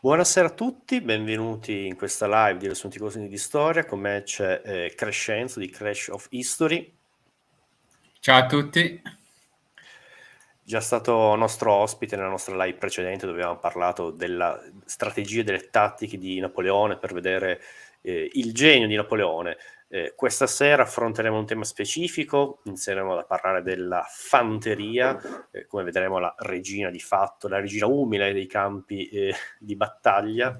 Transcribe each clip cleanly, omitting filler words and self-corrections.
Buonasera a tutti, benvenuti in questa live di Riassunti Cosini di Storia. Con me c'è Crescenzo di Crash of History, Ciao a tutti. già stato nostro ospite nella nostra live precedente dove abbiamo parlato della strategia e delle tattiche di Napoleone per vedere il genio di Napoleone. Questa sera affronteremo un tema specifico, inizieremo a parlare della fanteria, come vedremo la regina di fatto, la regina umile dei campi di battaglia.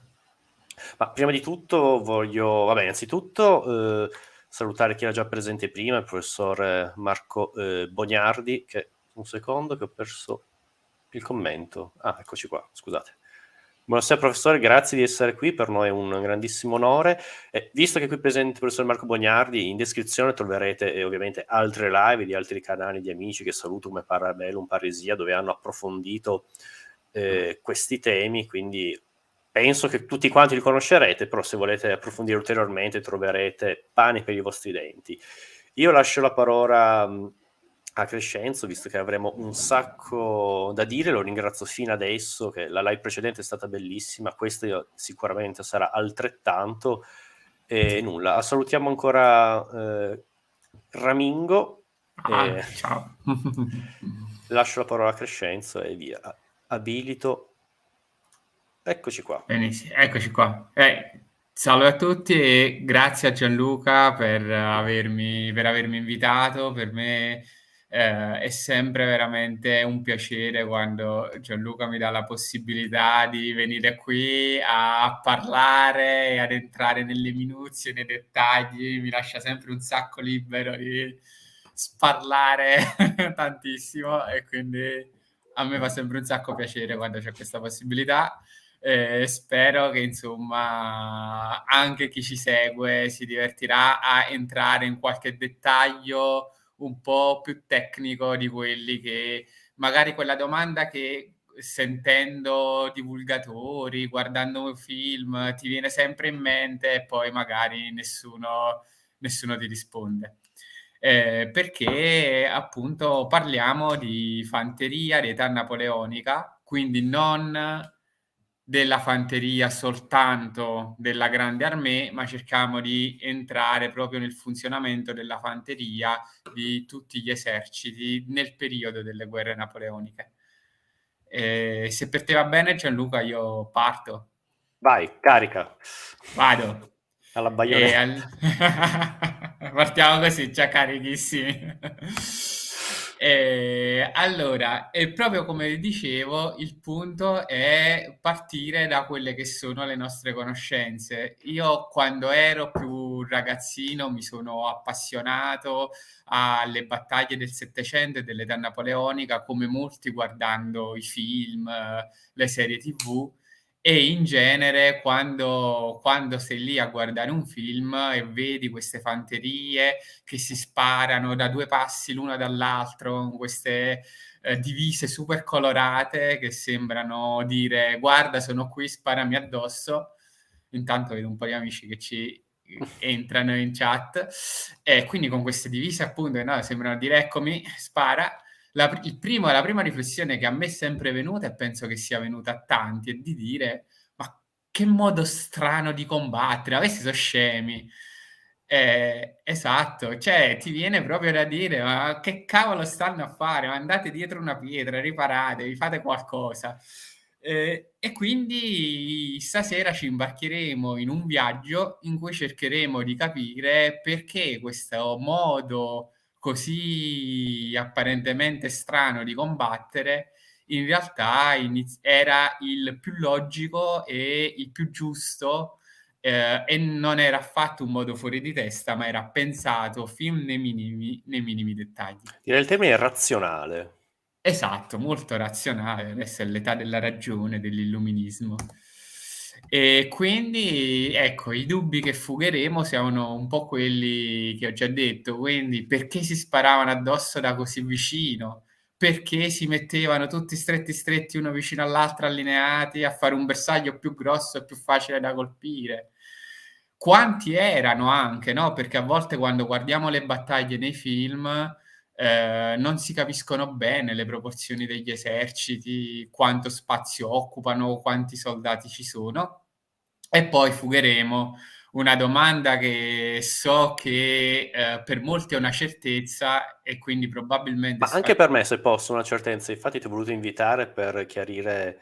Ma prima di tutto voglio, innanzitutto salutare chi era già presente prima, il professor Marco Bognardi, che un secondo che ho perso il commento. Ah, eccoci qua, scusate. Buonasera professore, grazie di essere qui, per noi è un grandissimo onore. Visto che è qui presente il professor Marco Bognardi, in descrizione troverete ovviamente altre live di altri canali di amici che saluto come Parabellum, Paresia, dove hanno approfondito questi temi, quindi penso che tutti quanti li conoscerete, però se volete approfondire ulteriormente troverete pane per i vostri denti. Io lascio la parola a Crescenzo, visto che avremo un sacco da dire, lo ringrazio fino adesso, che la live precedente è stata bellissima, questa sicuramente sarà altrettanto, e nulla, salutiamo ancora Ramingo, Ciao. lascio la parola a Crescenzo e via, abilito, eccoci qua. Benissimo, eccoci qua. Salve a tutti e grazie a Gianluca per avermi invitato. Per me è sempre veramente un piacere quando Gianluca mi dà la possibilità di venire qui a parlare e ad entrare nelle minuzie, nei dettagli. Mi lascia sempre un sacco libero di sparlare tantissimo e quindi a me fa sempre un sacco piacere quando c'è questa possibilità. Spero che insomma anche chi ci segue si divertirà a entrare in qualche dettaglio un po' più tecnico di quelli che magari quella domanda che sentendo divulgatori, guardando un film, ti viene sempre in mente e poi magari nessuno ti risponde. Perché appunto parliamo di fanteria di età napoleonica, quindi non della fanteria soltanto della Grande Armée, ma cerchiamo di entrare proprio nel funzionamento della fanteria di tutti gli eserciti nel periodo delle guerre napoleoniche. Se per te va bene, Gianluca, io parto. Vai, carica. Vado. Alla E baionetta. al- Partiamo così, già carichissimi. Allora, e proprio come dicevo, il punto è partire da quelle che sono le nostre conoscenze. Io quando ero più ragazzino mi sono appassionato alle battaglie del Settecento e dell'età napoleonica, come molti guardando i film, le serie TV. E in genere quando sei lì a guardare un film e vedi queste fanterie che si sparano da 2 passi l'una dall'altro, con queste, divise super colorate che sembrano dire: "Guarda sono qui, sparami addosso". Intanto vedo un po' di amici che ci entrano in chat. E quindi con queste divise appunto che, no, sembrano dire: "Eccomi, spara". La prima riflessione che a me è sempre venuta, e penso che sia venuta a tanti, è di dire: "Ma che modo strano di combattere, ma questi so scemi". Esatto, cioè ti viene proprio da dire: "Ma che cavolo stanno a fare? Ma andate dietro una pietra, riparatevi, fate qualcosa". E quindi stasera ci imbarcheremo in un viaggio in cui cercheremo di capire perché questo modo così apparentemente strano di combattere, in realtà era il più logico e il più giusto, e non era affatto un modo fuori di testa, ma era pensato fin nei minimi dettagli. Direi il termine razionale. Esatto, molto razionale, adesso è l'età della ragione, dell'illuminismo. E quindi, ecco, i dubbi che fugheremo siano un po' quelli che ho già detto, quindi perché si sparavano addosso da così vicino? Perché si mettevano tutti stretti, stretti uno vicino all'altro, allineati, a fare un bersaglio più grosso e più facile da colpire? Quanti erano anche, no, perché a volte quando guardiamo le battaglie nei film, non si capiscono bene le proporzioni degli eserciti, quanto spazio occupano, quanti soldati ci sono. E poi fugheremo una domanda che so che, per molti è una certezza e quindi probabilmente Ma anche per me, se posso, una certezza. Infatti ti ho voluto invitare per chiarire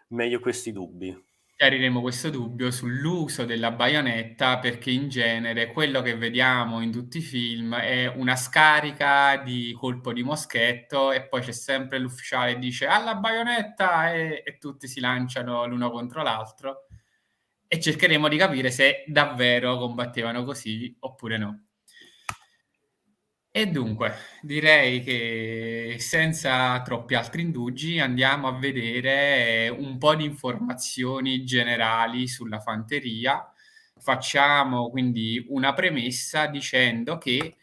meglio questi dubbi. chiariremo questo dubbio sull'uso della baionetta, perché in genere quello che vediamo in tutti i film è una scarica di colpo di moschetto e poi c'è sempre l'ufficiale che dice: "Alla baionetta!" E tutti si lanciano l'uno contro l'altro e cercheremo di capire se davvero combattevano così oppure no. E dunque, direi che senza troppi altri indugi andiamo a vedere un po' di informazioni generali sulla fanteria. Facciamo quindi una premessa dicendo che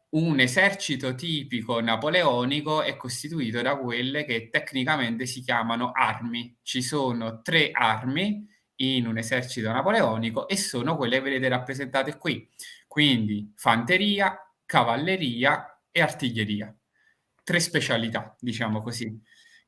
un esercito tipico napoleonico è costituito da quelle che tecnicamente si chiamano armi. Ci sono 3 armi in un esercito napoleonico e sono quelle che vedete rappresentate qui. Quindi fanteria, cavalleria e artiglieria. 3 specialità, diciamo così,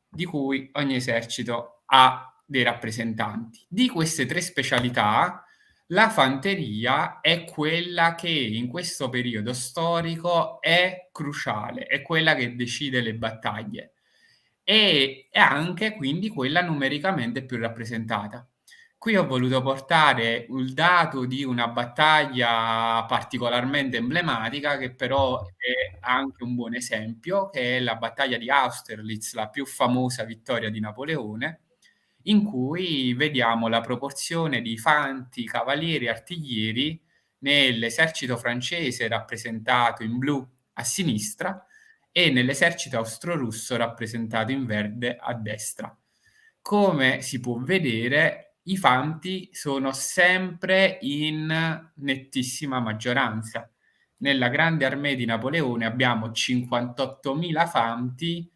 di cui ogni esercito ha dei rappresentanti. Di queste 3 specialità, la fanteria è quella che in questo periodo storico è cruciale, è quella che decide le battaglie e è anche quindi quella numericamente più rappresentata. Qui ho voluto portare il dato di una battaglia particolarmente emblematica, che però è anche un buon esempio, che è la battaglia di Austerlitz, la più famosa vittoria di Napoleone, in cui vediamo la proporzione di fanti, cavalieri e artiglieri nell'esercito francese rappresentato in blu a sinistra e nell'esercito austro-russo rappresentato in verde a destra. Come si può vedere, i fanti sono sempre in nettissima maggioranza. Nella grande armée di Napoleone abbiamo 58.000 fanti,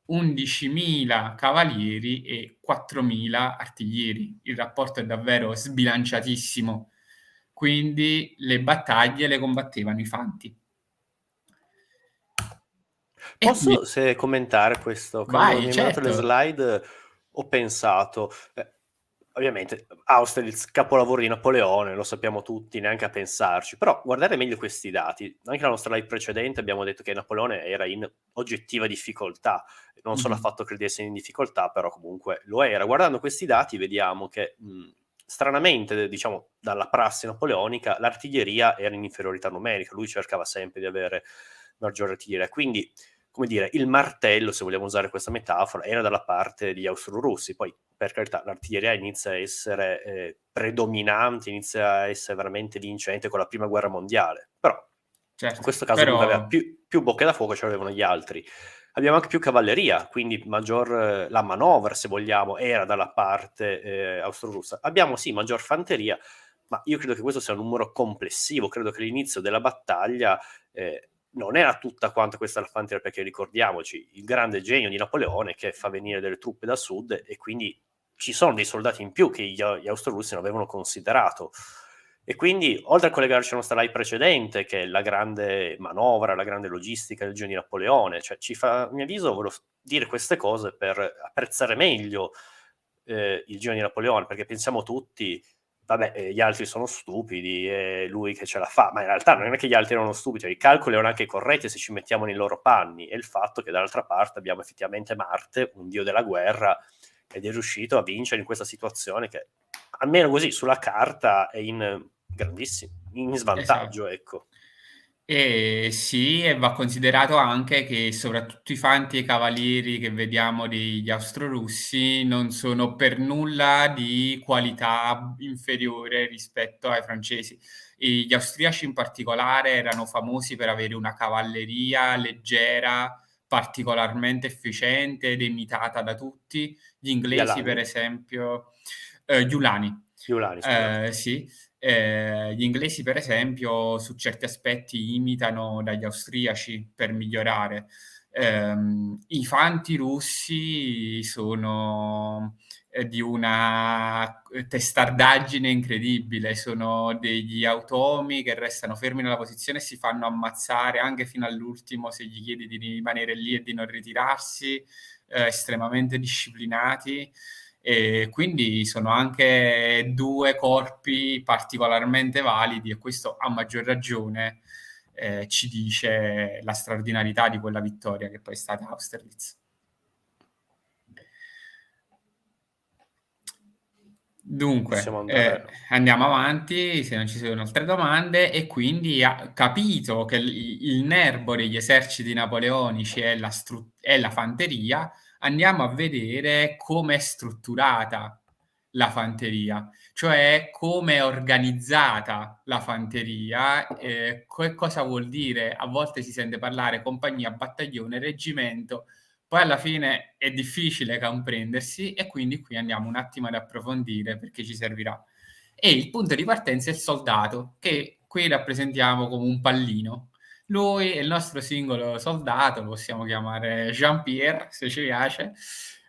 11.000 cavalieri e 4.000 artiglieri. Il rapporto è davvero sbilanciatissimo. Quindi le battaglie le combattevano i fanti. E qui Posso se commentare questo? Quando mi vai, hai mandato le certo. slide ho pensato, ovviamente Austerlitz, capolavoro di Napoleone, lo sappiamo tutti, neanche a pensarci, però guardare meglio questi dati. Anche la nostra live precedente abbiamo detto che Napoleone era in oggettiva difficoltà, non solo ha Mh-mh. fatto credesse in difficoltà, però comunque lo era. Guardando questi dati vediamo che stranamente, diciamo, dalla prassi napoleonica, l'artiglieria era in inferiorità numerica, lui cercava sempre di avere maggiore artiglieria, quindi come dire, il martello, se vogliamo usare questa metafora, era dalla parte degli austro-russi. Poi, per carità, l'artiglieria inizia a essere predominante, inizia a essere veramente vincente con la prima guerra mondiale. Però, in Certo, questo caso, comunque aveva però più bocche da fuoco, ce l'avevano gli altri. Abbiamo anche più cavalleria, quindi maggior la manovra, se vogliamo, era dalla parte austro-russa. Abbiamo sì maggior fanteria, ma io credo che questo sia un numero complessivo. Credo che l'inizio della battaglia non era tutta quanta questa la fanteria, perché ricordiamoci il grande genio di Napoleone che fa venire delle truppe da sud e quindi ci sono dei soldati in più che gli austro-russi non avevano considerato. E quindi, oltre a collegarci alla nostra live precedente, che è la grande manovra, la grande logistica del genio di Napoleone, cioè ci fa, a mio avviso, volevo dire queste cose per apprezzare meglio il genio di Napoleone, perché pensiamo tutti, vabbè, gli altri sono stupidi, è lui che ce la fa, ma in realtà non è che gli altri erano stupidi, cioè, i calcoli erano anche corretti se ci mettiamo nei loro panni, e il fatto che dall'altra parte abbiamo effettivamente Marte, un dio della guerra, ed è riuscito a vincere in questa situazione che, almeno così, sulla carta è in grandissimo, in esatto. svantaggio, ecco. Sì, e va considerato anche che soprattutto i fanti e i cavalieri che vediamo degli austro-russi non sono per nulla di qualità inferiore rispetto ai francesi. Gli austriaci in particolare erano famosi per avere una cavalleria leggera, particolarmente efficiente ed imitata da tutti. Gli Gli inglesi per Alani, esempio gli Ulani. gli Ulani, scusate. Sì. Gli inglesi, per esempio, su certi aspetti imitano dagli austriaci per migliorare. I fanti russi sono di una testardaggine incredibile, sono degli automi che restano fermi nella posizione e si fanno ammazzare anche fino all'ultimo se gli chiedi di rimanere lì e di non ritirarsi, estremamente disciplinati. E quindi sono anche 2 corpi particolarmente validi, e questo a maggior ragione ci dice la straordinarietà di quella vittoria che poi è stata Austerlitz. Possiamo Dunque, andare. andiamo avanti se non ci sono altre domande. E quindi, capito che il nerbo degli eserciti napoleonici è la fanteria, andiamo a vedere come è strutturata la fanteria, cioè come è organizzata la fanteria, che cosa vuol dire. A volte si sente parlare compagnia, battaglione, reggimento, poi alla fine è difficile comprendersi, e quindi qui andiamo un attimo ad approfondire perché ci servirà. E il punto di partenza è il soldato, che qui rappresentiamo come un pallino. Lui è il nostro singolo soldato, lo possiamo chiamare Jean-Pierre se ci piace,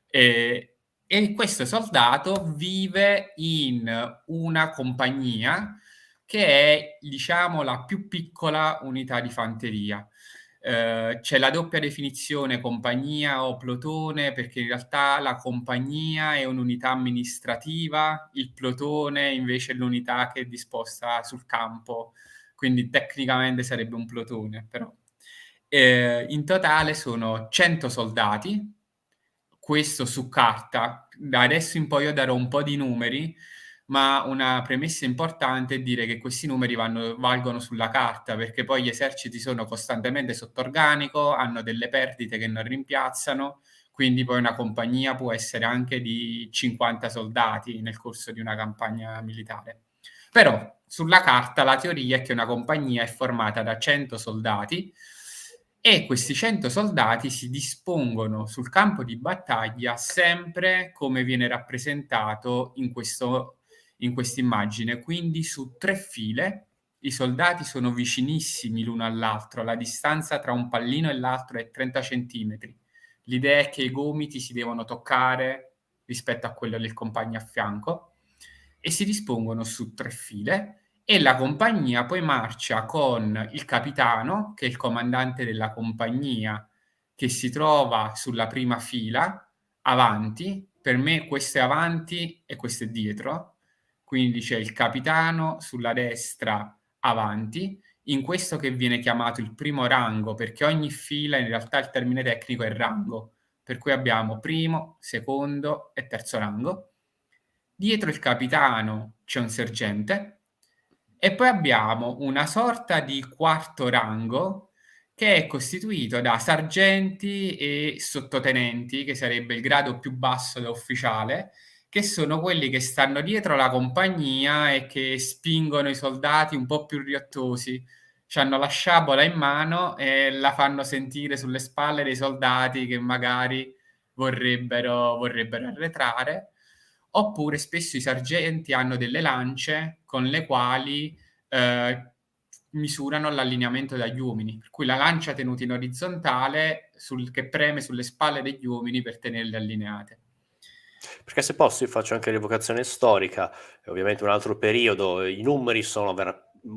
e, e questo soldato vive in una compagnia che è, diciamo, la più piccola unità di fanteria. C'è la doppia definizione compagnia o plotone, perché in realtà la compagnia è un'unità amministrativa, il plotone invece è l'unità che è disposta sul campo, quindi tecnicamente sarebbe un plotone, però. In totale sono 100 soldati, questo su carta. Da adesso in poi io darò un po' di numeri, ma una premessa importante è dire che questi numeri valgono sulla carta, perché poi gli eserciti sono costantemente sotto organico, hanno delle perdite che non rimpiazzano, quindi poi una compagnia può essere anche di 50 soldati nel corso di una campagna militare. Però sulla carta la teoria è che una compagnia è formata da 100 soldati, e questi 100 soldati si dispongono sul campo di battaglia sempre come viene rappresentato in quest'immagine, quindi su 3 file. I soldati sono vicinissimi l'uno all'altro, la distanza tra un pallino e l'altro è 30 centimetri. L'idea è che i gomiti si devono toccare rispetto a quello del compagno a fianco, e si dispongono su 3 file, e la compagnia poi marcia con il capitano, che è il comandante della compagnia, che si trova sulla prima fila, avanti. Per me questo è avanti e questo è dietro, quindi c'è il capitano sulla destra avanti, in questo che viene chiamato il primo rango, perché ogni fila in realtà il termine tecnico è rango, per cui abbiamo primo, secondo e terzo rango. Dietro il capitano c'è un sergente, e poi abbiamo una sorta di quarto rango che è costituito da sargenti e sottotenenti, che sarebbe il grado più basso da ufficiale, che sono quelli che stanno dietro la compagnia e che spingono i soldati un po' più riottosi. C'hanno la sciabola in mano e la fanno sentire sulle spalle dei soldati che magari vorrebbero arretrare. Oppure spesso i sargenti hanno delle lance con le quali misurano l'allineamento degli uomini, per cui la lancia tenuta in orizzontale che preme sulle spalle degli uomini per tenerle allineate. Perché se posso io faccio anche l'evocazione storica, e ovviamente un altro periodo, i numeri sono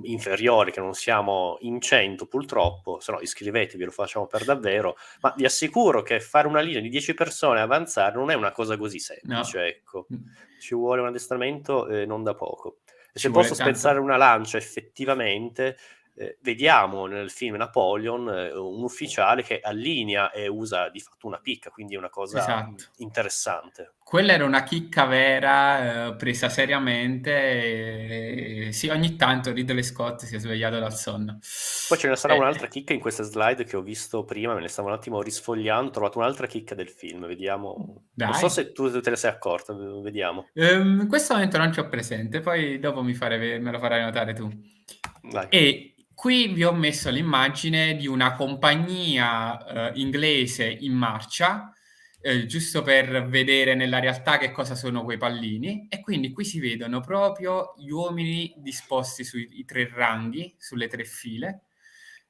inferiori, che non siamo in 100 purtroppo, se no iscrivetevi, lo facciamo per davvero, ma vi assicuro che fare una linea di 10 persone e avanzare non è una cosa così No. semplice, ecco. Ci vuole un addestramento non da poco. E Ci se vuole posso tanto. spezzare una lancia effettivamente, vediamo nel film Napoleon un ufficiale che allinea e usa di fatto una picca, quindi è una cosa Esatto. interessante. Quella era una chicca vera, presa seriamente, e sì, ogni tanto Ridley Scott si è svegliato dal sonno. Poi ce ne sarà un'altra chicca in queste slide che ho visto prima, me ne stavo un attimo risfogliando, ho trovato un'altra chicca del film, vediamo. Non so Dai. se tu te ne sei accorta, vediamo. In questo momento non c'ho presente, poi dopo me lo farai notare tu. Vai. E qui vi ho messo l'immagine di una compagnia inglese in marcia, giusto per vedere nella realtà che cosa sono quei pallini. E quindi qui si vedono proprio gli uomini disposti sui i 3 ranghi, sulle 3 file.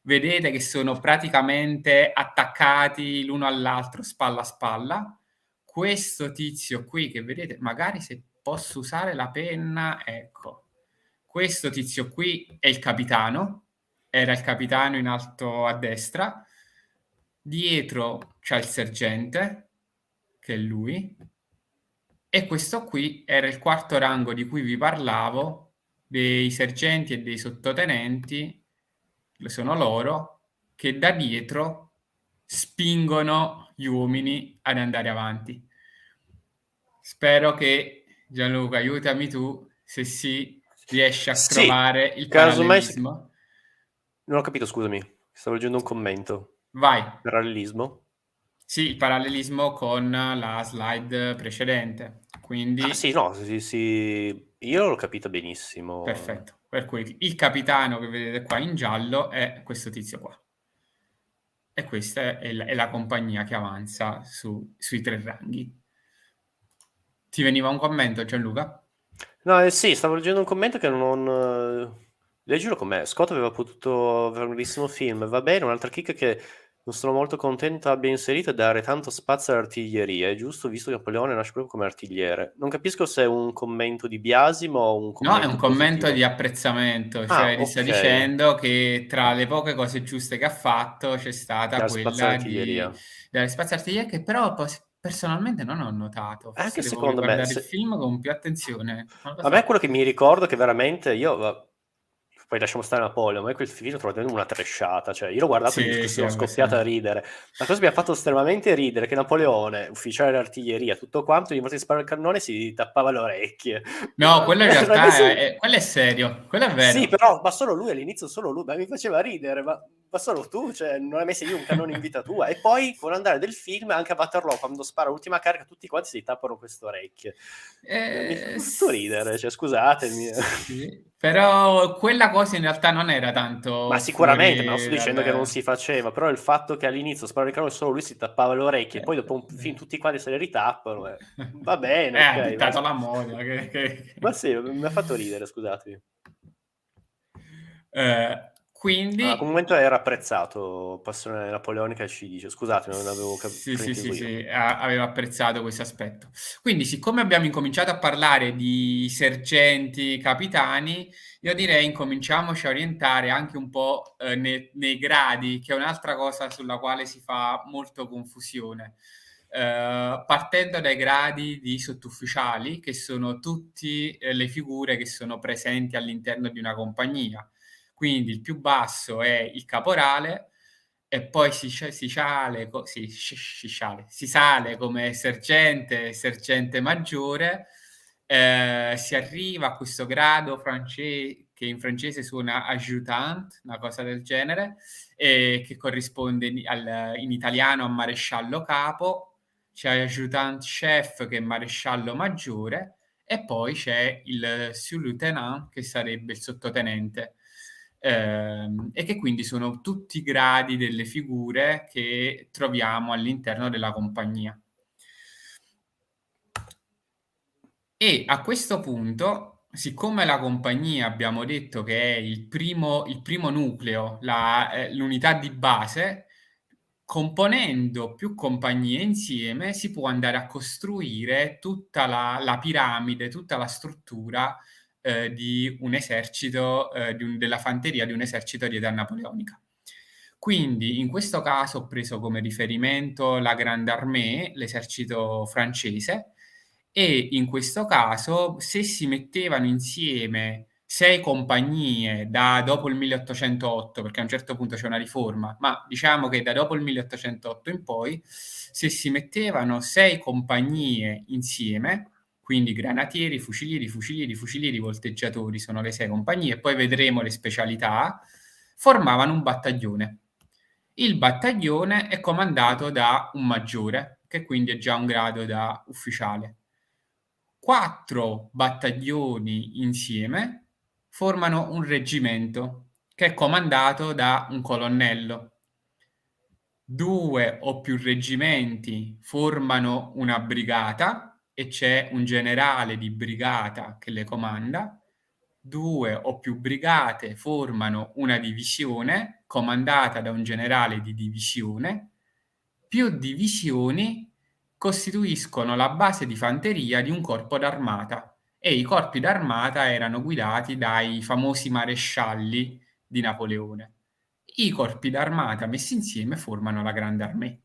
Vedete che sono praticamente attaccati l'uno all'altro, spalla a spalla. Questo tizio qui che vedete, magari se posso usare la penna, ecco. Questo tizio qui è il capitano, era il capitano in alto a destra. Dietro c'ha il sergente, che è lui, e questo qui era il quarto rango di cui vi parlavo, dei sergenti e dei sottotenenti, sono loro, che da dietro spingono gli uomini ad andare avanti. Spero che, Gianluca, aiutami tu, se sì, riesci a Sì, trovare il casomai parallelismo. non ho capito, scusami, stavo leggendo un commento. Vai. Parallelismo? Sì, il parallelismo con la slide precedente, Ah quindi sì, no, sì, sì, io l'ho capita benissimo. perfetto. Per cui il capitano che vedete qua in giallo è questo tizio qua. E questa è la compagnia che avanza sui 3 ranghi. Ti veniva un commento, Gianluca? No, sì, stavo leggendo un commento che non... Leggilo con me. Scott aveva potuto avere un bellissimo film. Va bene, un'altra chicca che non sono molto contento abbia inserito è dare tanto spazio all'artiglieria. È giusto, visto che Napoleone nasce proprio come artigliere. Non capisco se è un commento di biasimo o un No, è un commento commento di positivo. apprezzamento, Ah, cioè ti sta ok. dicendo che tra le poche cose giuste che ha fatto c'è stata Dare spazio quella all'artiglieria. di dare spazio artiglieria che però personalmente non ho notato. Forse Anche devo secondo me, riguardare il film con più attenzione, non lo a me so. quello che mi ricordo che veramente io, poi lasciamo stare Napoleon, a me quel film l'ho trovato una tresciata, cioè io l'ho guardato e Sì, sì, sono vabbè, scoppiato a sì. ridere. La cosa mi ha fatto estremamente ridere che Napoleone, ufficiale d'artiglieria, tutto quanto, ogni volta che sparava il cannone si tappava le orecchie. No, quello in Non hai mai realtà sen- quello è serio, quello è Sì, vero. però, ma solo lui all'inizio, solo lui, ma mi faceva ridere, ma solo tu, cioè, non hai mai sentito un cannone in vita tua. E poi, con l'andare del film, anche a Waterloo, quando spara l'ultima carica, tutti quanti si tappano queste orecchie. Mi fa tutto ridere, cioè, scusatemi. Sì, però quella cosa in realtà non era Ma tanto sicuramente, ma non sto fuori dicendo che non dal... si faceva, però il fatto che all'inizio sparava il cannone solo lui si tappava le orecchie, e Eh, poi dopo un film tutti quanti se le ritappano, va bene, ha ok, dettato la moda. ma sì, mi ha fatto ridere, scusatemi. Ah, Quindi comunque era apprezzato, passione napoleonica ci dice, scusatemi, non avevo sì, sì, sì, frainteso io. sì, avevo apprezzato questo aspetto. Quindi, siccome abbiamo incominciato a parlare di sergenti, capitani, io direi incominciamoci a orientare anche un po', nei gradi, che è un'altra cosa sulla quale si fa molto confusione. Partendo dai gradi di sottufficiali, che sono tutti, le figure che sono presenti all'interno di una compagnia. Quindi il più basso è il caporale e poi si sale come sergente, sergente maggiore, si arriva a questo grado che in francese suona adjutant, una cosa del genere, che corrisponde in italiano a maresciallo capo, c'è adjutant chef che è maresciallo maggiore e poi c'è il sous-lieutenant che sarebbe il sottotenente. E che quindi sono tutti i gradi delle figure che troviamo all'interno della compagnia. E a questo punto, siccome la compagnia abbiamo detto che è il primo nucleo, l'unità di base, componendo più compagnie insieme si può andare a costruire tutta la piramide, tutta la struttura, di un esercito, della fanteria di un esercito di età napoleonica. Quindi in questo caso ho preso come riferimento la Grande Armée, l'esercito francese, e in questo caso se si mettevano insieme 6 compagnie da dopo il 1808, perché a un certo punto c'è una riforma, ma diciamo che da dopo il 1808 in poi, se si mettevano 6 compagnie insieme, quindi granatieri, fucilieri, fucilieri, fucilieri, volteggiatori sono le 6 compagnie, poi vedremo le specialità, formavano un battaglione. Il battaglione è comandato da un maggiore, che quindi è già un grado da ufficiale. 4 battaglioni insieme formano un reggimento, che è comandato da un colonnello. 2 o più reggimenti formano una brigata e c'è un generale di brigata che le comanda. 2 o più brigate formano una divisione comandata da un generale di divisione. Più divisioni costituiscono la base di fanteria di un corpo d'armata e i corpi d'armata erano guidati dai famosi marescialli di Napoleone. I corpi d'armata messi insieme formano la Grande Armée.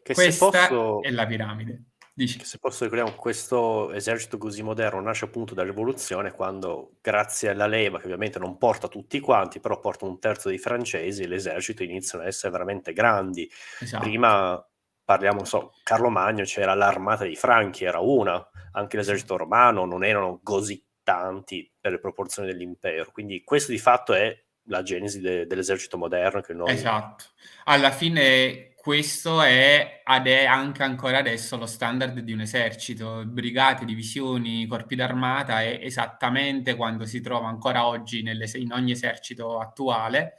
Che se Questa è posso la piramide. che Dici? se posso ricordiamo, questo esercito così moderno nasce appunto dalla rivoluzione quando, grazie alla leva, che ovviamente non porta tutti quanti, però porta un terzo dei francesi, l'esercito iniziano ad essere veramente grandi. Esatto, Prima parliamo, non so, Carlo Magno c'era l'armata dei Franchi, era una, anche esa l'esercito romano non erano così tanti per le proporzioni dell'impero, quindi questo di fatto è la genesi dell'esercito moderno che noi... esatto. Alla fine questo è anche ancora adesso lo standard di un esercito. Brigate, divisioni, corpi d'armata è esattamente quando si trova ancora oggi in ogni esercito attuale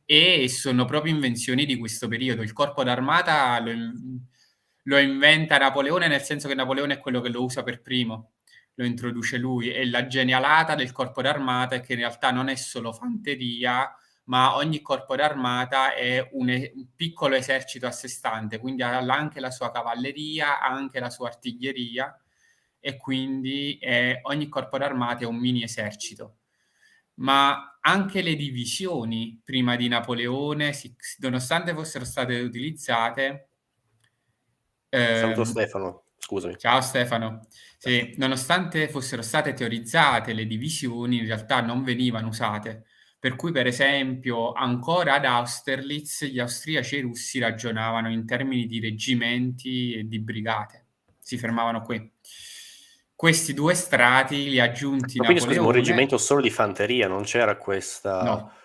e sono proprio invenzioni di questo periodo. Il corpo d'armata lo inventa Napoleone, nel senso che Napoleone è quello che lo usa per primo, lo introduce lui. E la genialata del corpo d'armata è che in realtà non è solo fanteria, ma ogni corpo d'armata è un piccolo esercito a sé stante, quindi ha anche la sua cavalleria, ha anche la sua artiglieria e quindi ogni corpo d'armata è un mini esercito. Ma anche le divisioni prima di Napoleone, nonostante fossero state utilizzate, Saluto ehm, Stefano, scusami. ciao Stefano. Sì, nonostante fossero state teorizzate, le divisioni in realtà non venivano usate. Per cui, per esempio, ancora ad Austerlitz gli austriaci e i russi ragionavano in termini di reggimenti e di brigate. Si fermavano qui. Questi 2 strati li ha aggiunti Ma quindi scusami, un reggimento Napoleone. solo di fanteria, non c'era questa... No. Il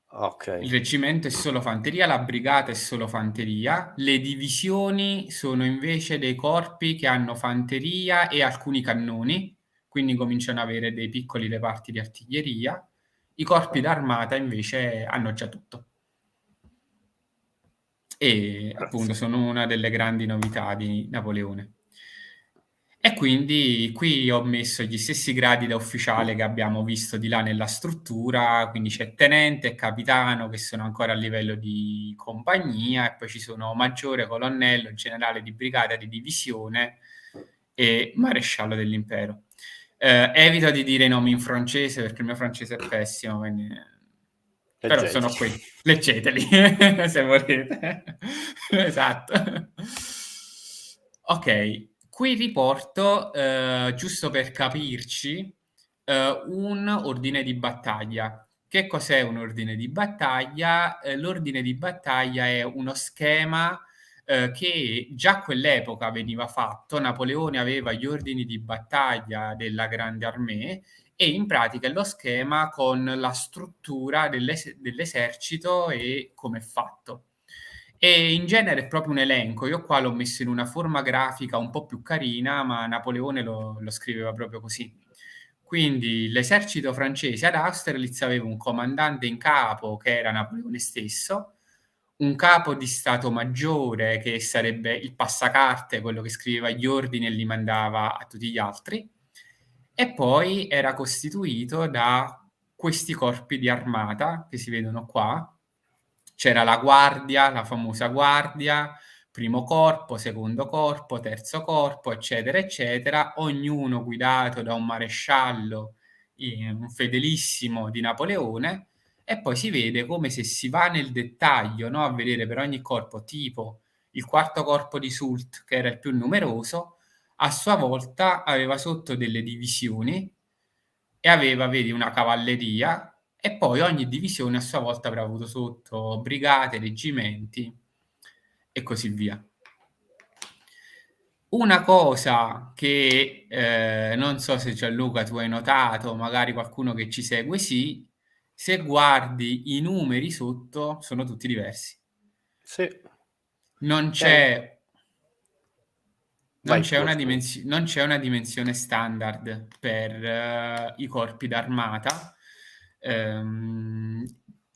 Ok, reggimento è solo fanteria, la brigata è solo fanteria, le divisioni sono invece dei corpi che hanno fanteria e alcuni cannoni, quindi cominciano ad avere dei piccoli reparti di artiglieria. I corpi d'armata invece hanno già tutto. E appunto grazie. sono una delle grandi novità di Napoleone. E quindi qui ho messo gli stessi gradi da ufficiale che abbiamo visto di là nella struttura, quindi c'è tenente e capitano che sono ancora a livello di compagnia e poi ci sono maggiore, colonnello, generale di brigata, di divisione e maresciallo dell'impero. Evito di dire i nomi in francese perché il mio francese è pessimo, quindi... però sono Leggeteli. qui, leggeteli se volete. Esatto. Ok, qui riporto, giusto per capirci, un ordine di battaglia. Che cos'è un ordine di battaglia? L'ordine di battaglia è uno schema, che già a quell'epoca veniva fatto. Napoleone aveva gli ordini di battaglia della Grande Armée e in pratica è lo schema con la struttura dell'esercito e come è fatto. E in genere è proprio un elenco. Io qua l'ho messo in una forma grafica un po' più carina, ma Napoleone lo scriveva proprio così. Quindi l'esercito francese ad Austerlitz aveva un comandante in capo che era Napoleone stesso, un capo di stato maggiore che sarebbe il passacarte, quello che scriveva gli ordini e li mandava a tutti gli altri, e poi era costituito da questi corpi di armata che si vedono qua. C'era la guardia, la famosa guardia, primo corpo, secondo corpo, terzo corpo, eccetera, eccetera, ognuno guidato da un maresciallo, un fedelissimo di Napoleone, e poi si vede come se si va nel dettaglio, no, a vedere per ogni corpo, tipo il quarto corpo di Soult, che era il più numeroso, a sua volta aveva sotto delle divisioni e aveva, vedi, una cavalleria e poi ogni divisione a sua volta avrà avuto sotto brigate, reggimenti e così via. Una cosa che non so se Gianluca tu hai notato, magari qualcuno che ci segue sì, se guardi i numeri sotto sono tutti diversi. Sì, Non beh, c'è vai pure, scusa. non c'è una dimensione standard per i corpi d'armata. Ehm,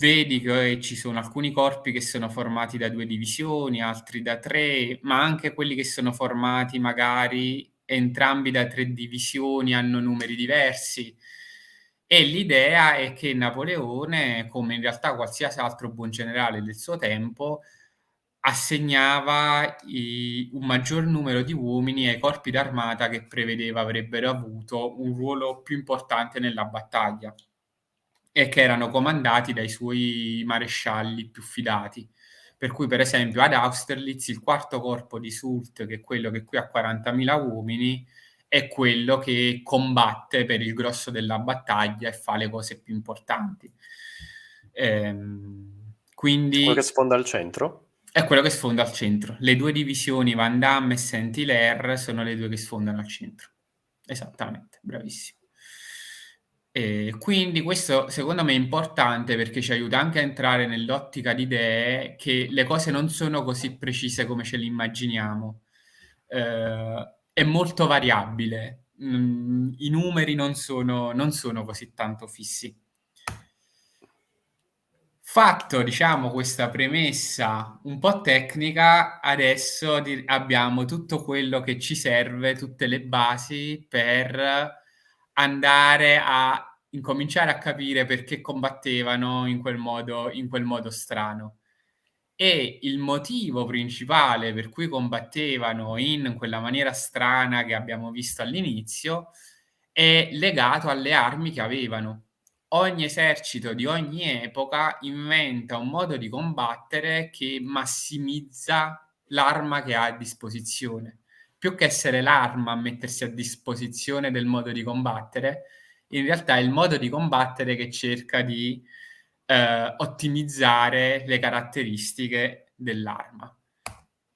vedi che ci sono alcuni corpi che sono formati da 2 divisioni, altri da 3, ma anche quelli che sono formati magari entrambi da 3 divisioni hanno numeri diversi. E l'idea è che Napoleone, come in realtà qualsiasi altro buon generale del suo tempo, assegnava un maggior numero di uomini ai corpi d'armata che prevedeva avrebbero avuto un ruolo più importante nella battaglia e che erano comandati dai suoi marescialli più fidati. Per cui, per esempio, ad Austerlitz il quarto corpo di Soult, che è quello che qui ha 40.000 uomini, è quello che combatte per il grosso della battaglia e fa le cose più importanti. Quello che Quindi sfonda al centro? è quello che sfonda al centro. Le 2 divisioni Van Damme e Saint-Hilaire sono le 2 che sfondano al centro. Esattamente, bravissimo. Quindi questo secondo me è importante perché ci aiuta anche a entrare nell'ottica di idee che le cose non sono così precise come ce le immaginiamo. È molto variabile. I numeri non sono così tanto fissi. Fatto, diciamo, questa premessa un po' tecnica, adesso abbiamo tutto quello che ci serve, tutte le basi per andare a incominciare a capire perché combattevano in quel modo strano. E il motivo principale per cui combattevano in quella maniera strana che abbiamo visto all'inizio è legato alle armi che avevano. Ogni esercito di ogni epoca inventa un modo di combattere che massimizza l'arma che ha a disposizione. Più che essere l'arma a mettersi a disposizione del modo di combattere, in realtà è il modo di combattere che cerca di ottimizzare le caratteristiche dell'arma.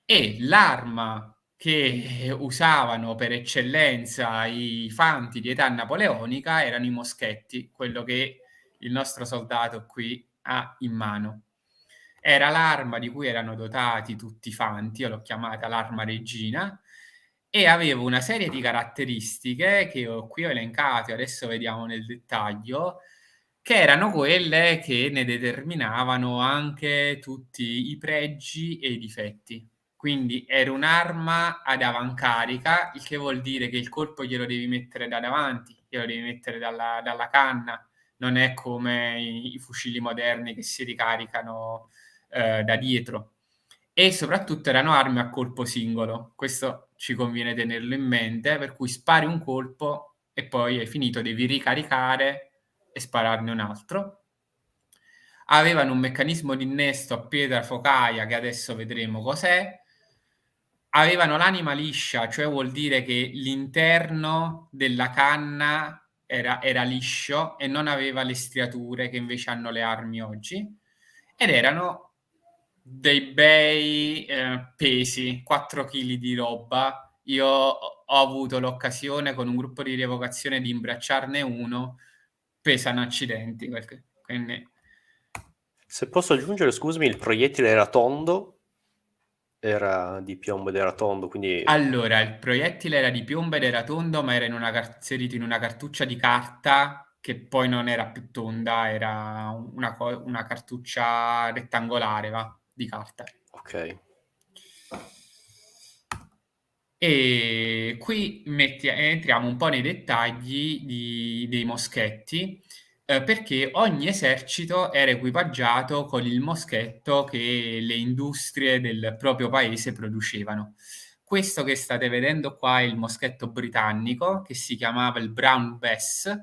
E l'arma che usavano per eccellenza i fanti di età napoleonica erano i moschetti, quello che il nostro soldato qui ha in mano. Era l'arma di cui erano dotati tutti i fanti, io l'ho chiamata l'arma regina, e aveva una serie di caratteristiche che qui ho elencato e adesso vediamo nel dettaglio, che erano quelle che ne determinavano anche tutti i pregi e i difetti. Quindi era un'arma ad avancarica, il che vuol dire che il colpo glielo devi mettere da davanti, glielo devi mettere dalla canna, non è come i fucili moderni che si ricaricano da dietro. E soprattutto erano armi a colpo singolo, questo ci conviene tenerlo in mente, per cui spari un colpo e poi hai finito, devi ricaricare e spararne un altro. Avevano un meccanismo di innesto a pietra focaia che adesso vedremo cos'è. Avevano l'anima liscia, cioè vuol dire che l'interno della canna era liscio e non aveva le striature che invece hanno le armi oggi, ed erano dei bei pesi, 4 kg di roba. Io ho avuto l'occasione con un gruppo di rievocazione di imbracciarne uno, pesano accidenti, quindi Se posso aggiungere, scusami, il proiettile era tondo, era di piombo ed era tondo, quindi allora, il proiettile era di piombo ed era tondo, ma era inserito in una cartuccia di carta che poi non era più tonda, era una cartuccia rettangolare, va, di carta. ok. E qui entriamo un po' nei dettagli dei moschetti, perché ogni esercito era equipaggiato con il moschetto che le industrie del proprio paese producevano. Questo che state vedendo qua è il moschetto britannico, che si chiamava il Brown Bess,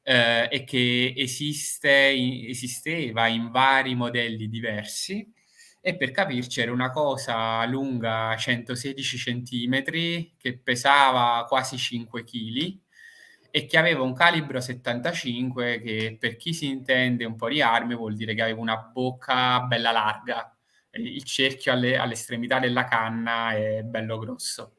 e che esisteva in vari modelli diversi, e per capirci era una cosa lunga 116 centimetri, che pesava quasi 5 kg e che aveva un calibro 75, che per chi si intende un po' di armi vuol dire che aveva una bocca bella larga. Il cerchio all'estremità della canna è bello grosso.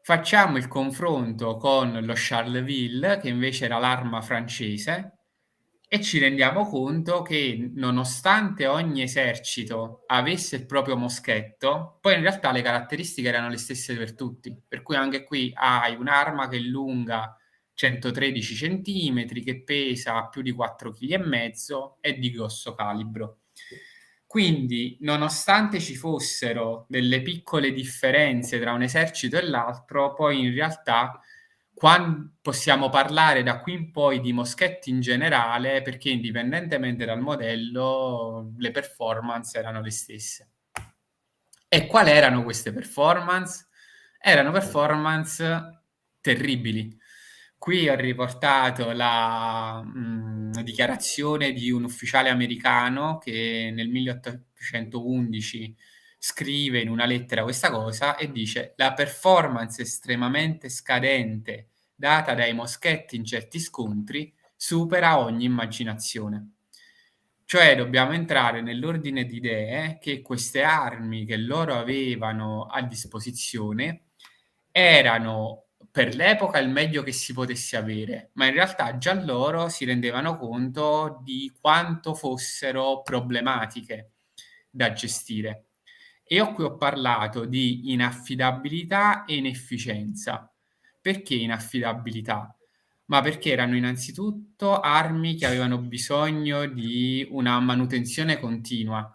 Facciamo il confronto con lo Charleville, che invece era l'arma francese, e ci rendiamo conto che nonostante ogni esercito avesse il proprio moschetto, poi in realtà le caratteristiche erano le stesse per tutti. Per cui anche qui hai un'arma che è lunga 113 centimetri, che pesa più di 4,5 kg e di grosso calibro. Quindi, nonostante ci fossero delle piccole differenze tra un esercito e l'altro, poi in realtà possiamo parlare da qui in poi di moschetti in generale, perché indipendentemente dal modello, le performance erano le stesse. E quali erano queste performance? Erano performance terribili. Qui ho riportato la dichiarazione di un ufficiale americano che nel 1811 scrive in una lettera questa cosa e dice: la performance estremamente scadente data dai moschetti in certi scontri supera ogni immaginazione. Cioè dobbiamo entrare nell'ordine di idee che queste armi che loro avevano a disposizione erano per l'epoca il meglio che si potesse avere, ma in realtà già loro si rendevano conto di quanto fossero problematiche da gestire. E io qui ho parlato di inaffidabilità e inefficienza. Perché inaffidabilità? Ma perché erano innanzitutto armi che avevano bisogno di una manutenzione continua.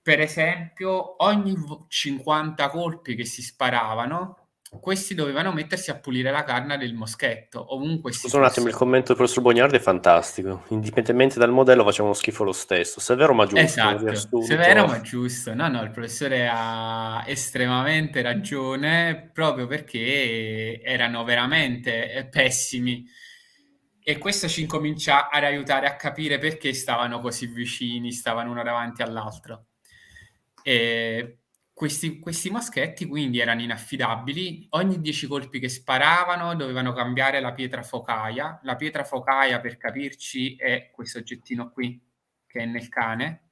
Per esempio, ogni 50 colpi che si sparavano, questi dovevano mettersi a pulire la canna del moschetto, ovunque si Scusa un attimo, il fossero. commento del professor Bognardi è fantastico. Indipendentemente dal modello facevano schifo lo stesso. Severo ma giusto, un Esatto, severo riassunto. ma giusto. No, no, il professore ha estremamente ragione, proprio perché erano veramente, pessimi. E questo ci incomincia ad aiutare a capire perché stavano così vicini, stavano uno davanti all'altro. Questi moschetti quindi erano inaffidabili, ogni 10 colpi che sparavano dovevano cambiare la pietra focaia. La pietra focaia, per capirci, è questo oggettino qui, che è nel cane,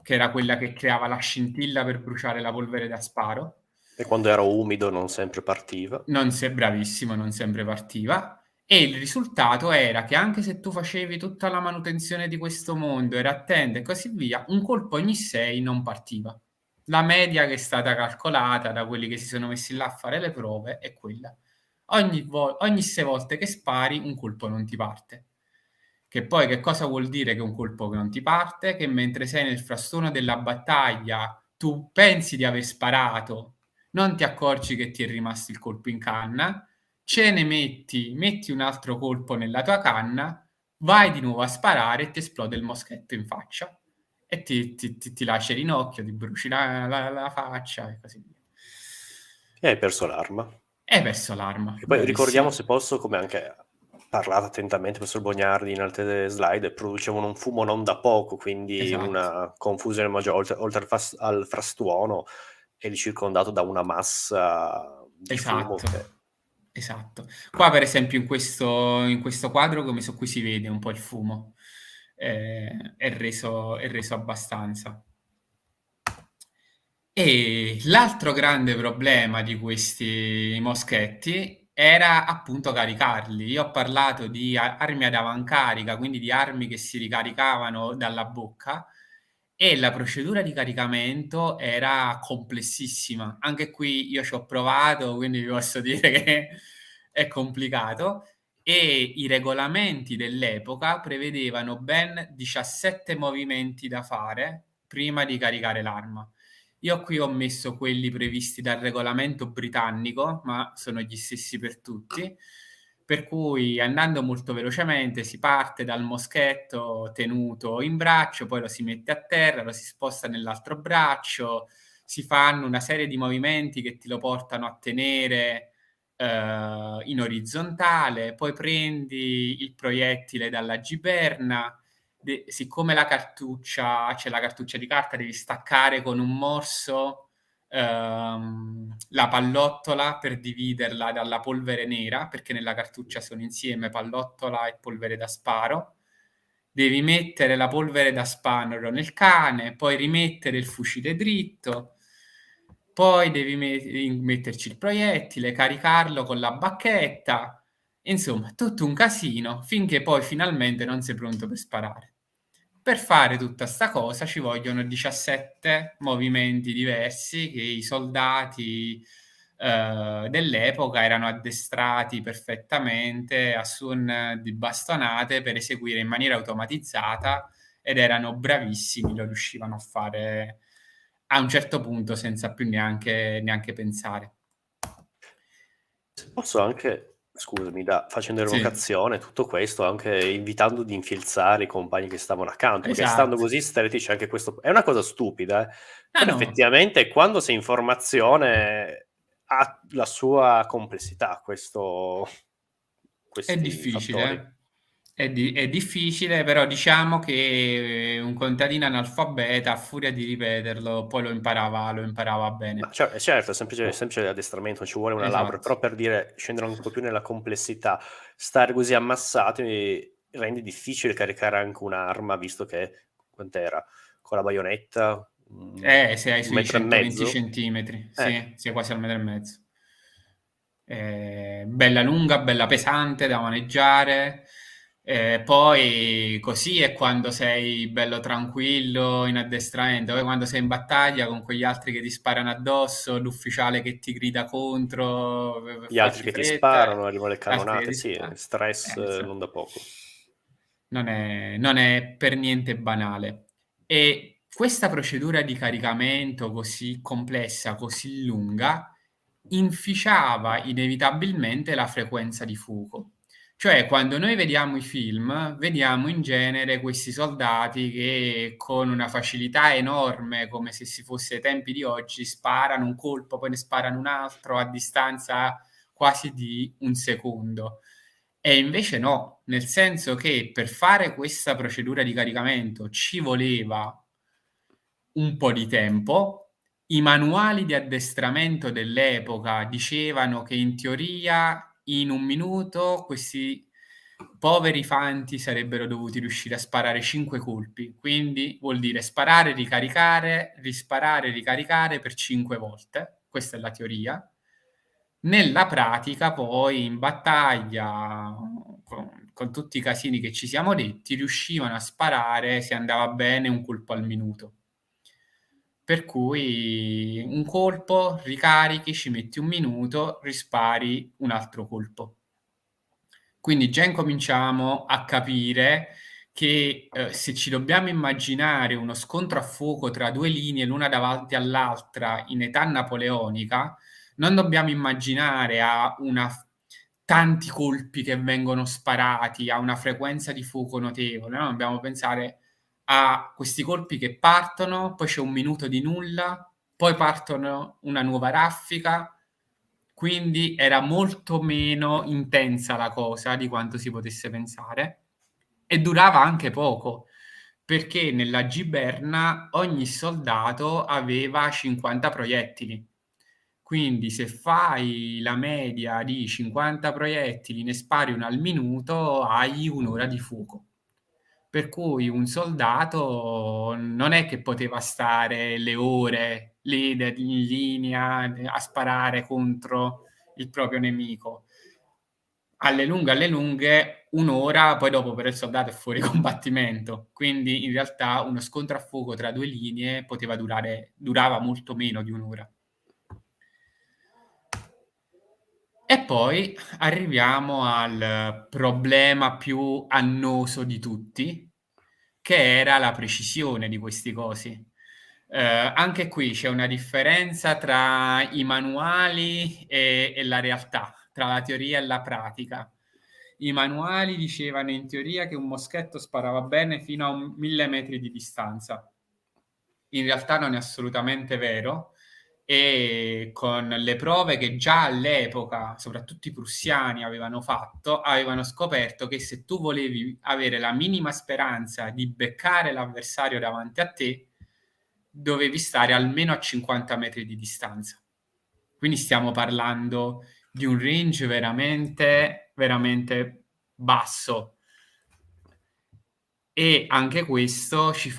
che era quella che creava la scintilla per bruciare la polvere da sparo. E quando era umido non sempre partiva. Bravissimo, non sempre partiva. E il risultato era che anche se tu facevi tutta la manutenzione di questo mondo, eri attento e così via, un colpo ogni 6 non partiva. La media che è stata calcolata da quelli che si sono messi là a fare le prove è quella. Ogni 6 volte che spari, un colpo non ti parte. Che poi che cosa vuol dire che un colpo che non ti parte? Che mentre sei nel frastuono della battaglia, tu pensi di aver sparato, non ti accorgi che ti è rimasto il colpo in canna, ce ne metti un altro colpo nella tua canna, vai di nuovo a sparare e ti esplode il moschetto in faccia e ti laceri in occhio, ti bruci la faccia e così via. E hai perso l'arma. E hai perso l'arma, E poi ricordiamo, bravissimo. se posso, come anche parlato attentamente il professor Bognardi in altre slide, producevano un fumo non da poco, quindi Esatto, una confusione maggiore, oltre al frastuono, eri circondato da una massa di fumo esatto. che... Esatto. Qua per esempio in questo quadro come su qui si vede un po' il fumo, è reso abbastanza. E l'altro grande problema di questi moschetti era appunto caricarli. Io ho parlato di armi ad avancarica, quindi di armi che si ricaricavano dalla bocca e la procedura di caricamento era complessissima. Anche qui io ci ho provato, quindi vi posso dire che è complicato e i regolamenti dell'epoca prevedevano ben 17 movimenti da fare prima di caricare l'arma. Io qui ho messo quelli previsti dal regolamento britannico, ma sono gli stessi per tutti, per cui andando molto velocemente si parte dal moschetto tenuto in braccio, poi lo si mette a terra, lo si sposta nell'altro braccio, si fanno una serie di movimenti che ti lo portano a tenere in orizzontale, poi prendi il proiettile dalla giberna, siccome c'è la cartuccia di carta, devi staccare con un morso la pallottola per dividerla dalla polvere nera, perché nella cartuccia sono insieme pallottola e polvere da sparo. Devi mettere la polvere da sparo nel cane, poi rimettere il fucile dritto, poi devi metterci il proiettile, caricarlo con la bacchetta, insomma, tutto un casino finché poi finalmente non sei pronto per sparare. Per fare tutta sta cosa ci vogliono 17 movimenti diversi che i soldati dell'epoca erano addestrati perfettamente a suon di bastonate per eseguire in maniera automatizzata ed erano bravissimi, lo riuscivano a fare a un certo punto senza più neanche pensare. Se posso anche, scusami, facendo Sì, evocazione, tutto questo, anche invitando ad infilzare i compagni che stavano accanto, perché stando esatto. così stretti c'è anche questo, è una cosa stupida, Ah però no, effettivamente quando sei in formazione ha la sua complessità è questi fattori. difficile. È difficile, però diciamo che un contadino analfabeta, a furia di ripeterlo, poi lo imparava Ma bene. certo, è semplice addestramento, non ci vuole una laurea, Esatto. però per dire, scendere un po' più nella complessità, stare così ammassati rende difficile caricare anche un'arma, visto che quant'era? Con la baionetta, Se hai 1 sui metro e 120 mezzo? centimetri, Eh, sì, sei quasi al metro e mezzo. Bella lunga, bella pesante da maneggiare. Poi così è quando sei bello tranquillo in addestramento, poi quando sei in battaglia con quegli altri che ti sparano addosso, l'ufficiale che ti grida contro per gli altri farti che ti fretta, sparano, arrivano le altri che cannonate, ti sì, sparano. stress Insomma, non da poco. non è per niente banale. E questa procedura di caricamento così complessa, così lunga, inficiava inevitabilmente la frequenza di fuoco. Cioè, quando noi vediamo i film, vediamo in genere questi soldati che con una facilità enorme, come se si fosse ai tempi di oggi, sparano un colpo, poi ne sparano un altro a distanza quasi di un secondo. E invece no, nel senso che per fare questa procedura di caricamento ci voleva un po' di tempo. I manuali di addestramento dell'epoca dicevano che in teoria in 1 minuto questi poveri fanti sarebbero dovuti riuscire a sparare 5 colpi, quindi vuol dire sparare, ricaricare, risparare, ricaricare per 5 volte. Questa è la teoria. Nella pratica poi in battaglia, con tutti i casini che ci siamo detti, riuscivano a sparare, se andava bene, 1 colpo al minuto. Per cui un colpo, ricarichi, ci metti 1 minuto, rispari un altro colpo. Quindi già incominciamo a capire che, se ci dobbiamo immaginare uno scontro a fuoco tra 2 linee, l'una davanti all'altra in età napoleonica, non dobbiamo immaginare a una f tanti colpi che vengono sparati, a una frequenza di fuoco notevole, no, dobbiamo pensare a questi colpi che partono, poi c'è 1 minuto di nulla, poi partono una nuova raffica, quindi era molto meno intensa la cosa di quanto si potesse pensare e durava anche poco, perché nella giberna ogni soldato aveva 50 proiettili. Quindi se fai la media di 50 proiettili, ne spari 1 al minuto, hai 1 ora di fuoco. Per cui un soldato non è che poteva stare le ore lì in linea a sparare contro il proprio nemico. Alle lunghe 1 ora, poi dopo per il soldato è fuori combattimento. Quindi in realtà uno scontro a fuoco tra 2 linee durava molto meno di 1 ora. E poi arriviamo al problema più annoso di tutti, che era la precisione di questi cosi. Anche qui c'è una differenza tra i manuali e la realtà, tra la teoria e la pratica. I manuali dicevano in teoria che un moschetto sparava bene fino a 1000 metri di distanza. In realtà non è assolutamente vero e con le prove che già all'epoca, soprattutto i prussiani avevano fatto, avevano scoperto che se tu volevi avere la minima speranza di beccare l'avversario davanti a te, dovevi stare almeno a 50 metri di distanza. Quindi stiamo parlando di un range veramente, veramente basso. E anche questo ci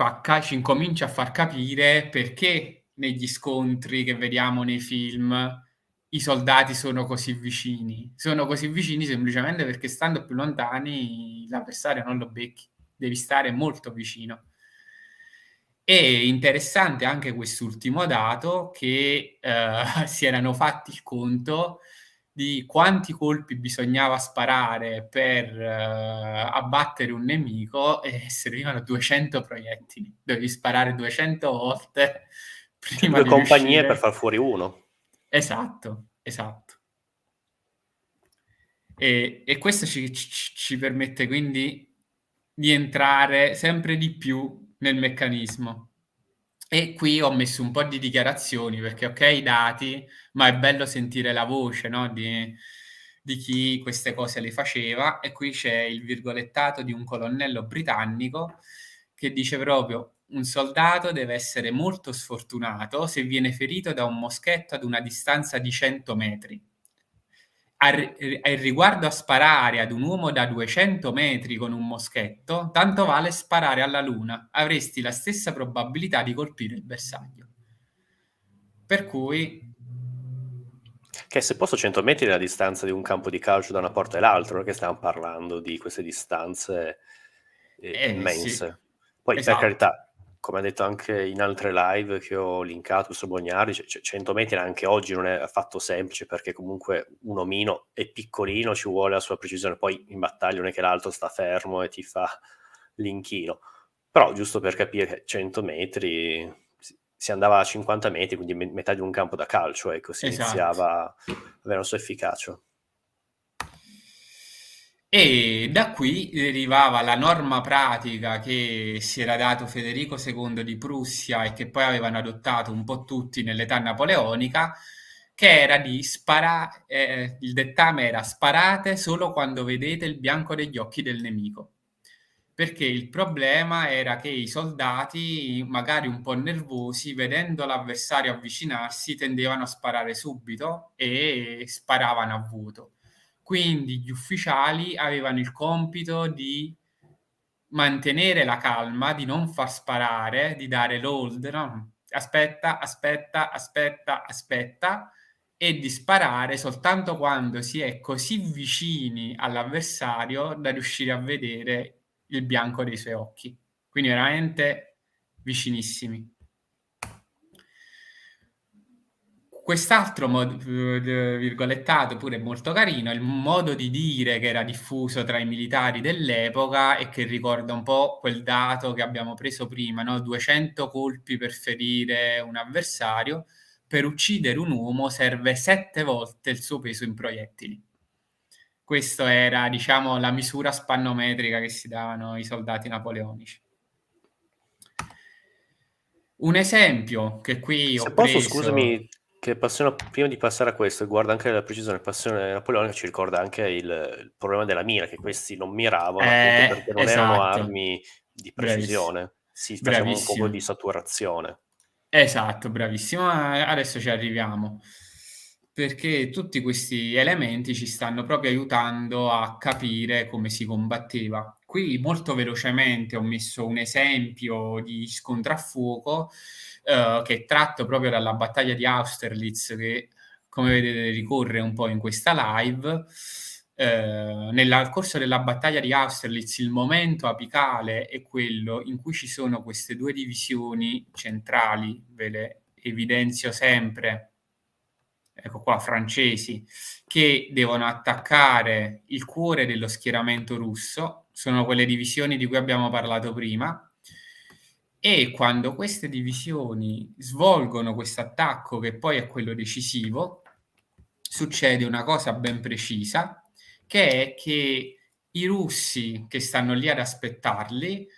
incomincia a far capire perché negli scontri che vediamo nei film i soldati sono così vicini. Sono così vicini semplicemente perché stando più lontani l'avversario non lo becchi, devi stare molto vicino. E interessante anche quest'ultimo dato che, si erano fatti il conto di quanti colpi bisognava sparare per abbattere un nemico e servivano 200 proiettili. Dovevi sparare 200 volte Cioè prima 2 di compagnie per riuscire. far fuori uno. Esatto, esatto. E questo ci permette quindi di entrare sempre di più nel meccanismo. E qui ho messo un po' di dichiarazioni perché, okay, i dati, ma è bello sentire la voce, no, di chi queste cose le faceva, e qui c'è il virgolettato di un colonnello britannico che dice proprio: "Un soldato deve essere molto sfortunato se viene ferito da un moschetto ad una distanza di 100 metri. Riguardo a sparare ad un uomo da 200 metri con un moschetto, tanto vale sparare alla luna, avresti la stessa probabilità di colpire il bersaglio." Per cui Che se posto 100 metri è la distanza di un campo di calcio da una porta all'altra, non è che stiamo parlando di queste distanze sì, immense. Poi per esatto. carità, come ha detto anche in altre live che ho linkato su Bognari, 100 metri anche oggi non è affatto semplice, perché comunque un omino è piccolino, ci vuole la sua precisione, poi in battaglia non è che l'altro sta fermo e ti fa l'inchino. Però giusto per capire che 100 metri si andava a 50 metri, quindi metà di un campo da calcio, ecco, si Esatto. iniziava a avere la sua efficacia. E da qui derivava la norma pratica che si era dato Federico II di Prussia e che poi avevano adottato un po' tutti nell'età napoleonica, che era di il dettame era: sparate solo quando vedete il bianco degli occhi del nemico. Perché il problema era che i soldati, magari un po' nervosi, vedendo l'avversario avvicinarsi, tendevano a sparare subito e sparavano a vuoto. Quindi gli ufficiali avevano il compito di mantenere la calma, di non far sparare, di dare l'hold, no, aspetta, aspetta, aspetta, aspetta, e di sparare soltanto quando si è così vicini all'avversario da riuscire a vedere il bianco dei suoi occhi. Quindi veramente vicinissimi. Quest'altro virgolettato pure è molto carino, il modo di dire che era diffuso tra i militari dell'epoca e che ricorda un po' quel dato che abbiamo preso prima, no? 200 colpi per ferire un avversario, per uccidere un uomo serve 7 volte il suo peso in proiettili. Questo era, diciamo, la misura spannometrica che si davano i soldati napoleonici. Un esempio che qui Se ho posso, preso. scusami, che prima di passare a questo, guarda anche la precisione, passione napoleonica, ci ricorda anche il problema della mira, che questi non miravano appunto perché non erano Esatto. armi di Bravissi precisione, si faceva un poco di bravissimo. saturazione. Esatto, bravissimo. Adesso ci arriviamo, perché tutti questi elementi ci stanno proprio aiutando a capire come si combatteva. Qui molto velocemente ho messo un esempio di scontro a fuoco, che è tratto proprio dalla battaglia di Austerlitz che, come vedete, ricorre un po' in questa live. Nel corso della battaglia di Austerlitz il momento apicale è quello in cui ci sono queste 2 divisioni centrali, ve le evidenzio sempre, ecco qua, francesi, che devono attaccare il cuore dello schieramento russo, sono quelle divisioni di cui abbiamo parlato prima, e quando queste divisioni svolgono questo attacco, che poi è quello decisivo, succede una cosa ben precisa, che è che i russi che stanno lì ad aspettarli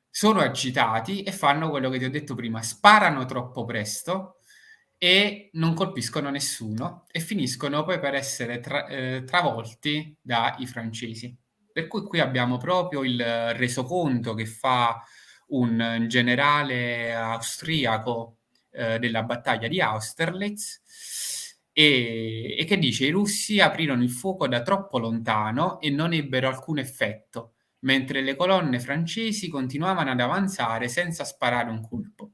sono agitati e fanno quello che ti ho detto prima: sparano troppo presto e non colpiscono nessuno e finiscono poi per essere travolti dai francesi. Per cui qui abbiamo proprio il resoconto che fa un generale austriaco della battaglia di Austerlitz, e che dice: i russi aprirono il fuoco da troppo lontano e non ebbero alcun effetto, mentre le colonne francesi continuavano ad avanzare senza sparare un colpo.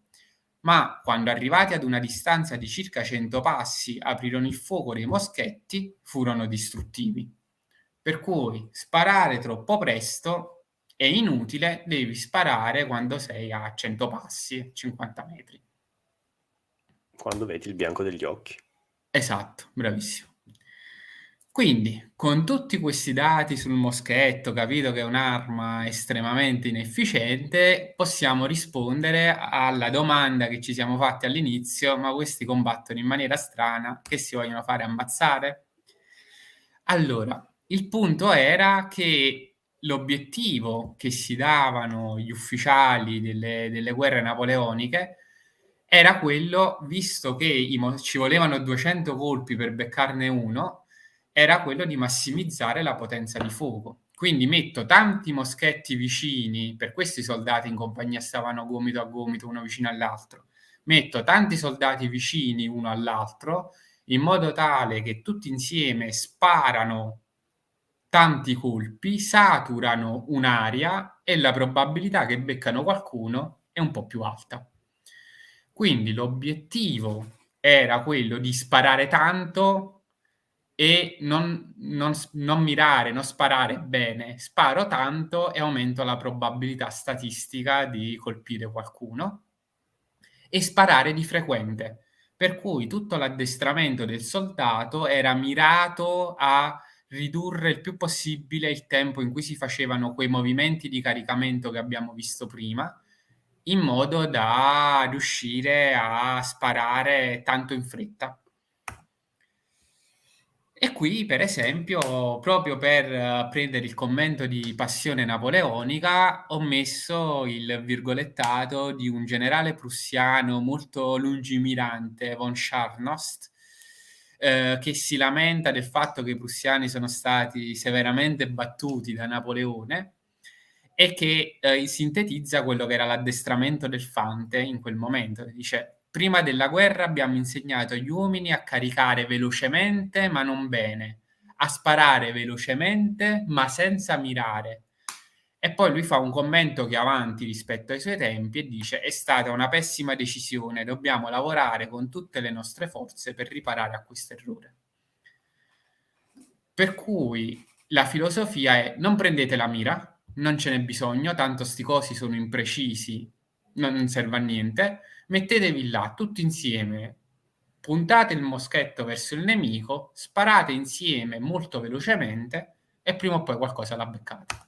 Ma quando arrivati ad una distanza di circa 100 passi aprirono il fuoco dei moschetti, furono distruttivi. Per cui sparare troppo presto È inutile, devi sparare quando sei a 100 passi, 50 metri. Quando vedi il bianco degli occhi. Esatto, bravissimo. Quindi, con tutti questi dati sul moschetto, capito che è un'arma estremamente inefficiente, possiamo rispondere alla domanda che ci siamo fatti all'inizio: ma questi combattono in maniera strana, che si vogliono fare ammazzare? Allora, il punto era che l'obiettivo che si davano gli ufficiali delle guerre napoleoniche era quello, visto che ci volevano 200 colpi per beccarne uno, era quello di massimizzare la potenza di fuoco. Quindi metto tanti moschetti vicini, per questo i soldati in compagnia stavano gomito a gomito uno vicino all'altro. Metto tanti soldati vicini uno all'altro in modo tale che tutti insieme sparano tanti colpi, saturano un'area e la probabilità che beccano qualcuno è un po' più alta. Quindi l'obiettivo era quello di sparare tanto e non mirare, non sparare bene. Sparo tanto e aumento la probabilità statistica di colpire qualcuno e sparare di frequente. Per cui tutto l'addestramento del soldato era mirato a ridurre il più possibile il tempo in cui si facevano quei movimenti di caricamento che abbiamo visto prima, in modo da riuscire a sparare tanto in fretta. E qui, per esempio, proprio per prendere il commento di Passione napoleonica, ho messo il virgolettato di un generale prussiano molto lungimirante, von Scharnost, che si lamenta del fatto che i prussiani sono stati severamente battuti da Napoleone e che sintetizza quello che era l'addestramento del Fante in quel momento. Dice: prima della guerra abbiamo insegnato agli uomini a caricare velocemente ma non bene, a sparare velocemente ma senza mirare. E poi lui fa un commento che è avanti rispetto ai suoi tempi e dice: è stata una pessima decisione, dobbiamo lavorare con tutte le nostre forze per riparare a questo errore. Per cui la filosofia è: non prendete la mira, non ce n'è bisogno, tanto sti cosi sono imprecisi, non serve a niente, mettetevi là tutti insieme, puntate il moschetto verso il nemico, sparate insieme molto velocemente e prima o poi qualcosa la beccate.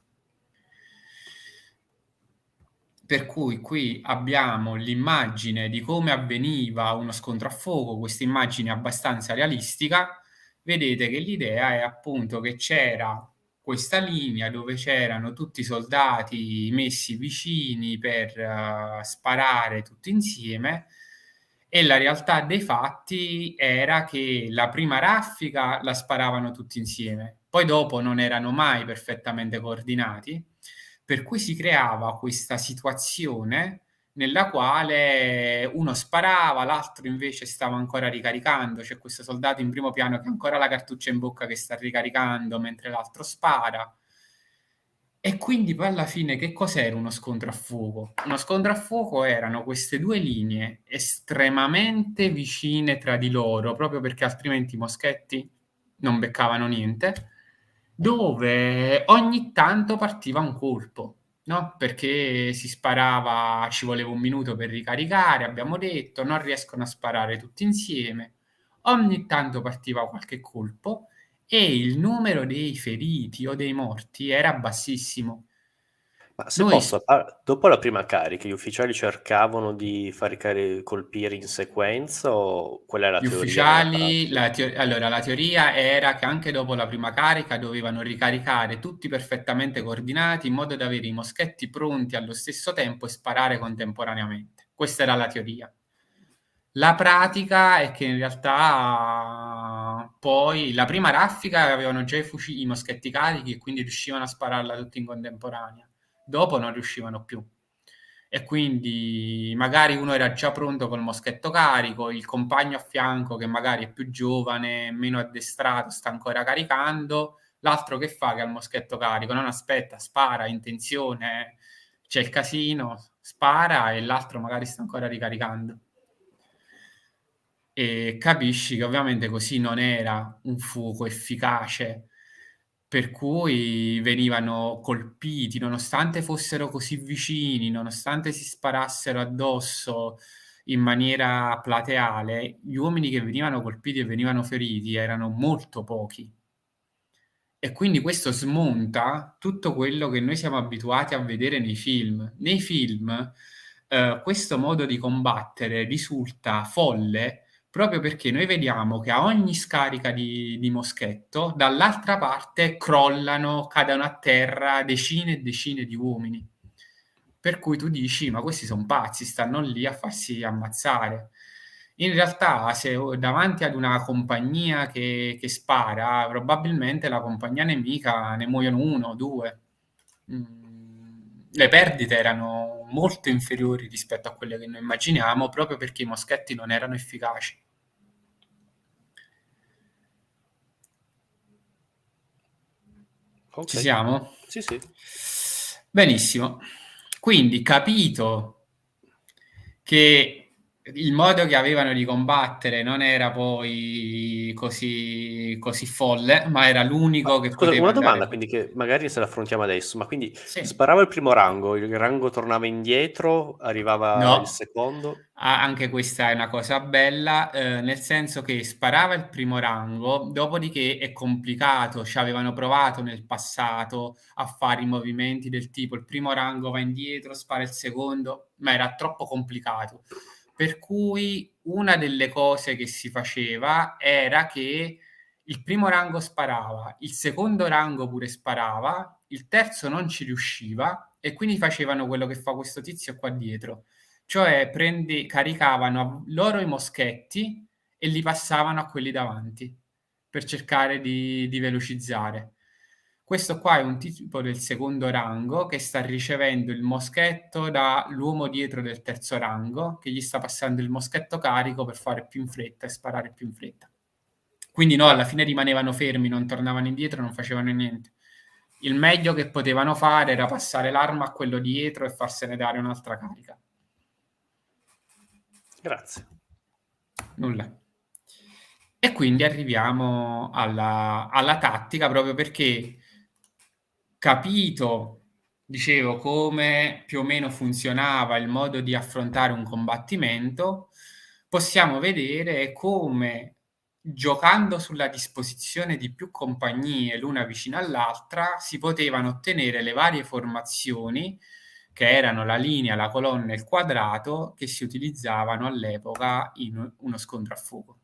Per cui qui abbiamo l'immagine di come avveniva uno scontro a fuoco, questa immagine abbastanza realistica. Vedete che l'idea è appunto che c'era questa linea dove c'erano tutti i soldati messi vicini per sparare tutti insieme e la realtà dei fatti era che la prima raffica la sparavano tutti insieme, poi dopo non erano mai perfettamente coordinati, per cui si creava questa situazione nella quale uno sparava, l'altro invece stava ancora ricaricando. C'è questo soldato in primo piano che ha ancora la cartuccia in bocca che sta ricaricando mentre l'altro spara. E quindi poi alla fine che cos'era uno scontro a fuoco? Uno scontro a fuoco erano queste due linee estremamente vicine tra di loro, proprio perché altrimenti i moschetti non beccavano niente, dove ogni tanto partiva un colpo, no? Perché si sparava, ci voleva un minuto per ricaricare, abbiamo detto, non riescono a sparare tutti insieme. Ogni tanto partiva qualche colpo e il numero dei feriti o dei morti era bassissimo. Ma se Noi posso, dopo la prima carica, gli ufficiali cercavano di far colpire in sequenza o quella è la Gli teoria nella ufficiali, pratica? allora la teoria era che anche dopo la prima carica dovevano ricaricare tutti perfettamente coordinati in modo da avere i moschetti pronti allo stesso tempo e sparare contemporaneamente. Questa era la teoria. La pratica è che in realtà poi la prima raffica avevano già i moschetti carichi e quindi riuscivano a spararla tutti in contemporanea. Dopo non riuscivano più. E quindi magari uno era già pronto col moschetto carico, il compagno a fianco che magari è più giovane, meno addestrato, sta ancora caricando, l'altro che fa che ha il moschetto carico, non aspetta, spara, in tensione, c'è il casino, spara e l'altro magari sta ancora ricaricando. E capisci che ovviamente così non era un fuoco efficace. per cui venivano colpiti, nonostante fossero così vicini, nonostante si sparassero addosso in maniera plateale, gli uomini che venivano colpiti e venivano feriti erano molto pochi. E quindi questo smonta tutto quello che noi siamo abituati a vedere nei film. Nei film, questo modo di combattere risulta folle proprio perché noi vediamo che a ogni scarica di moschetto, dall'altra parte crollano, cadono a terra decine e decine di uomini. Per cui tu dici: "Ma questi son pazzi, stanno lì a farsi ammazzare". In realtà se o davanti ad una compagnia che spara, probabilmente la compagnia nemica ne muoiono 1 o 2. Le perdite erano molto inferiori rispetto a quelle che noi immaginiamo, proprio perché i moschetti non erano efficaci. Ci Ok. siamo? Sì, sì. Benissimo. Quindi capito che il modo che avevano di combattere non era poi così folle, ma era Ma l'unico che scusa, poteva una andare domanda be quindi che magari se la affrontiamo adesso, ma quindi sì. sparava il primo rango, il rango tornava indietro, arrivava il No, secondo? anche questa è una cosa bella, nel senso che sparava il primo rango, dopodiché è complicato, ci avevano provato nel passato a fare i movimenti del tipo: il primo rango va indietro, spara il secondo, ma era troppo complicato. Per cui una delle cose che si faceva era che il primo rango sparava, il secondo rango pure sparava, il terzo non ci riusciva e quindi facevano quello che fa questo tizio qua dietro, cioè caricavano loro i moschetti e li passavano a quelli davanti per cercare di velocizzare. Questo qua è un tipo del secondo rango che sta ricevendo il moschetto dall'uomo dietro del terzo rango, che gli sta passando il moschetto carico per fare più in fretta e sparare più in fretta. Quindi no, alla fine rimanevano fermi, non tornavano indietro, non facevano niente. Il meglio che potevano fare era passare l'arma a quello dietro e farsene dare un'altra carica. Grazie. Nulla. E quindi arriviamo alla tattica, proprio perché capito, dicevo, come più o meno funzionava il modo di affrontare un combattimento, possiamo vedere come giocando sulla disposizione di più compagnie l'una vicino all'altra, si potevano ottenere le varie formazioni che erano la linea, la colonna e il quadrato che si utilizzavano all'epoca in uno scontro a fuoco.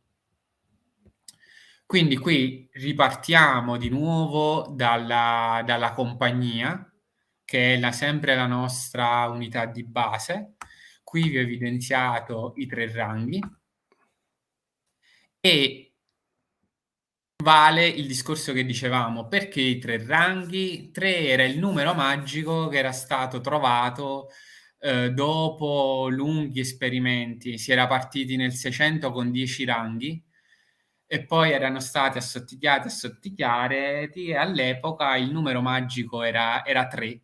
Quindi qui ripartiamo di nuovo dalla compagnia, che è sempre la nostra unità di base. Qui vi ho evidenziato i 3 ranghi e vale il discorso che dicevamo. Perché i 3 ranghi? 3 era il numero magico che era stato trovato, dopo lunghi esperimenti. Si era partiti nel 600 con 10 ranghi e poi erano stati assottigliati, assottigliati e all'epoca il numero magico era 3.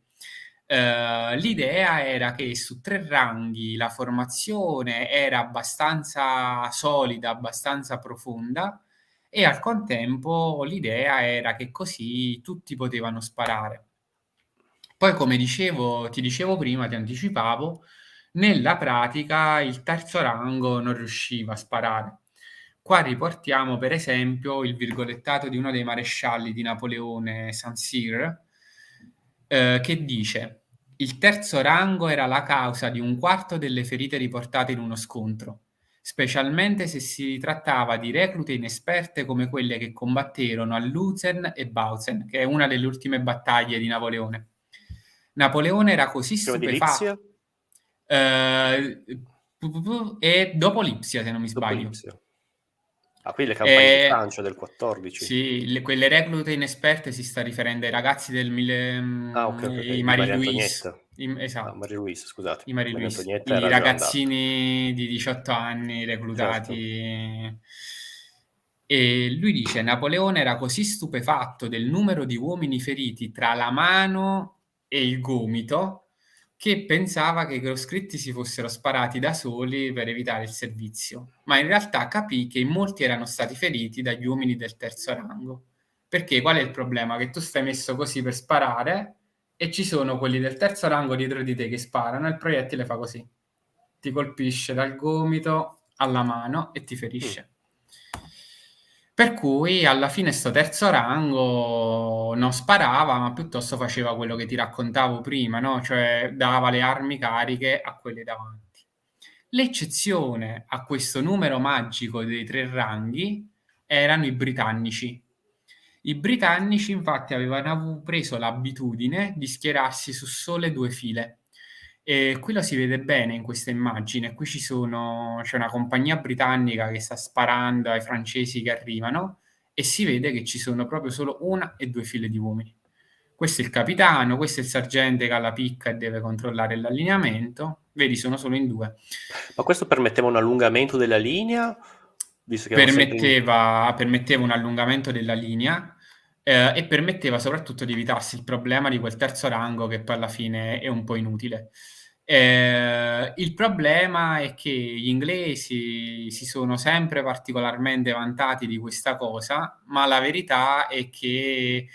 L'idea era che su 3 ranghi la formazione era abbastanza solida, abbastanza profonda e al contempo l'idea era che così tutti potevano sparare. Poi come dicevo ti dicevo prima, ti anticipavo, nella pratica il terzo rango non riusciva a sparare. Qua riportiamo per esempio il virgolettato di uno dei marescialli di Napoleone, Saint-Cyr, che dice: "Il terzo rango era la causa di un quarto delle ferite riportate in uno scontro, specialmente se si trattava di reclute inesperte come quelle che combatterono a Lutzen e Bautzen", che è una delle ultime battaglie di Napoleone. Napoleone era così Prima di stupefa Lipsia? ehm, e dopo Lipsia, se non mi Dopo sbaglio. Lipsia. Ah, quindi le campagne di Ehm, Francia del 14. sì, quelle reclute inesperte si sta riferendo ai ragazzi Ah, ok, ok, ok, i di Marie Maria Louise, Antonietta. Ah, esatto, Marie-Louise, scusate. i Marie Maria Louise, Antonietta i era già andata. ragazzini di 18 anni Certo. reclutati. E lui dice: "Napoleone era così stupefatto del numero di uomini feriti tra la mano e il gomito, che pensava che i proscritti si fossero sparati da soli per evitare il servizio, ma in realtà capì che in molti erano stati feriti dagli uomini del terzo rango. Perché qual è il problema? Che tu stai messo così per sparare e ci sono quelli del terzo rango dietro di te che sparano e il proiettile fa così. Ti colpisce dal gomito alla mano e ti ferisce. Per cui alla fine sto terzo rango non sparava, ma piuttosto faceva quello che ti raccontavo prima, no? Cioè dava le armi cariche a quelli davanti. L'eccezione a questo numero magico dei 3 ranghi erano i britannici. I britannici infatti avevano preso l'abitudine di schierarsi su sole 2 file. E qui lo si vede bene in questa immagine. Qui c'è una compagnia britannica che sta sparando ai francesi che arrivano e si vede che ci sono proprio solo 1 e 2 file di uomini. Questo è il capitano, questo è il sergente che ha la picca e deve controllare l'allineamento. Vedi, sono solo in 2. Ma questo permetteva un allungamento della linea, visto che erano sempre in... Permetteva un allungamento della linea e permetteva soprattutto di evitarsi il problema di quel terzo rango che poi alla fine è un po' inutile. Il problema è che gli inglesi si sono sempre particolarmente vantati di questa cosa, ma la verità è che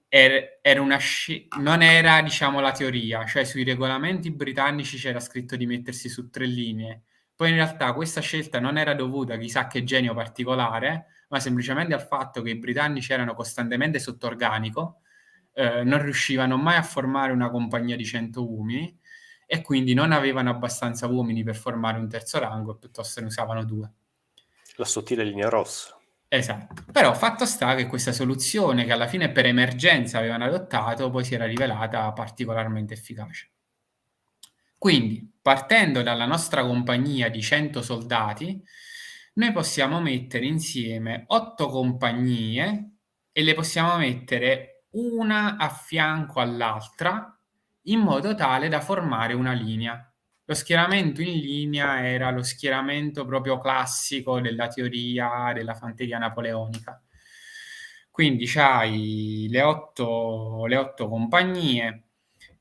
non era, diciamo, la teoria, cioè sui regolamenti britannici c'era scritto di mettersi su 3 linee. Poi in realtà questa scelta non era dovuta a chissà che genio particolare, ma semplicemente al fatto che i britannici erano costantemente sotto organico, non riuscivano mai a formare una compagnia di 100 uomini e quindi non avevano abbastanza uomini per formare un terzo rango e piuttosto ne usavano 2. La sottile linea rossa. Esatto. Però fatto sta che questa soluzione, che alla fine per emergenza avevano adottato, poi si era rivelata particolarmente efficace. Quindi, partendo dalla nostra compagnia di 100 soldati, noi possiamo mettere insieme 8 compagnie e le possiamo mettere una a fianco all'altra in modo tale da formare una linea. Lo schieramento in linea era lo schieramento proprio classico della teoria della fanteria napoleonica. Quindi c'hai le 8 compagnie,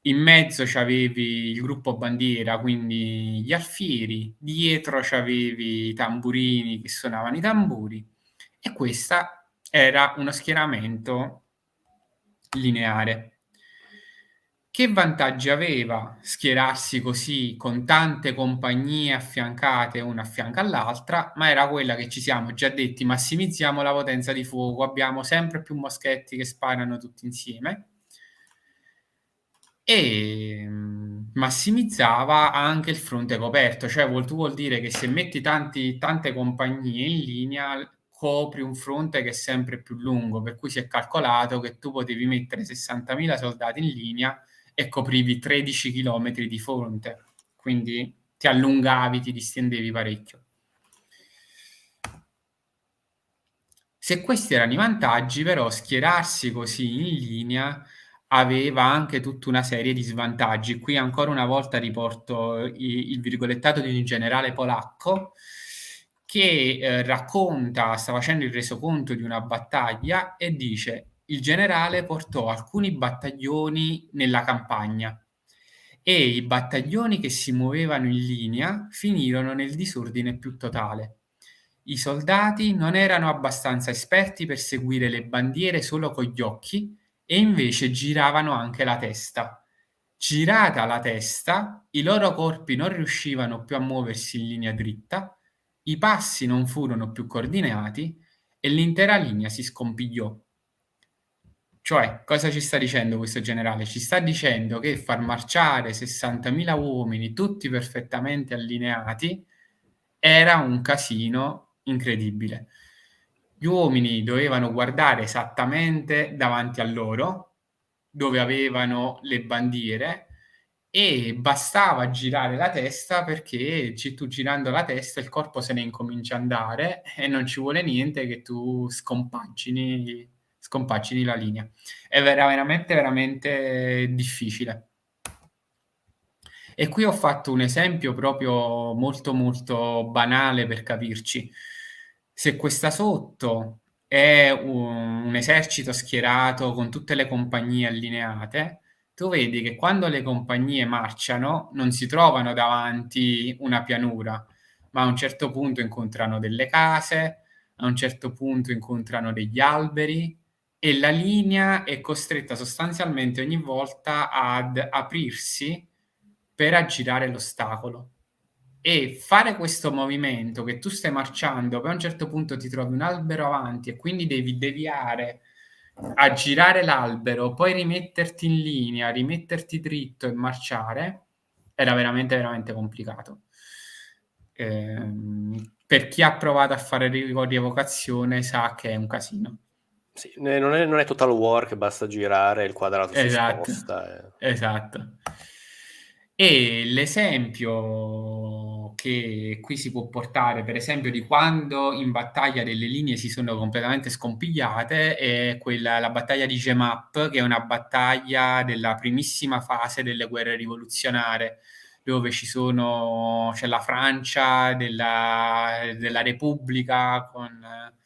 in mezzo c'avevi il gruppo bandiera, quindi gli alfieri, dietro c'avevi i tamburini che suonavano i tamburi e questa era uno schieramento lineare. Che vantaggi aveva schierarsi così con tante compagnie affiancate una a fianco all'altra? Ma era quella che ci siamo già detti: massimizziamo la potenza di fuoco, abbiamo sempre più moschetti che sparano tutti insieme. E massimizzava anche il fronte coperto, cioè vuol dire che se metti tante compagnie in linea copri un fronte che è sempre più lungo, per cui si è calcolato che tu potevi mettere 60.000 soldati in linea e coprivi 13 chilometri di fronte, quindi ti allungavi, ti distendevi parecchio. Se questi erano i vantaggi, però schierarsi così in linea aveva anche tutta una serie di svantaggi. Qui ancora una volta riporto il virgolettato di un generale polacco che sta facendo il resoconto di una battaglia e dice: il generale portò alcuni battaglioni nella campagna e i battaglioni che si muovevano in linea finirono nel disordine più totale. I soldati non erano abbastanza esperti per seguire le bandiere solo con gli occhi e invece giravano anche la testa. Girata la testa, i loro corpi non riuscivano più a muoversi in linea dritta, i passi non furono più coordinati e l'intera linea si scompigliò. Cioè, cosa ci sta dicendo questo generale? Ci sta dicendo che far marciare 60.000 uomini tutti perfettamente allineati era un casino incredibile. Gli uomini dovevano guardare esattamente davanti a loro, dove avevano le bandiere, e bastava girare la testa perché tu girando la testa il corpo se ne incomincia a andare e non ci vuole niente che tu scompagini la linea. È veramente, veramente difficile. E qui ho fatto un esempio proprio molto, molto banale per capirci. Se questa sotto è un esercito schierato con tutte le compagnie allineate, tu vedi che quando le compagnie marciano non si trovano davanti una pianura, ma a un certo punto incontrano delle case, a un certo punto incontrano degli alberi e la linea è costretta sostanzialmente ogni volta ad aprirsi per aggirare l'ostacolo. E fare questo movimento che tu stai marciando, poi a un certo punto ti trovi un albero avanti e quindi devi deviare, aggirare l'albero, poi rimetterti in linea, rimetterti dritto e marciare, era veramente, veramente complicato. Per chi ha provato a fare rievocazione sa che è un casino. Sì, non è total war che basta girare, il quadrato si Esatto, sposta. esatto. E l'esempio che qui si può portare, per esempio, di quando in battaglia delle linee si sono completamente scompigliate, è la battaglia di Jemappes, che è una battaglia della primissima fase delle guerre rivoluzionarie, dove c'è la Francia della Repubblica con...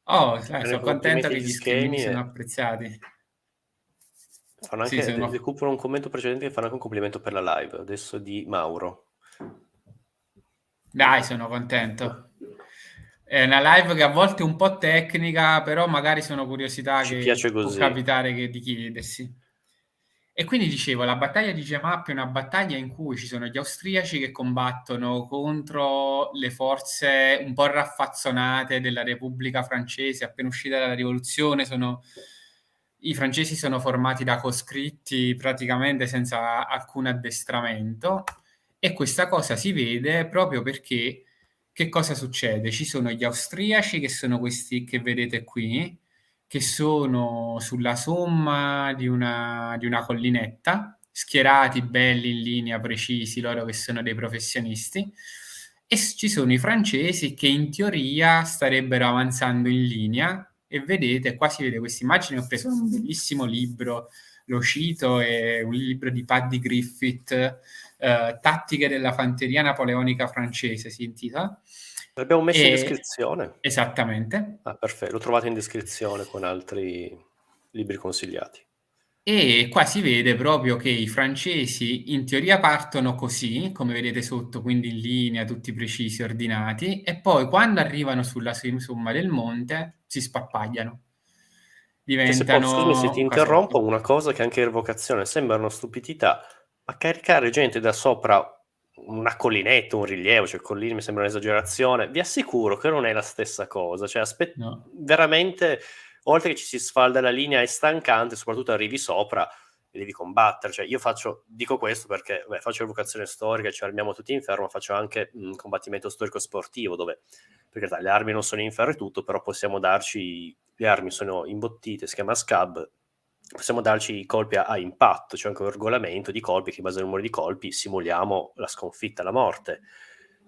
Oh, Bene, sono contento complimenti che agli gli schermini schemi siano e apprezzati. fanno Sì, anche, sono... recupero un commento precedente che fanno anche un complimento per la live, adesso di Mauro. Dai, sono contento. È una live che a volte è un po' tecnica, però magari sono curiosità Ci che piace può così. capitare di chiedersi. E quindi dicevo, la battaglia di Jemappes è una battaglia in cui ci sono gli austriaci che combattono contro le forze un po' raffazzonate della Repubblica Francese, appena uscita dalla rivoluzione. I francesi sono formati da coscritti praticamente senza alcun addestramento, e questa cosa si vede proprio perché che cosa succede? Ci sono gli austriaci, che sono questi che vedete qui, che sono sulla somma di una collinetta, schierati belli in linea, precisi, loro che sono dei professionisti, e ci sono i francesi che in teoria starebbero avanzando in linea, e vedete, qua si vede questa immagine, ho preso un bellissimo libro, lo cito, è un libro di Paddy Griffith, Tattiche della fanteria napoleonica francese si intitola. L'abbiamo messo in E descrizione. esattamente. Ah, perfetto, lo trovate in descrizione con altri libri consigliati. E qua si vede proprio che i francesi in teoria partono così, come vedete sotto, quindi in linea, tutti precisi, ordinati, e poi quando arrivano sulla somma del monte si spappagliano, Che se posso, scusami se diventano ti un interrompo, casotto. una cosa che anche in evocazione sembra una stupidità, ma caricare gente da sopra una collinetta, un rilievo, cioè colline mi sembra un'esagerazione, vi assicuro che non è la stessa cosa, cioè No. veramente, oltre che ci si sfalda la linea, è stancante, soprattutto arrivi sopra e devi combattere, cioè io dico questo perché faccio evocazione storica, ci armiamo tutti in ferro, ma faccio anche un combattimento storico-sportivo dove, perché le armi non sono in ferro e tutto, però possiamo darci, le armi sono imbottite, si chiama scab, possiamo darci i colpi a impatto, c'è anche un regolamento di colpi che in base al numero di colpi simuliamo la sconfitta, la morte.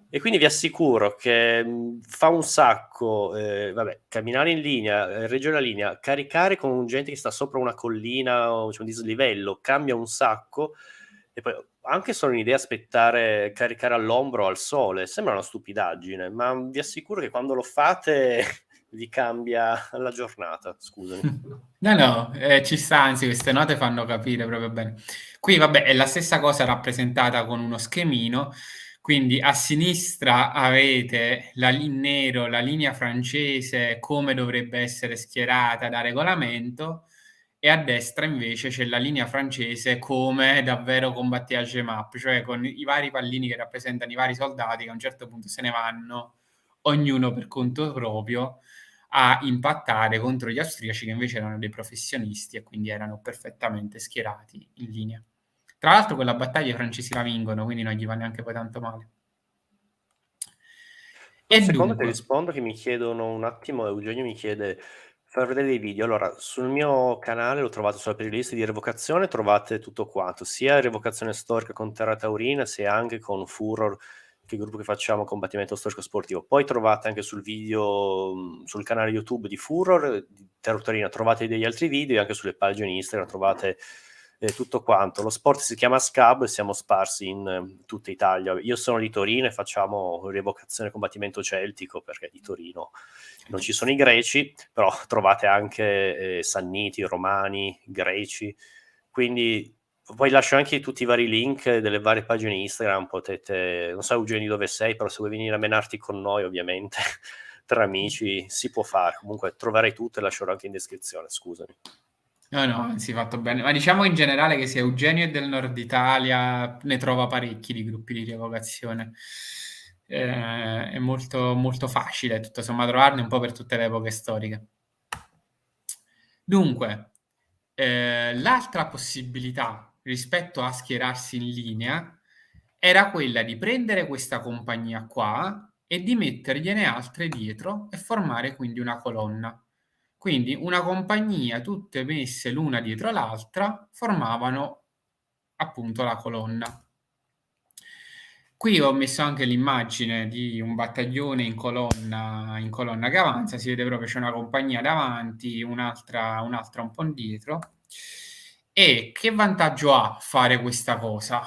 E quindi vi assicuro che fa un sacco, camminare in linea, reggere la linea, caricare con gente che sta sopra una collina o c'è un dislivello, cambia un sacco. E poi anche solo un'idea aspettare, caricare all'ombro o al sole, sembra una stupidaggine, ma vi assicuro che quando lo fate vi cambia la giornata, scusami. No, no, ci sta, anzi queste note fanno capire proprio bene. Qui vabbè è la stessa cosa rappresentata con uno schemino, quindi a sinistra avete in nero la linea francese come dovrebbe essere schierata da regolamento, e a destra invece c'è la linea francese come davvero combatteva Jemappes, cioè con i vari pallini che rappresentano i vari soldati che a un certo punto se ne vanno, ognuno per conto proprio, a impattare contro gli austriaci che invece erano dei professionisti e quindi erano perfettamente schierati in linea. Tra l'altro quella battaglia i francesi la vincono, quindi non gli va neanche poi tanto male. Un E secondo che dunque, rispondo, che mi chiedono un attimo, Eugenio mi chiede far vedere dei video. Allora, sul mio canale lo trovate sulla playlist di Revocazione, trovate tutto quanto, sia Revocazione Storica con Terra Taurina, sia anche con Furor, che è il gruppo che facciamo combattimento storico sportivo. Poi trovate anche sul video, sul canale YouTube di Furor, di Terra Taurina, trovate degli altri video, e anche sulle pagine Instagram trovate tutto quanto. Lo sport si chiama SCAB e siamo sparsi in tutta Italia. Io sono di Torino e facciamo rievocazione combattimento celtico, perché di Torino non ci sono i greci, però trovate anche sanniti, romani, greci, quindi poi lascio anche tutti i vari link delle varie pagine Instagram, potete, non so Eugenio dove sei, però se vuoi venire a menarti con noi ovviamente tra amici si può fare. Comunque troverai tutto e lascerò anche in descrizione, scusami. No, no, anzi, fatto bene. Ma diciamo in generale che se Eugenio è del nord Italia, ne trova parecchi di gruppi di rievocazione. È molto, molto facile, tutto sommato, trovarne un po' per tutte le epoche storiche. Dunque, l'altra possibilità rispetto a schierarsi in linea era quella di prendere questa compagnia qua e di mettergliene altre dietro e formare quindi una colonna. Quindi una compagnia, tutte messe l'una dietro l'altra, formavano appunto la colonna. Qui ho messo anche l'immagine di un battaglione in colonna che avanza, si vede proprio c'è una compagnia davanti, un'altra un po' indietro. E che vantaggio ha fare questa cosa?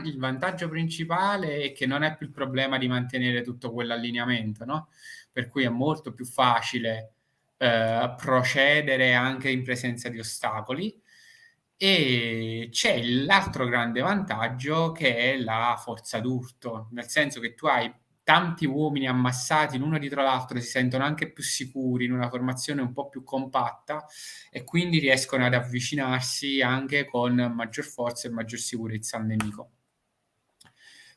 Il vantaggio principale è che non è più il problema di mantenere tutto quell'allineamento, no? Per cui è molto più facile procedere anche in presenza di ostacoli. E c'è l'altro grande vantaggio che è la forza d'urto, nel senso che tu hai tanti uomini ammassati l'uno dietro l'altro, si sentono anche più sicuri in una formazione un po' più compatta e quindi riescono ad avvicinarsi anche con maggior forza e maggior sicurezza al nemico.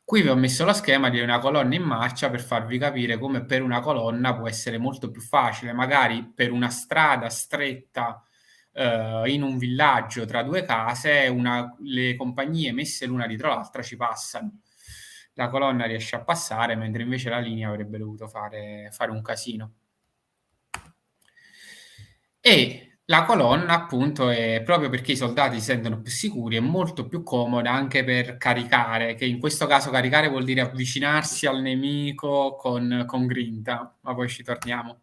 Qui vi ho messo lo schema di una colonna in marcia per farvi capire come per una colonna può essere molto più facile, magari per una strada stretta in un villaggio tra due case, le compagnie messe l'una dietro l'altra ci passano. La colonna riesce a passare, mentre invece la linea avrebbe dovuto fare un casino. E la colonna, appunto, è proprio perché i soldati si sentono più sicuri, è molto più comoda anche per caricare, che in questo caso caricare vuol dire avvicinarsi al nemico con grinta, ma poi ci torniamo.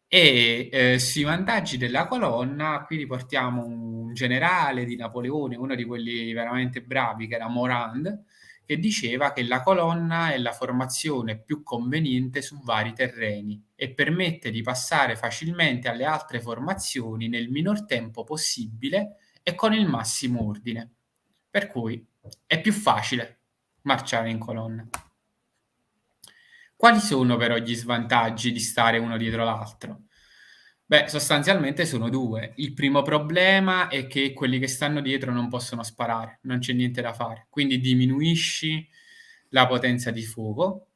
E sui vantaggi della colonna, qui riportiamo un generale di Napoleone, uno di quelli veramente bravi, che era Morand, che diceva che la colonna è la formazione più conveniente su vari terreni e permette di passare facilmente alle altre formazioni nel minor tempo possibile e con il massimo ordine. Per cui è più facile marciare in colonna. Quali sono però gli svantaggi di stare uno dietro l'altro? Beh, sostanzialmente sono due. Il primo problema è che quelli che stanno dietro non possono sparare, non c'è niente da fare, quindi diminuisci la potenza di fuoco.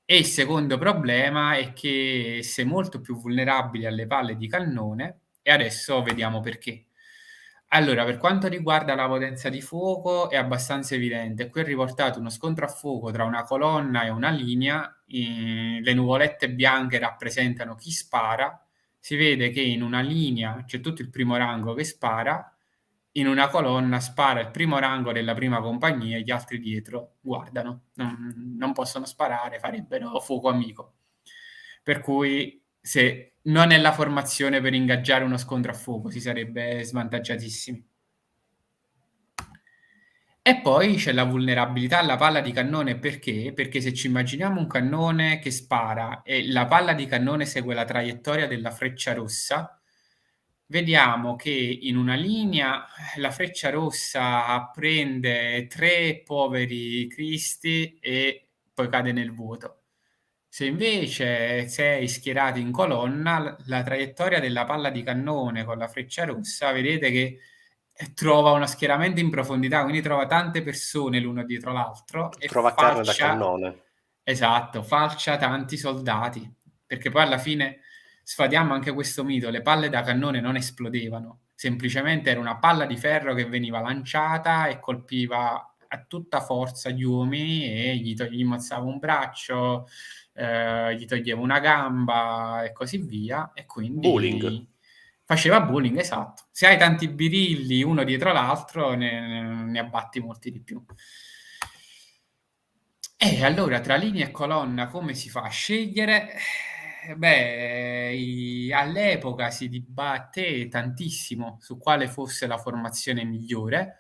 E il secondo problema è che sei molto più vulnerabile alle palle di cannone e adesso vediamo perché. Allora, per quanto riguarda la potenza di fuoco è abbastanza evidente. Qui è riportato uno scontro a fuoco tra una colonna e una linea. Le nuvolette bianche rappresentano chi spara. Si vede che in una linea c'è tutto il primo rango che spara, in una colonna spara il primo rango della prima compagnia e gli altri dietro guardano. Non possono sparare, farebbero fuoco amico. Per cui se non è la formazione per ingaggiare uno scontro a fuoco, si sarebbe svantaggiatissimi. E poi c'è la vulnerabilità alla palla di cannone, perché? Perché se ci immaginiamo un cannone che spara e la palla di cannone segue la traiettoria della freccia rossa, vediamo che in una linea la freccia rossa prende 3 poveri cristi e poi cade nel vuoto. Se invece sei schierati in colonna, la traiettoria della palla di cannone con la freccia rossa, vedete che trova uno schieramento in profondità, quindi trova tante persone l'uno dietro l'altro e Trova carne da falcia, cannone. esatto, falcia tanti soldati, perché poi alla fine sfatiamo anche questo mito, le palle da cannone non esplodevano, semplicemente era una palla di ferro che veniva lanciata e colpiva a tutta forza gli uomini e gli mozzava un braccio, gli toglieva una gamba e così via, e Bullying. quindi faceva bullying, esatto. Se hai tanti birilli uno dietro l'altro, ne abbatti molti di più. E allora tra linea e colonna come si fa a scegliere? Beh, all'epoca si dibatte tantissimo su quale fosse la formazione migliore.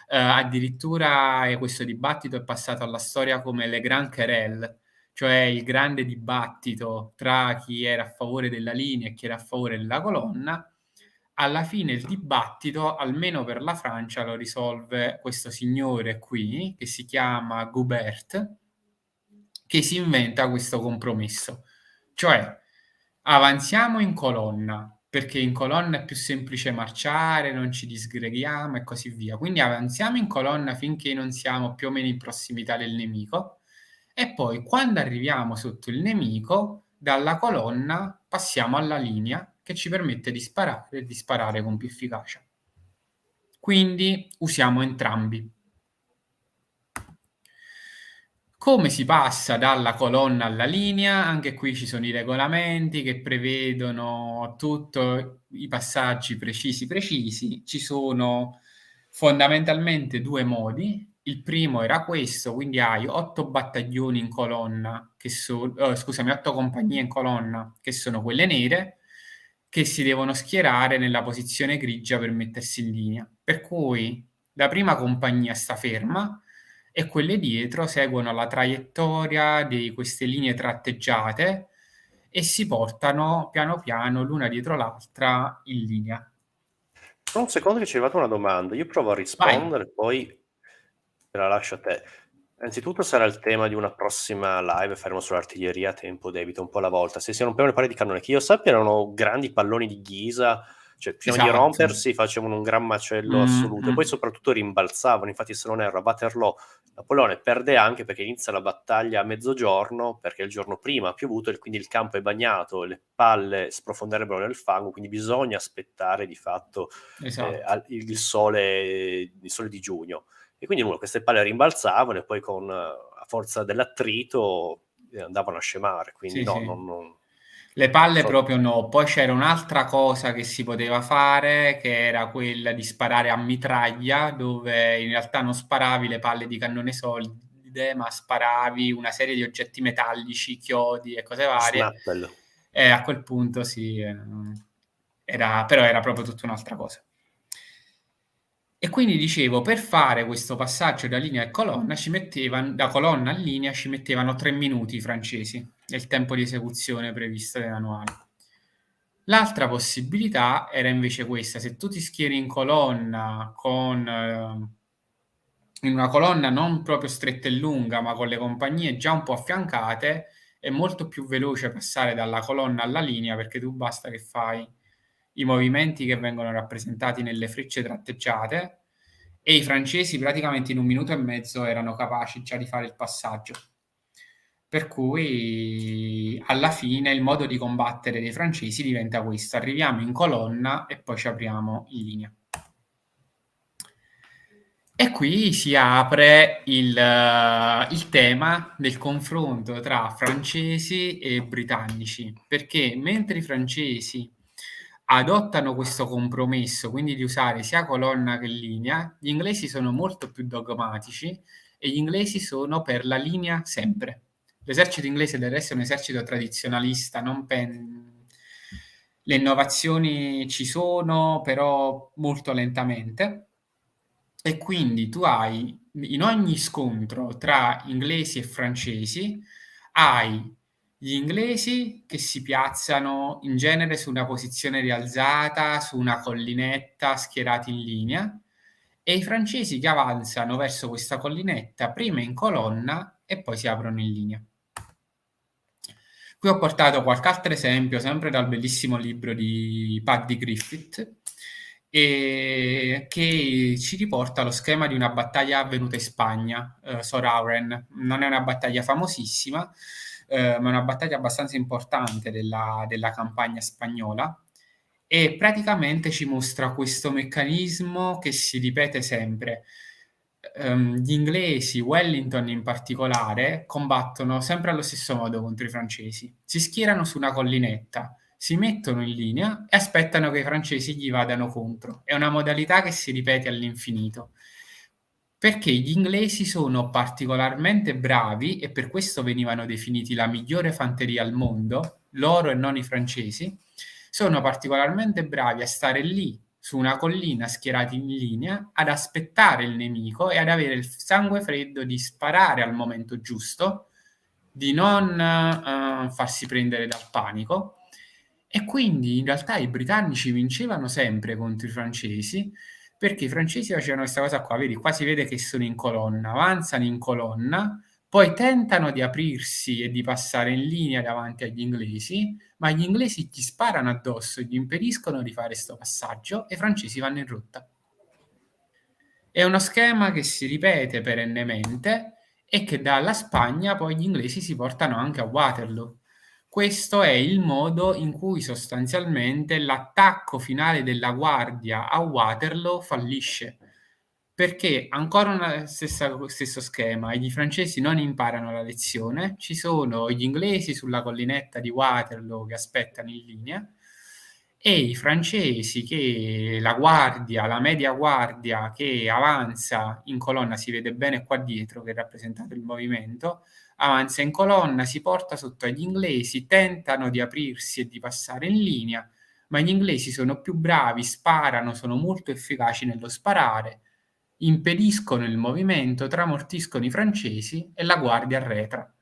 Addirittura questo dibattito è passato alla storia come Le Grand Querelle, cioè il grande dibattito tra chi era a favore della linea e chi era a favore della colonna. Alla fine il dibattito, almeno per la Francia, lo risolve questo signore qui, che si chiama Goubert, che si inventa questo compromesso. Cioè, avanziamo in colonna, perché in colonna è più semplice marciare, non ci disgreghiamo e così via. Quindi avanziamo in colonna finché non siamo più o meno in prossimità del nemico e poi quando arriviamo sotto il nemico, dalla colonna passiamo alla linea che ci permette di sparare e di sparare con più efficacia. Quindi usiamo entrambi. Come si passa dalla colonna alla linea? Anche qui ci sono i regolamenti che prevedono tutto i passaggi precisi. Ci sono fondamentalmente 2 modi. Il primo era questo, quindi hai 8 battaglioni in colonna che scusami, 8 compagnie in colonna, che sono quelle nere, che si devono schierare nella posizione grigia per mettersi in linea. Per cui la prima compagnia sta ferma e quelle dietro seguono la traiettoria di queste linee tratteggiate e si portano piano piano l'una dietro l'altra in linea. Un secondo che ci è arrivata una domanda, io provo a Vai. rispondere, poi te la lascio a te. Innanzitutto sarà il tema di una prossima live, faremo sull'artiglieria a tempo debito, un po' alla volta. Se si rompevano le palle di cannone, che io sappia erano grandi palloni di ghisa, cioè prima di Esatto. rompersi facevano un gran macello assoluto, e poi soprattutto rimbalzavano. Infatti, se non erro, a Waterloo Napoleone perde anche perché inizia la battaglia a mezzogiorno, perché il giorno prima ha piovuto e quindi il campo è bagnato, le palle sprofonderebbero nel fango, quindi bisogna aspettare di fatto Esatto. il sole di giugno. E quindi queste palle rimbalzavano e poi a forza dell'attrito andavano a scemare, quindi Sì, no, sì. non Le palle so. proprio no. Poi c'era un'altra cosa che si poteva fare, che era quella di sparare a mitraglia, dove in realtà non sparavi le palle di cannone solide, ma sparavi una serie di oggetti metallici, chiodi e cose varie. Snapple. E a quel punto sì, però era proprio tutta un'altra cosa. E quindi dicevo, per fare questo passaggio da linea a colonna da colonna a linea ci mettevano 3 minuti i francesi, è il tempo di esecuzione previsto dai manuali. L'altra possibilità era invece questa: se tu ti schieri in colonna in una colonna non proprio stretta e lunga, ma con le compagnie già un po' affiancate, è molto più veloce passare dalla colonna alla linea, perché tu basta che fai i movimenti che vengono rappresentati nelle frecce tratteggiate e i francesi praticamente in 1 minuto e mezzo erano capaci già di fare il passaggio. Per cui alla fine il modo di combattere dei francesi diventa questo: arriviamo in colonna e poi ci apriamo in linea. E qui si apre il tema del confronto tra francesi e britannici, perché mentre i francesi adottano questo compromesso, quindi di usare sia colonna che linea, gli inglesi sono molto più dogmatici e gli inglesi sono per la linea sempre. L'esercito inglese del resto è un esercito tradizionalista, le innovazioni ci sono, però molto lentamente. E quindi tu hai, in ogni scontro tra inglesi e francesi, hai gli inglesi che si piazzano in genere su una posizione rialzata, su una collinetta, schierati in linea, e i francesi che avanzano verso questa collinetta, prima in colonna e poi si aprono in linea. Qui ho portato qualche altro esempio, sempre dal bellissimo libro di Paddy Griffith, che ci riporta lo schema di una battaglia avvenuta in Spagna, Sorauren. Non è una battaglia famosissima, ma è una battaglia abbastanza importante della campagna spagnola, e praticamente ci mostra questo meccanismo che si ripete sempre. Gli inglesi, Wellington in particolare, combattono sempre allo stesso modo contro i francesi. Si schierano su una collinetta, si mettono in linea e aspettano che i francesi gli vadano contro. È una modalità che si ripete all'infinito. Perché gli inglesi sono particolarmente bravi e per questo venivano definiti la migliore fanteria al mondo, loro e non i francesi, sono particolarmente bravi a stare lì su una collina schierati in linea, ad aspettare il nemico e ad avere il sangue freddo di sparare al momento giusto, di non farsi prendere dal panico. E quindi in realtà i britannici vincevano sempre contro i francesi, perché i francesi facevano questa cosa qua, vedi, qua si vede che sono in colonna, avanzano in colonna, poi tentano di aprirsi e di passare in linea davanti agli inglesi, ma gli inglesi gli sparano addosso, gli impediscono di fare questo passaggio e i francesi vanno in rotta. È uno schema che si ripete perennemente e che dalla Spagna poi gli inglesi si portano anche a Waterloo. Questo è il modo in cui sostanzialmente l'attacco finale della Guardia a Waterloo fallisce, perché ancora una stesso schema, i francesi non imparano la lezione, ci sono gli inglesi sulla collinetta di Waterloo che aspettano in linea e i francesi che la media guardia che avanza in colonna, si vede bene qua dietro che è rappresentato il movimento, avanza in colonna, si porta sotto agli inglesi, tentano di aprirsi e di passare in linea, ma gli inglesi sono più bravi, sparano, sono molto efficaci nello sparare, impediscono il movimento, tramortiscono i francesi e la guardia arretra.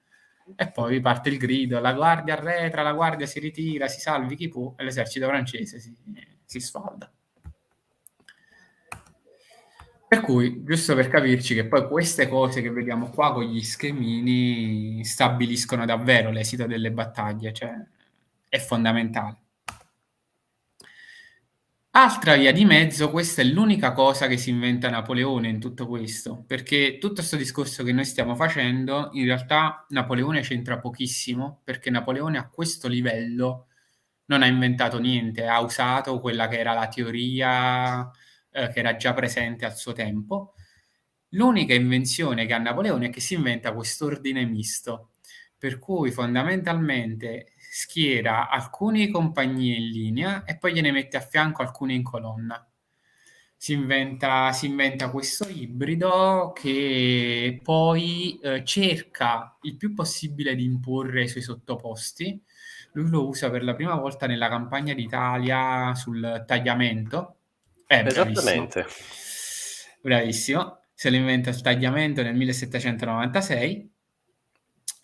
E poi parte il grido, la guardia arretra, la guardia si ritira, si salvi chi può, e l'esercito francese si sfalda. Per cui, giusto per capirci che poi queste cose che vediamo qua con gli schemini stabiliscono davvero l'esito delle battaglie, cioè è fondamentale. Altra via di mezzo, questa è l'unica cosa che si inventa Napoleone in tutto questo, perché tutto questo discorso che noi stiamo facendo, in realtà Napoleone c'entra pochissimo, perché Napoleone a questo livello non ha inventato niente, ha usato quella che era la teoria che era già presente al suo tempo. L'unica invenzione che ha Napoleone è che si inventa quest'ordine misto, per cui fondamentalmente schiera alcune compagnie in linea e poi gliene mette a fianco alcune in colonna. Si inventa questo ibrido che poi cerca il più possibile di imporre i suoi sottoposti. Lui lo usa per la prima volta nella campagna d'Italia sul tagliamento. Bravissimo. Esattamente. Bravissimo. Se lo inventa il tagliamento nel 1796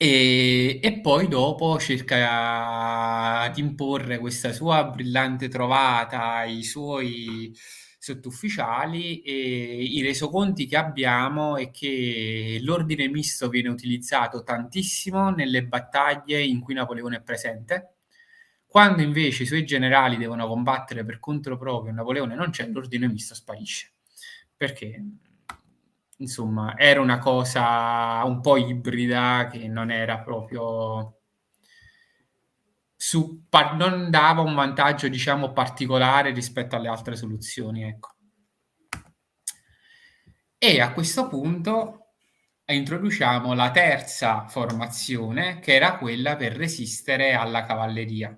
e poi dopo cerca di imporre questa sua brillante trovata ai suoi sottufficiali e i resoconti che abbiamo è che l'ordine misto viene utilizzato tantissimo nelle battaglie in cui Napoleone è presente. Quando invece i suoi generali devono combattere per conto proprio, Napoleone non c'è, l'ordine misto sparisce. Perché? Insomma, era una cosa un po' ibrida che non era proprio non dava un vantaggio, diciamo, particolare rispetto alle altre soluzioni, ecco. E a questo punto introduciamo la terza formazione, che era quella per resistere alla cavalleria.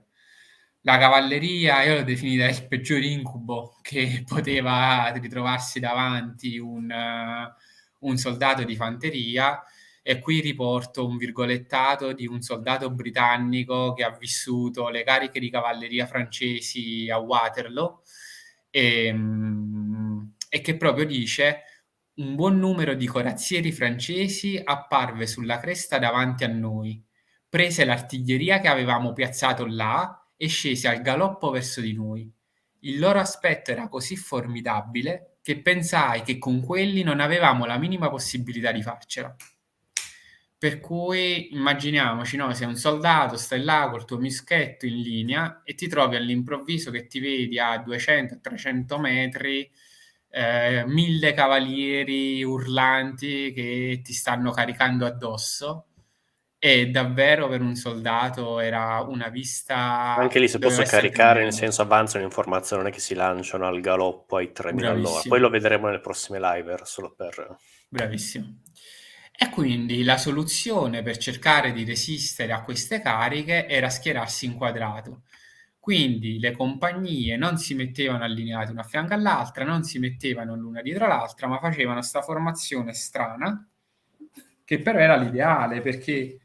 La cavalleria, io l'ho definita il peggior incubo che poteva ritrovarsi davanti un soldato di fanteria, e qui riporto un virgolettato di un soldato britannico che ha vissuto le cariche di cavalleria francesi a Waterloo e che proprio dice: un buon numero di corazzieri francesi apparve sulla cresta davanti a noi, prese l'artiglieria che avevamo piazzato là e scese al galoppo verso di noi. Il loro aspetto era così formidabile che pensai che con quelli non avevamo la minima possibilità di farcela. Per cui immaginiamoci, no, sei un soldato, stai là col tuo mischetto in linea e ti trovi all'improvviso che ti vedi a 200-300 metri 1000 cavalieri urlanti che ti stanno caricando addosso, e davvero per un soldato era una vista, Anche lì se doveva posso essere caricare, nel tremenda. senso avanzano informazioni, non è che si lanciano al galoppo ai 3000 all'ora. Poi Bravissimo. lo vedremo nelle prossime live, era solo per... Bravissimo. E quindi la soluzione per cercare di resistere a queste cariche era schierarsi in quadrato. Quindi le compagnie non si mettevano allineate una a fianco all'altra, non si mettevano l'una dietro l'altra, ma facevano sta formazione strana, che però era l'ideale perché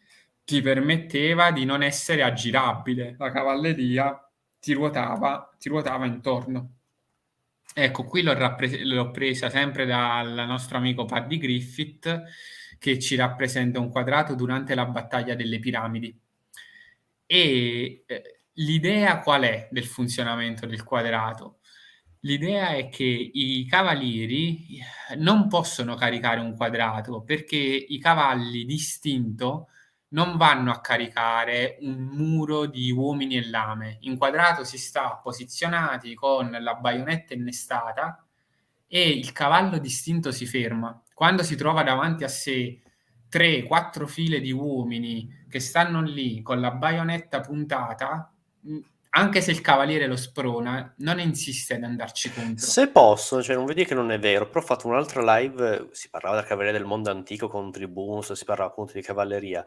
ti permetteva di non essere aggirabile. La cavalleria ti ruotava intorno. Ecco, qui l'ho presa sempre dal nostro amico Paddy Griffith, che ci rappresenta un quadrato durante la battaglia delle piramidi. E l'idea qual è del funzionamento del quadrato? L'idea è che i cavalieri non possono caricare un quadrato, perché i cavalli d'istinto non vanno a caricare un muro di uomini e lame. In quadrato si sta posizionati con la baionetta innestata e il cavallo d'istinto si ferma. Quando si trova davanti a sé 3-4 file di uomini che stanno lì con la baionetta puntata, anche se il cavaliere lo sprona, non insiste ad andarci contro. Se posso, cioè non vedi che non è vero, però ho fatto un'altra live, si parlava della cavalleria del mondo antico con Tribunus, si parlava appunto di cavalleria.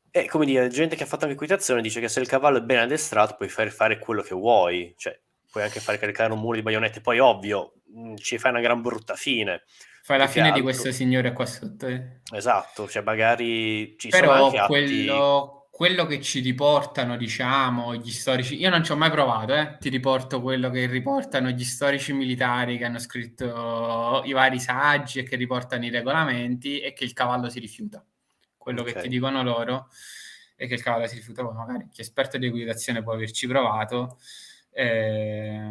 E come dire, gente che ha fatto anche equitazione dice che se il cavallo è ben addestrato puoi fare quello che vuoi, cioè puoi anche fare caricare un muro di baionette, poi ovvio, ci fai una gran brutta fine, Fai la più che fine di questo altro. signore qua sotto. Esatto, cioè magari ci sono anche Però atti. quello che ci riportano, diciamo, gli storici, io non ci ho mai provato, ti riporto quello che riportano gli storici militari che hanno scritto i vari saggi e che riportano i regolamenti, è che il cavallo si rifiuta. Quello che ti Ok. dicono loro è che il cavallo si rifiuta, poi magari chi è esperto di equitazione può averci provato,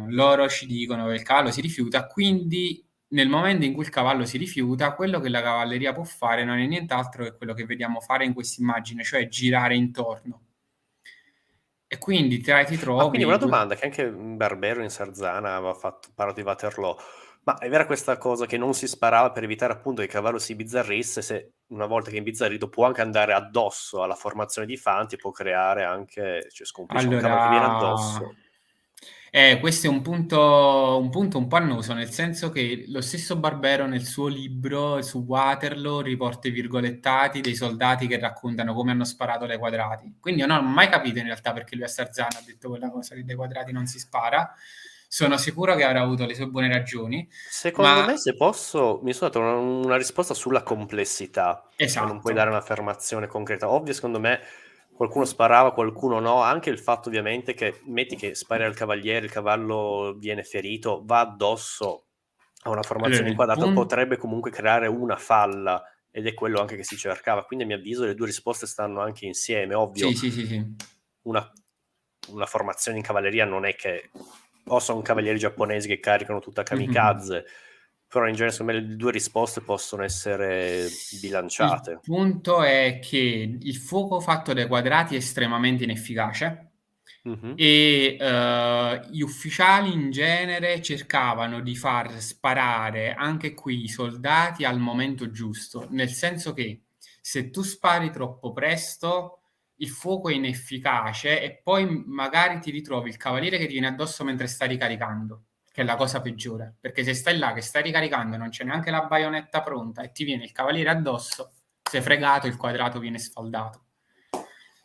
loro ci dicono che il cavallo si rifiuta, quindi nel momento in cui il cavallo si rifiuta, quello che la cavalleria può fare non è nient'altro che quello che vediamo fare in questa immagine, cioè girare intorno. E quindi ti Ma quindi una trovi... domanda che anche Barbero in Sarzana aveva parlato di Waterloo, ma è vera questa cosa che non si sparava per evitare appunto che il cavallo si bizzarrisse, se una volta che è imbizzarrito può anche andare addosso alla formazione di fanti, può creare anche, cioè scompisce un cavallo che viene Allora, addosso. questo è un punto un po' annoso, nel senso che lo stesso Barbero nel suo libro su Waterloo riporta i virgolettati dei soldati che raccontano come hanno sparato dai quadrati. Quindi io non ho mai capito in realtà perché lui a Sarzana ha detto quella cosa che dai quadrati non si spara. Sono sicuro che avrà avuto le sue buone ragioni, Secondo ma me, se posso, mi sono dato una risposta sulla complessità, cioè non puoi esatto. dare un'affermazione concreta. Ovvio, secondo me, qualcuno sparava, qualcuno no. Anche il fatto, ovviamente, che metti che spari al cavaliere, il cavallo viene ferito, va addosso a una Allora, formazione il inquadrata, punto... potrebbe comunque creare una falla, ed è quello anche che si cercava. Quindi, a mio avviso, le due risposte stanno anche insieme. Ovvio, Sì, sì, sì, sì. una, una formazione in cavalleria non è che o sono cavalieri giapponesi che caricano tutta Mhm. kamikaze, però in genere secondo me le due risposte possono essere Il bilanciate. punto è che il fuoco fatto dai quadrati è estremamente inefficace Mhm. e gli ufficiali in genere cercavano di far sparare anche qui i soldati al momento giusto, nel senso che se tu spari troppo presto il fuoco è inefficace e poi magari ti ritrovi il cavaliere che ti viene addosso mentre stai ricaricando, che è la cosa peggiore, perché se stai là che stai ricaricando e non c'è neanche la baionetta pronta e ti viene il cavaliere addosso, sei fregato, il quadrato viene sfaldato.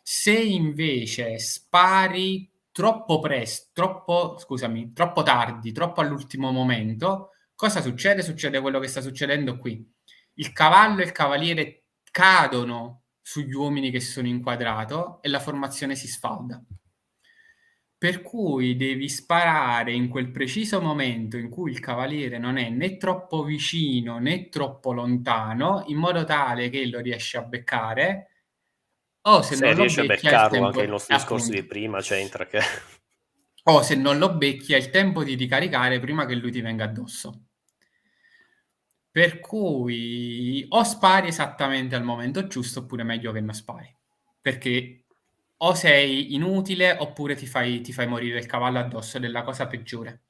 Se invece spari troppo presto, troppo tardi, troppo all'ultimo momento, cosa succede? Succede quello che sta succedendo qui. Il cavallo e il cavaliere cadono sugli uomini che sono in quadrato e la formazione si sfalda. Per cui devi sparare in quel preciso momento in cui il cavaliere non è né troppo vicino né troppo lontano, in modo tale che lo riesci a beccare, o se Se non lo riesci a becchi hai il beccarlo, anche il tempo, nostro discorso appunto, di prima c'entra che... o se non lo becchi hai il tempo di ricaricare prima che lui ti venga addosso. Per cui o spari esattamente al momento giusto, oppure meglio che non spari. Perché o sei inutile, oppure ti fai morire il cavallo addosso, ed è la cosa peggiore.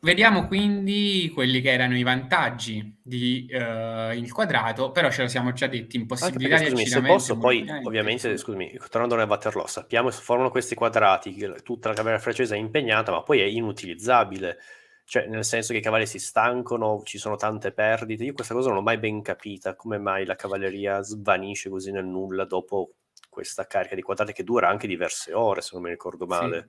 Vediamo quindi quelli che erano i vantaggi di il quadrato, però ce lo siamo già detti, Anche perché, impossibilità di scusami, se acciramento e posso, poi movimento, ovviamente, insomma. scusami, tornando a Waterloo, sappiamo che formano questi quadrati, che tutta la cavalleria francese è impegnata, ma poi è inutilizzabile, cioè nel senso che i cavalli si stancano, ci sono tante perdite. Io questa cosa non l'ho mai ben capita, come mai la cavalleria svanisce così nel nulla dopo questa carica di quadrati che dura anche diverse ore, se non mi ricordo Sì. male.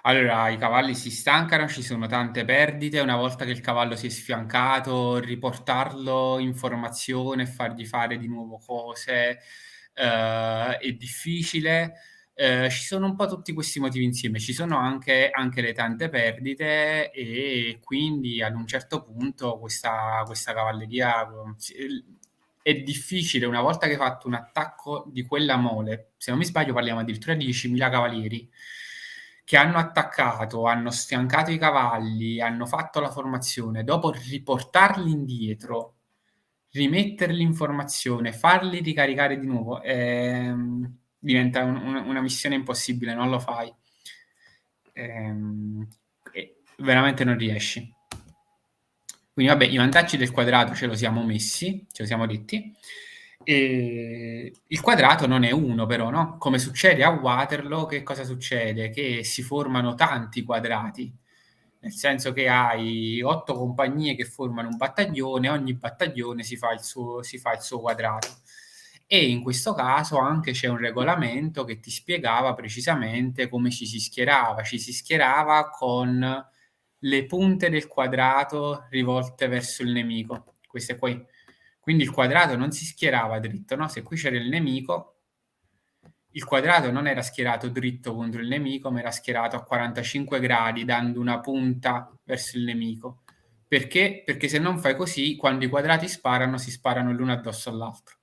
Allora, i cavalli si stancano, ci sono tante perdite. Una volta che il cavallo si è sfiancato, riportarlo in formazione e fargli fare di nuovo cose, è difficile. Ci sono un po' tutti questi motivi insieme. Ci sono anche le tante perdite e quindi ad un certo punto questa cavalleria è difficile, una volta che hai fatto un attacco di quella mole, se non mi sbaglio parliamo addirittura di 10.000 cavalieri, che hanno attaccato, hanno sfiancato i cavalli, hanno fatto la formazione, dopo riportarli indietro, rimetterli in formazione, farli ricaricare di nuovo, diventa una missione impossibile, non lo fai. Veramente non riesci. Quindi vabbè, i vantaggi del quadrato ce lo siamo messi, ce lo siamo detti. E il quadrato non è uno però, no? Come succede a Waterloo, che cosa succede? Che si formano tanti quadrati, nel senso che hai 8 compagnie che formano un battaglione, ogni battaglione si fa il suo quadrato. E in questo caso anche c'è un regolamento che ti spiegava precisamente come ci si schierava. Ci si schierava con le punte del quadrato rivolte verso il nemico, queste qui. Quindi il quadrato non si schierava dritto, no? Se qui c'era il nemico, il quadrato non era schierato dritto contro il nemico, ma era schierato a 45 gradi, dando una punta verso il nemico. Perché? Perché se non fai così, quando i quadrati sparano, si sparano l'uno addosso all'altro.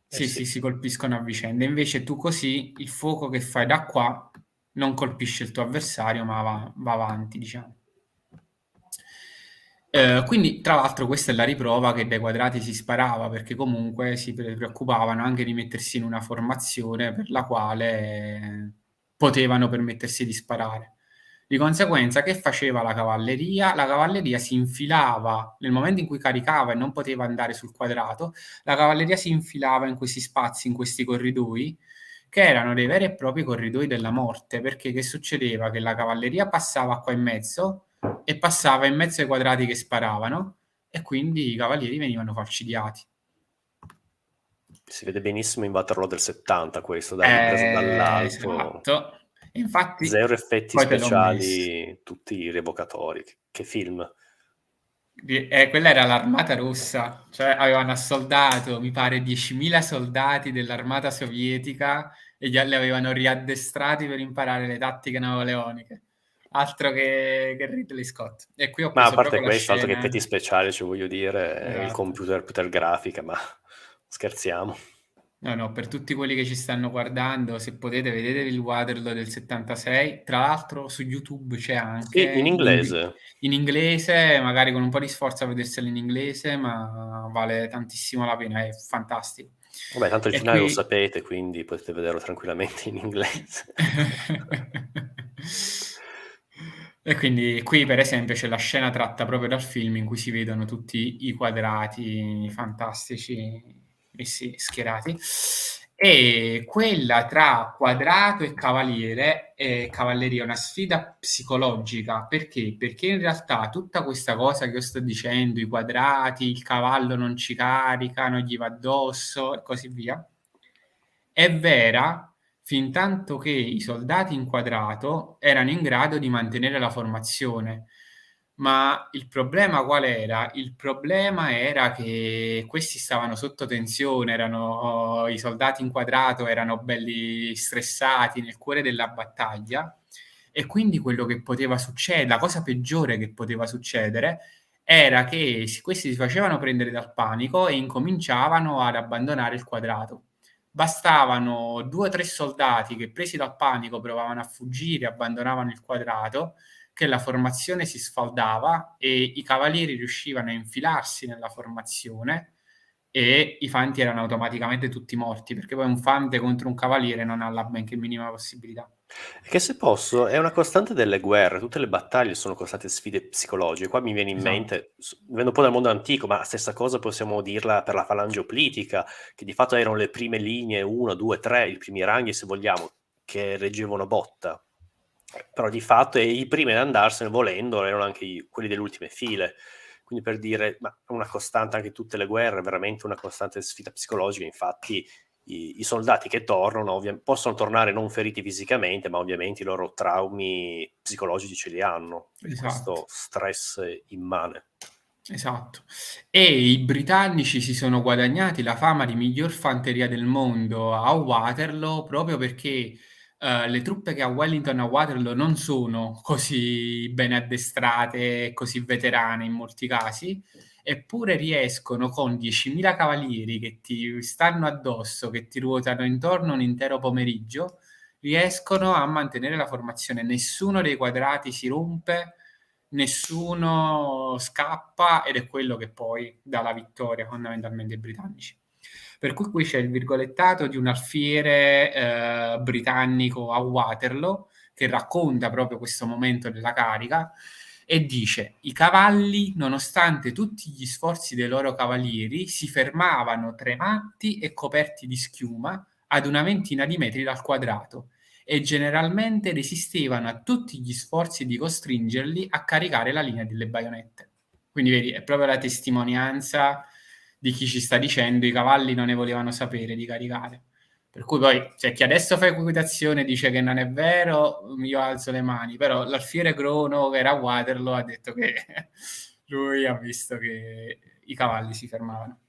Sì, sì. si colpiscono a vicenda. Invece tu così, il fuoco che fai da qua non colpisce il tuo avversario, ma va avanti, diciamo. Quindi, tra l'altro, questa è la riprova che dai quadrati si sparava, perché comunque si preoccupavano anche di mettersi in una formazione per la quale potevano permettersi di sparare. Di conseguenza, che faceva la cavalleria? La cavalleria si infilava nel momento in cui caricava e non poteva andare sul quadrato, la cavalleria si infilava in questi spazi, in questi corridoi, che erano dei veri e propri corridoi della morte, perché che succedeva? Che la cavalleria passava qua in mezzo e passava in mezzo ai quadrati che sparavano e quindi i cavalieri venivano falcidiati. Si vede benissimo in Waterloo del 70 questo, ripreso dall'alto. Esatto. Infatti, Zero effetti poi te l'ho messo. speciali, tutti rievocatori. Che film. Quella era l'Armata Rossa, cioè avevano assoldato, mi pare, 10.000 soldati dell'armata sovietica e li avevano riaddestrati per imparare le tattiche napoleoniche. Altro che Ridley Scott. E qui ho Ma a preso parte proprio la questo, altro che scena. effetti speciali, cioè voglio dire, il Esatto. computer grafica, ma scherziamo. No, per tutti quelli che ci stanno guardando, se potete vedetevi il Waterloo del 76. Tra l'altro su YouTube c'è anche Sì, in inglese. in inglese, magari con un po' di sforzo a vederselo in inglese, ma vale tantissimo la pena, è fantastico. Vabbè, tanto il E finale lo qui sapete, quindi potete vederlo tranquillamente in inglese. E quindi qui per esempio c'è la scena tratta proprio dal film in cui si vedono tutti i quadrati fantastici messi schierati. E quella tra quadrato e cavaliere cavalleria è una sfida psicologica. Perché? Perché in realtà tutta questa cosa che io sto dicendo, i quadrati, il cavallo non ci carica, non gli va addosso e così via, è vera fintanto che i soldati in quadrato erano in grado di mantenere la formazione. Ma il problema qual era? Il problema era che questi stavano sotto tensione, i soldati in quadrato erano belli stressati nel cuore della battaglia e quindi quello che poteva succedere, la cosa peggiore che poteva succedere era che questi si facevano prendere dal panico e incominciavano ad abbandonare il quadrato. Bastavano 2 o 3 soldati che presi dal panico provavano a fuggire, abbandonavano il quadrato, che la formazione si sfaldava e i cavalieri riuscivano a infilarsi nella formazione e i fanti erano automaticamente tutti morti, perché poi un fante contro un cavaliere non ha la benché minima possibilità. Che se posso, è una costante delle guerre, tutte le battaglie sono costate sfide psicologiche. Qua mi viene in Esatto. mente, venendo un po' dal mondo antico, ma la stessa cosa possiamo dirla per la falange oplitica, che di fatto erano le prime linee, 1, 2, 3, i primi ranghi se vogliamo, che reggevano botta. Però di fatto i primi ad andarsene volendo erano anche quelli delle ultime file. Quindi per dire, ma è una costante anche in tutte le guerre, veramente una costante sfida psicologica. Infatti i soldati che tornano possono tornare non feriti fisicamente, ma ovviamente i loro traumi psicologici ce li hanno, per Esatto. questo stress immane. Esatto. E i britannici si sono guadagnati la fama di miglior fanteria del mondo a Waterloo proprio perché, le truppe che a Wellington e a Waterloo non sono così ben addestrate e così veterane in molti casi, eppure riescono con 10.000 cavalieri che ti stanno addosso, che ti ruotano intorno un intero pomeriggio, riescono a mantenere la formazione. Nessuno dei quadrati si rompe, nessuno scappa, ed è quello che poi dà la vittoria fondamentalmente ai britannici. Per cui qui c'è il virgolettato di un alfiere britannico a Waterloo che racconta proprio questo momento della carica e dice: i cavalli, nonostante tutti gli sforzi dei loro cavalieri, si fermavano tremanti e coperti di schiuma ad una ventina di metri dal quadrato e generalmente resistevano a tutti gli sforzi di costringerli a caricare la linea delle baionette. Quindi vedi, è proprio la testimonianza di chi ci sta dicendo i cavalli non ne volevano sapere di caricare. Per cui poi, se chi adesso fa equitazione dice che non è vero, io alzo le mani, però l'alfiere Crono, che era a Waterloo, ha detto che lui ha visto che i cavalli si fermavano.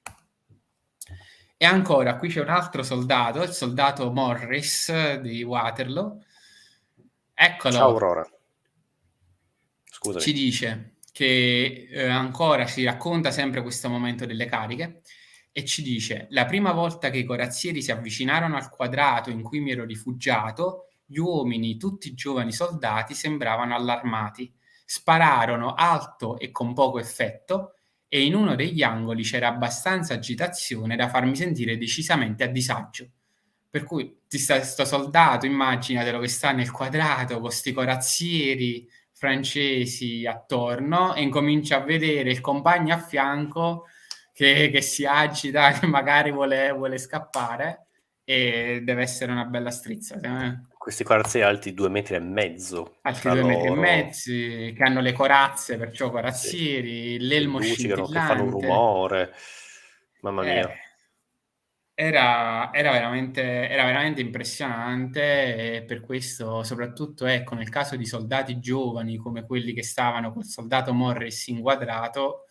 E ancora, qui c'è un altro soldato, il soldato Morris di Waterloo. Ciao Eccolo, Aurora, ci scusami. dice che ancora si racconta sempre questo momento delle cariche e ci dice: la prima volta che i corazzieri si avvicinarono al quadrato in cui mi ero rifugiato, gli uomini, tutti giovani soldati, sembravano allarmati. Spararono alto e con poco effetto e in uno degli angoli c'era abbastanza agitazione da farmi sentire decisamente a disagio. Per cui sto soldato, immaginatelo che sta nel quadrato con sti corazzieri francesi attorno e incomincia a vedere il compagno a fianco che si agita, che magari vuole scappare, e deve essere una bella strizza. Questi corazzi alti 2,5 metri Altri tra 2 metri e loro, mezzo, che hanno le corazze, perciò sì, corazzieri, che l'elmo luccicano, che fanno un scintillante. rumore, mamma Eh, mia. era veramente impressionante e per questo, soprattutto ecco, nel caso di soldati giovani come quelli che stavano col soldato Morris inquadrato,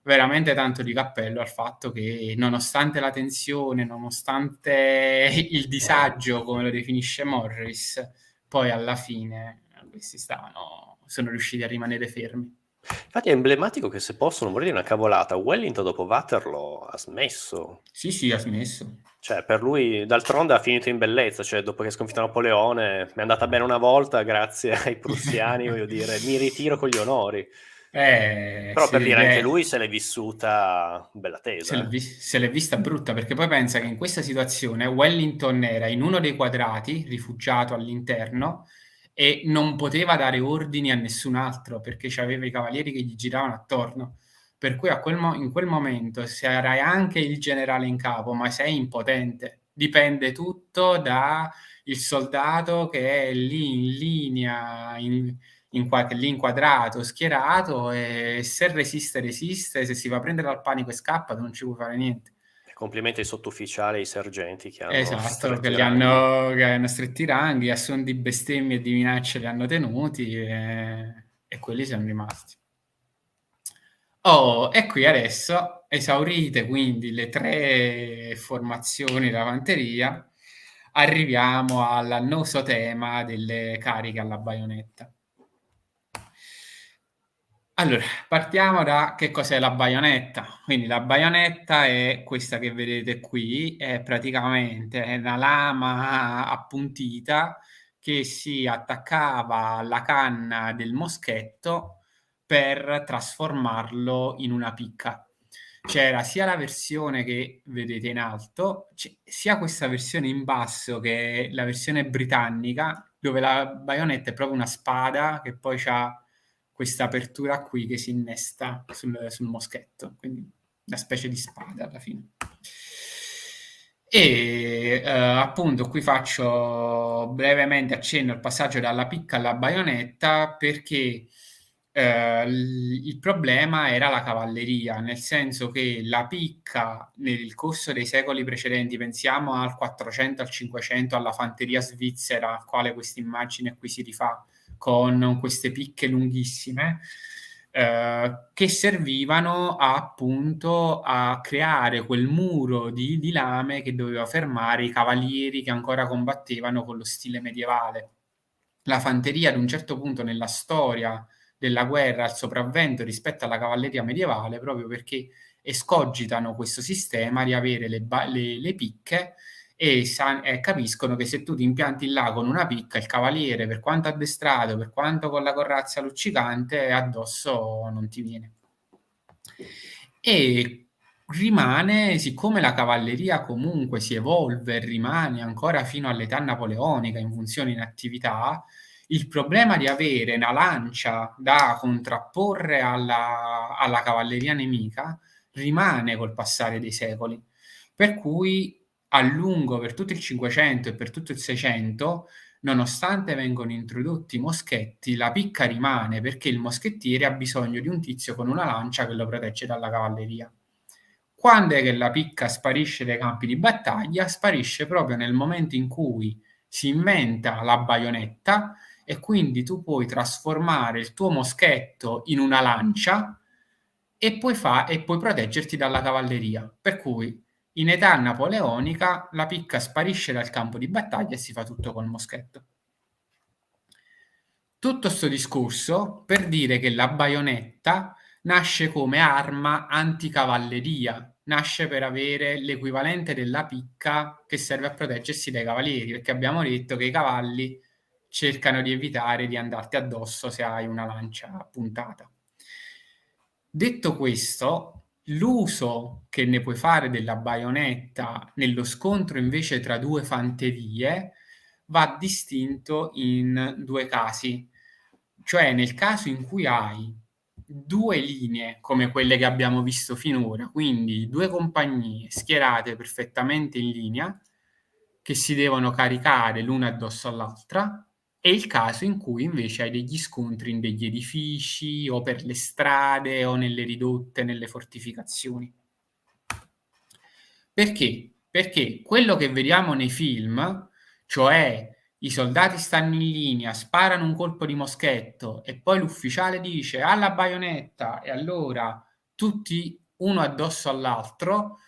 veramente tanto di cappello al fatto che nonostante la tensione, nonostante il disagio, come lo definisce Morris, poi alla fine questi sono riusciti a rimanere fermi. Infatti è emblematico che se possono morire di una cavolata, Wellington dopo Waterloo ha smesso. Sì, sì, ha smesso. Cioè, per lui, d'altronde ha finito in bellezza, cioè, dopo che ha sconfitto Napoleone, mi è andata bene una volta, grazie ai prussiani, voglio dire, mi ritiro con gli onori. Però per Sì, dire, anche beh, lui se l'è vissuta bella tesa, eh. se l'è vista brutta, perché poi pensa che in questa situazione Wellington era in uno dei quadrati, rifugiato all'interno, e non poteva dare ordini a nessun altro perché c'aveva i cavalieri che gli giravano attorno. Per cui in quel momento sarai anche il generale in capo, ma sei impotente. Dipende tutto da il soldato che è lì in linea, lì inquadrato, schierato, e se resiste, resiste, se si va a prendere al panico e scappa, non ci puoi fare niente. Complimenti ai sottufficiali e ai sergenti che hanno Esatto, stretto i ranghi. che hanno stretti i ranghi, a suon di bestemmie e di minacce li hanno tenuti e quelli sono rimasti. Oh, e qui adesso, esaurite quindi le 3 formazioni della fanteria, arriviamo all'annoso tema delle cariche alla baionetta. Allora, partiamo da che cos'è la baionetta. Quindi la baionetta è questa che vedete qui, è praticamente una lama appuntita che si attaccava alla canna del moschetto per trasformarlo in una picca. C'era sia la versione che vedete in alto, sia questa versione in basso che è la versione britannica, dove la baionetta è proprio una spada che poi ha questa apertura qui che si innesta sul moschetto, quindi una specie di spada alla fine. E appunto qui faccio brevemente accenno al passaggio dalla picca alla baionetta perché il problema era la cavalleria, nel senso che la picca nel corso dei secoli precedenti, pensiamo al 400, al 500, alla fanteria svizzera, al quale questa immagine qui si rifà, con queste picche lunghissime, che servivano appunto a creare quel muro di lame che doveva fermare i cavalieri che ancora combattevano con lo stile medievale. La fanteria ad un certo punto nella storia della guerra al sopravvento rispetto alla cavalleria medievale, proprio perché escogitano questo sistema di avere le picche e capiscono che se tu ti impianti là con una picca, il cavaliere, per quanto addestrato, per quanto con la corazza luccicante, addosso non ti viene. E rimane, siccome la cavalleria comunque si evolve, rimane ancora fino all'età napoleonica in funzione in attività, il problema di avere una lancia da contrapporre alla cavalleria nemica rimane col passare dei secoli. Per cui a lungo, per tutto il 500 e per tutto il 600, nonostante vengono introdotti i moschetti, la picca rimane perché il moschettiere ha bisogno di un tizio con una lancia che lo protegge dalla cavalleria. Quando è che la picca sparisce dai campi di battaglia? Sparisce proprio nel momento in cui si inventa la baionetta e quindi tu puoi trasformare il tuo moschetto in una lancia e puoi proteggerti dalla cavalleria. Per cui in età napoleonica la picca sparisce dal campo di battaglia e si fa tutto col moschetto. Tutto sto discorso per dire che la baionetta nasce come arma anticavalleria, nasce per avere l'equivalente della picca che serve a proteggersi dai cavalieri, perché abbiamo detto che i cavalli cercano di evitare di andarti addosso se hai una lancia puntata. Detto questo, l'uso che ne puoi fare della baionetta nello scontro invece tra due fanterie va distinto in due casi. Cioè nel caso in cui hai due linee come quelle che abbiamo visto finora, quindi due compagnie schierate perfettamente in linea, che si devono caricare l'una addosso all'altra, è il caso in cui invece hai degli scontri in degli edifici o per le strade o nelle ridotte, nelle fortificazioni. Perché? Perché quello che vediamo nei film, cioè i soldati stanno in linea, sparano un colpo di moschetto e poi l'ufficiale dice alla baionetta e allora tutti uno addosso all'altro,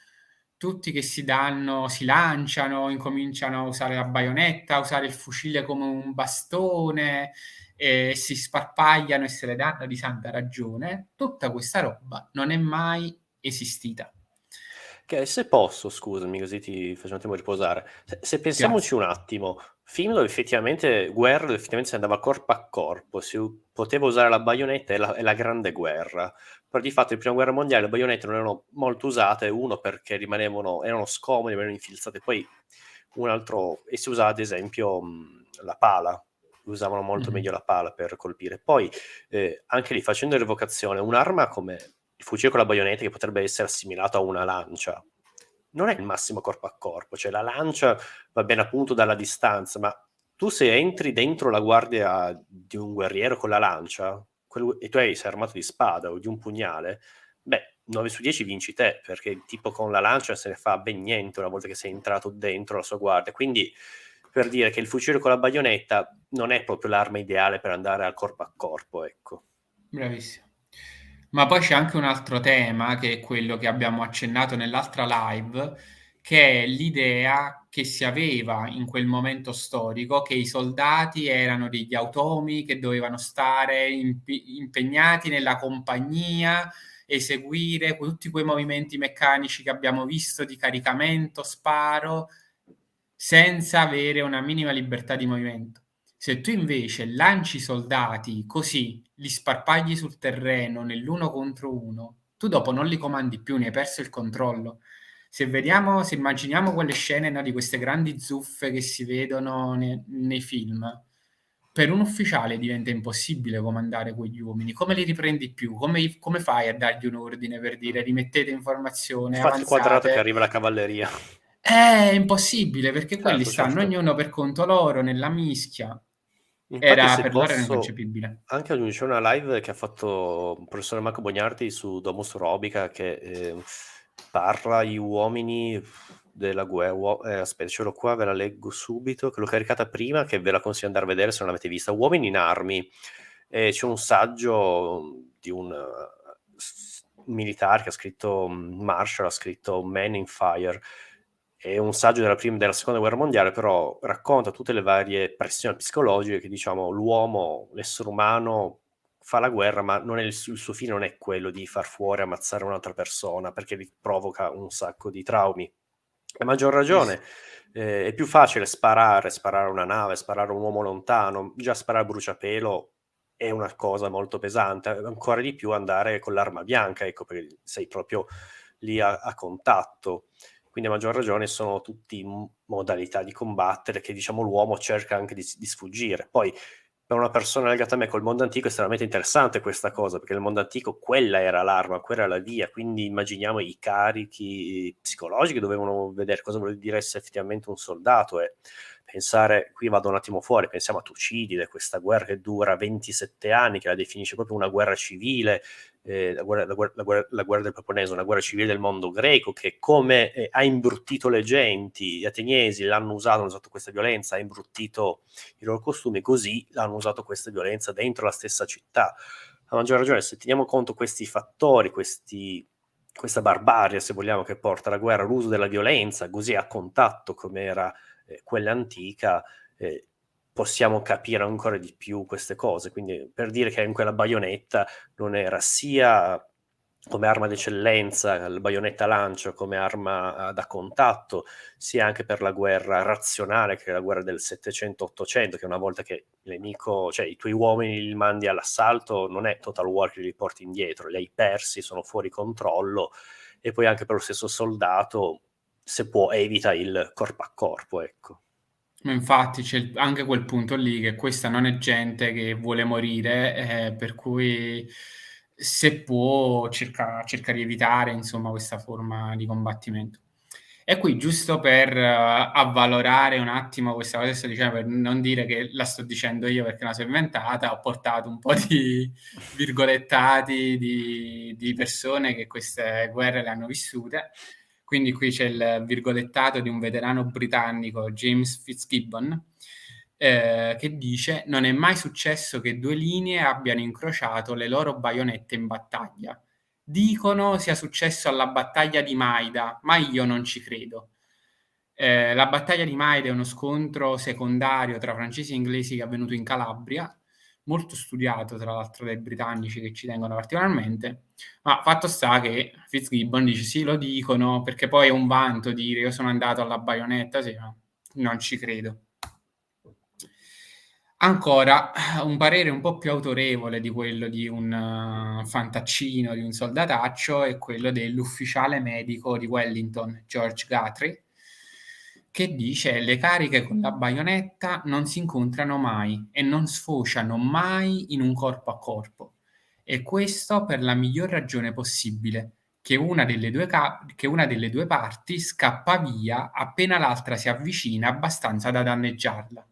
tutti che si danno, si lanciano, incominciano a usare la baionetta, a usare il fucile come un bastone, e si sparpagliano e se le danno di santa ragione, tutta questa roba non è mai esistita. Che se posso, scusami, così ti faccio un attimo riposare. Se pensiamoci Grazie. un attimo, film dove effettivamente, guerra dove effettivamente si andava corpo a corpo, poteva usare la baionetta e la grande guerra. Però di fatto in prima guerra mondiale le baionette non erano molto usate, uno perché erano scomode, erano infilzate, poi un altro, e si usava ad esempio la pala, usavano molto meglio la pala per colpire. Poi anche lì facendo l'evocazione, un'arma come il fucile con la baionetta che potrebbe essere assimilato a una lancia, non è il massimo corpo a corpo, cioè la lancia va bene appunto dalla distanza, ma tu se entri dentro la guardia di un guerriero con la lancia e tu sei armato di spada o di un pugnale, beh, 9 su 10 vinci te, perché il tipo con la lancia se ne fa ben niente una volta che sei entrato dentro la sua guardia. Quindi per dire che il fucile con la baionetta non è proprio l'arma ideale per andare al corpo a corpo, ecco. Bravissimo. Ma poi c'è anche un altro tema, che è quello che abbiamo accennato nell'altra live, che è l'idea che si aveva in quel momento storico che i soldati erano degli automi che dovevano stare impegnati nella compagnia, eseguire tutti quei movimenti meccanici che abbiamo visto di caricamento, sparo, senza avere una minima libertà di movimento. Se tu invece lanci i soldati così, li sparpagli sul terreno nell'uno contro uno, tu dopo non li comandi più, ne hai perso il controllo. Se immaginiamo quelle scene, no, di queste grandi zuffe che si vedono nei film, per un ufficiale diventa impossibile comandare quegli uomini. Come li riprendi più? Come fai a dargli un ordine per dire rimettete informazione, Fate il quadrato che avanzate? arriva la cavalleria. È impossibile perché quelli Certo, stanno certo. ognuno per conto loro nella mischia. Infatti, Era se per loro era posso, inconcepibile. anche c'è una live che ha fatto il professore Marco Bognardi su Domus Robica che parla gli uomini della guerra. Aspetta, ce l'ho qua, ve la leggo subito, che l'ho caricata prima, che ve la consiglio di andare a vedere se non l'avete vista. Uomini in armi. C'è un saggio di un militare che ha scritto, Marshall, ha scritto Man in Fire. È un saggio della seconda guerra mondiale, però racconta tutte le varie pressioni psicologiche che, diciamo, l'uomo, l'essere umano fa la guerra, ma non è il suo fine non è quello di far fuori, ammazzare un'altra persona, perché gli provoca un sacco di traumi. A maggior ragione, è più facile sparare a una nave, sparare a un uomo lontano, già sparare a bruciapelo è una cosa molto pesante, ancora di più andare con l'arma bianca, ecco, perché sei proprio lì a contatto. Quindi a maggior ragione sono tutti modalità di combattere che, diciamo, l'uomo cerca anche di sfuggire. Poi per una persona legata a me col mondo antico è estremamente interessante questa cosa, perché nel mondo antico quella era l'arma, quella era la via, quindi immaginiamo i carichi psicologici che dovevano vedere cosa vuol dire essere effettivamente un soldato e pensare, qui vado un attimo fuori, pensiamo a Tucidide, questa guerra che dura 27 anni, che la definisce proprio una guerra civile, la guerra del Peloponneso, una guerra civile del mondo greco, che come ha imbruttito le genti, gli ateniesi hanno usato questa violenza, ha imbruttito i loro costumi, così hanno usato questa violenza dentro la stessa città. A maggior ragione, se teniamo conto questi fattori, questa barbarie, se vogliamo, che porta alla guerra, l'uso della violenza, così a contatto come era quella antica, possiamo capire ancora di più queste cose. Quindi per dire che anche la baionetta non era sia come arma d'eccellenza, la baionetta lancio come arma da contatto, sia anche per la guerra razionale, che è la guerra del 700-800, che una volta che il nemico, cioè i tuoi uomini li mandi all'assalto, non è Total War che li porti indietro, li hai persi, sono fuori controllo, e poi anche per lo stesso soldato, se può, evita il corpo a corpo, ecco. Ma infatti c'è anche quel punto lì che questa non è gente che vuole morire, per cui se può cerca di evitare insomma questa forma di combattimento. E qui giusto per avvalorare un attimo questa cosa che sto dicendo, per non dire che la sto dicendo io perché me la so inventata, ho portato un po' di virgolettati di persone che queste guerre le hanno vissute. Quindi qui c'è il virgolettato di un veterano britannico, James Fitzgibbon, che dice: «Non è mai successo che due linee abbiano incrociato le loro baionette in battaglia. Dicono sia successo alla battaglia di Maida, ma io non ci credo». La battaglia di Maida è uno scontro secondario tra francesi e inglesi che è avvenuto in Calabria, molto studiato tra l'altro dai britannici che ci tengono particolarmente, ma fatto sta che Fitzgibbon dice: «Sì, lo dicono», perché poi è un vanto dire: «Io sono andato alla baionetta», sì, ma non ci credo. Ancora, un parere un po' più autorevole di quello di un fantaccino, di un soldataccio, è quello dell'ufficiale medico di Wellington, George Guthrie, che dice: «Le cariche con la baionetta non si incontrano mai e non sfociano mai in un corpo a corpo. E questo per la miglior ragione possibile, che una delle due parti scappa via appena l'altra si avvicina abbastanza da danneggiarla».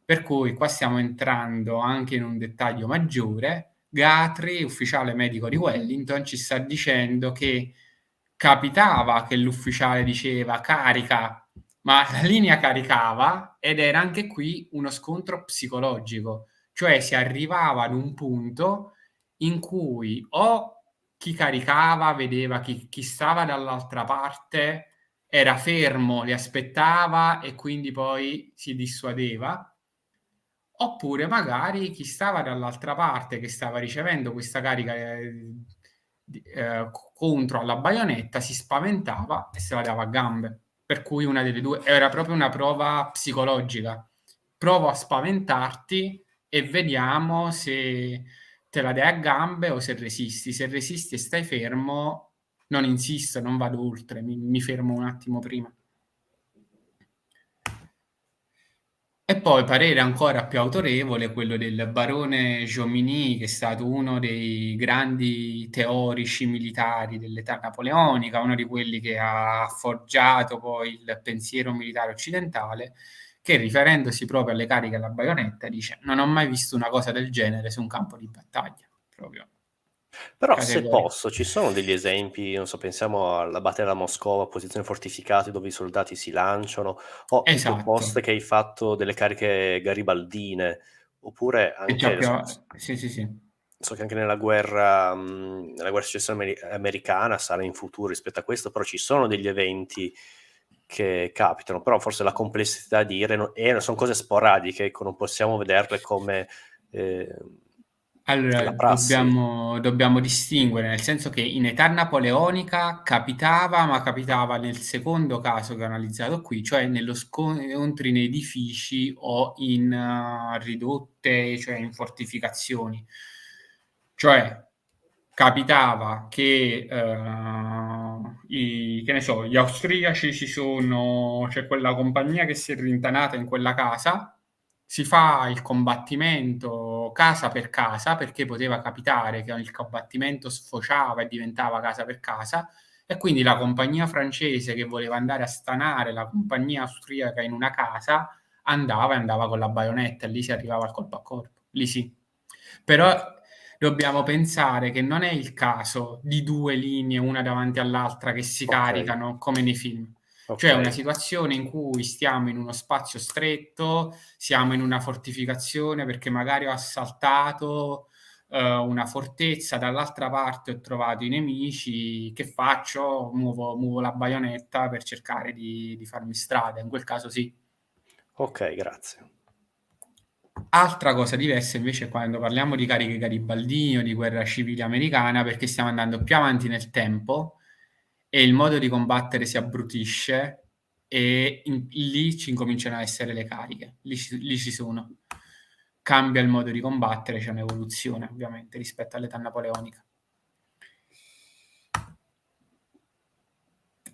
Per cui qua stiamo entrando anche in un dettaglio maggiore. Guthrie, ufficiale medico di Wellington, ci sta dicendo che capitava che l'ufficiale diceva carica, ma la linea caricava ed era anche qui uno scontro psicologico, cioè si arrivava ad un punto in cui o chi caricava vedeva chi stava dall'altra parte, era fermo, li aspettava e quindi poi si dissuadeva, oppure magari chi stava dall'altra parte, che stava ricevendo questa carica, contro alla baionetta, si spaventava e se la dava a gambe. Per cui una delle due era proprio una prova psicologica. Provo a spaventarti e vediamo se te la dai a gambe o se resisti. Se resisti e stai fermo, non insisto, non vado oltre, mi fermo un attimo prima. E poi parere ancora più autorevole quello del barone Jomini, che è stato uno dei grandi teorici militari dell'età napoleonica, uno di quelli che ha forgiato poi il pensiero militare occidentale, che riferendosi proprio alle cariche alla baionetta dice: «Non ho mai visto una cosa del genere su un campo di battaglia». Proprio Però se categorico. posso, ci sono degli esempi, non so, pensiamo alla battaglia della Moscova, posizioni fortificate dove i soldati si lanciano, o il tuo Esatto. post che hai fatto delle cariche garibaldine, oppure È già anche, più sì, sì, sì. so che anche nella guerra successiva americana sarà in futuro rispetto a questo, però ci sono degli eventi che capitano, però forse la complessità di dire sono cose sporadiche, ecco, non possiamo vederle come... Allora, la prassi. dobbiamo distinguere, nel senso che in età napoleonica capitava, ma capitava nel secondo caso che ho analizzato qui, cioè nello scontri in edifici o in ridotte, cioè in fortificazioni. Cioè, capitava che, che ne so, gli austriaci c'è quella compagnia che si è rintanata in quella casa, si fa il combattimento casa per casa, perché poteva capitare che il combattimento sfociava e diventava casa per casa, e quindi la compagnia francese che voleva andare a stanare la compagnia austriaca in una casa andava con la baionetta e lì si arrivava al colpo a corpo. Lì sì. Però dobbiamo pensare che non è il caso di 2 linee una davanti all'altra che si Ok, caricano come nei film. ok. Cioè una situazione in cui stiamo in uno spazio stretto, siamo in una fortificazione perché magari ho assaltato, una fortezza, dall'altra parte ho trovato i nemici, che faccio? Muovo la baionetta per cercare di farmi strada, in quel caso sì. Ok, grazie. Altra cosa diversa invece è quando parliamo di cariche garibaldine o di guerra civile americana, perché stiamo andando più avanti nel tempo e il modo di combattere si abbrutisce e lì ci incominciano a essere le cariche, lì ci sono. Cambia il modo di combattere, c'è un'evoluzione ovviamente rispetto all'età napoleonica.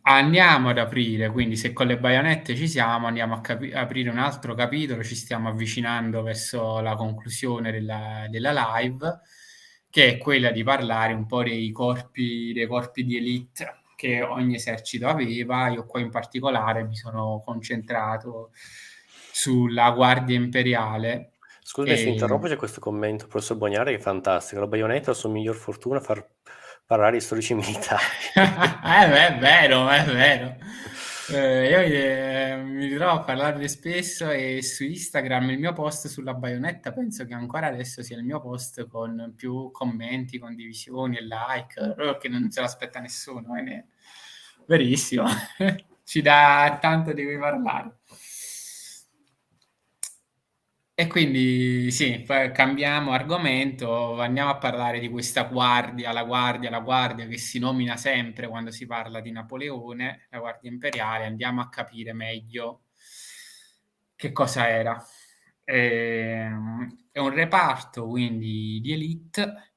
Andiamo ad aprire, quindi se con le baionette ci siamo, andiamo a aprire un altro capitolo, ci stiamo avvicinando verso la conclusione della live, che è quella di parlare un po' dei corpi di elite che ogni esercito aveva. Io qua in particolare mi sono concentrato sulla Guardia Imperiale. Scusami se E interrompo, c'è questo commento, professor Bognari, che è fantastico. La baionetta è la sua miglior fortuna far parlare di storici militari. beh, è vero, è vero. Io mi ritrovo a parlarne spesso e su Instagram il mio post sulla baionetta penso che ancora adesso sia il mio post con più commenti, condivisioni e like, proprio che non se l'aspetta nessuno. Verissimo, ci dà tanto di cui parlare. E quindi sì, poi cambiamo argomento, andiamo a parlare di questa la guardia che si nomina sempre quando si parla di Napoleone, la Guardia Imperiale, andiamo a capire meglio che cosa era. È un reparto quindi di élite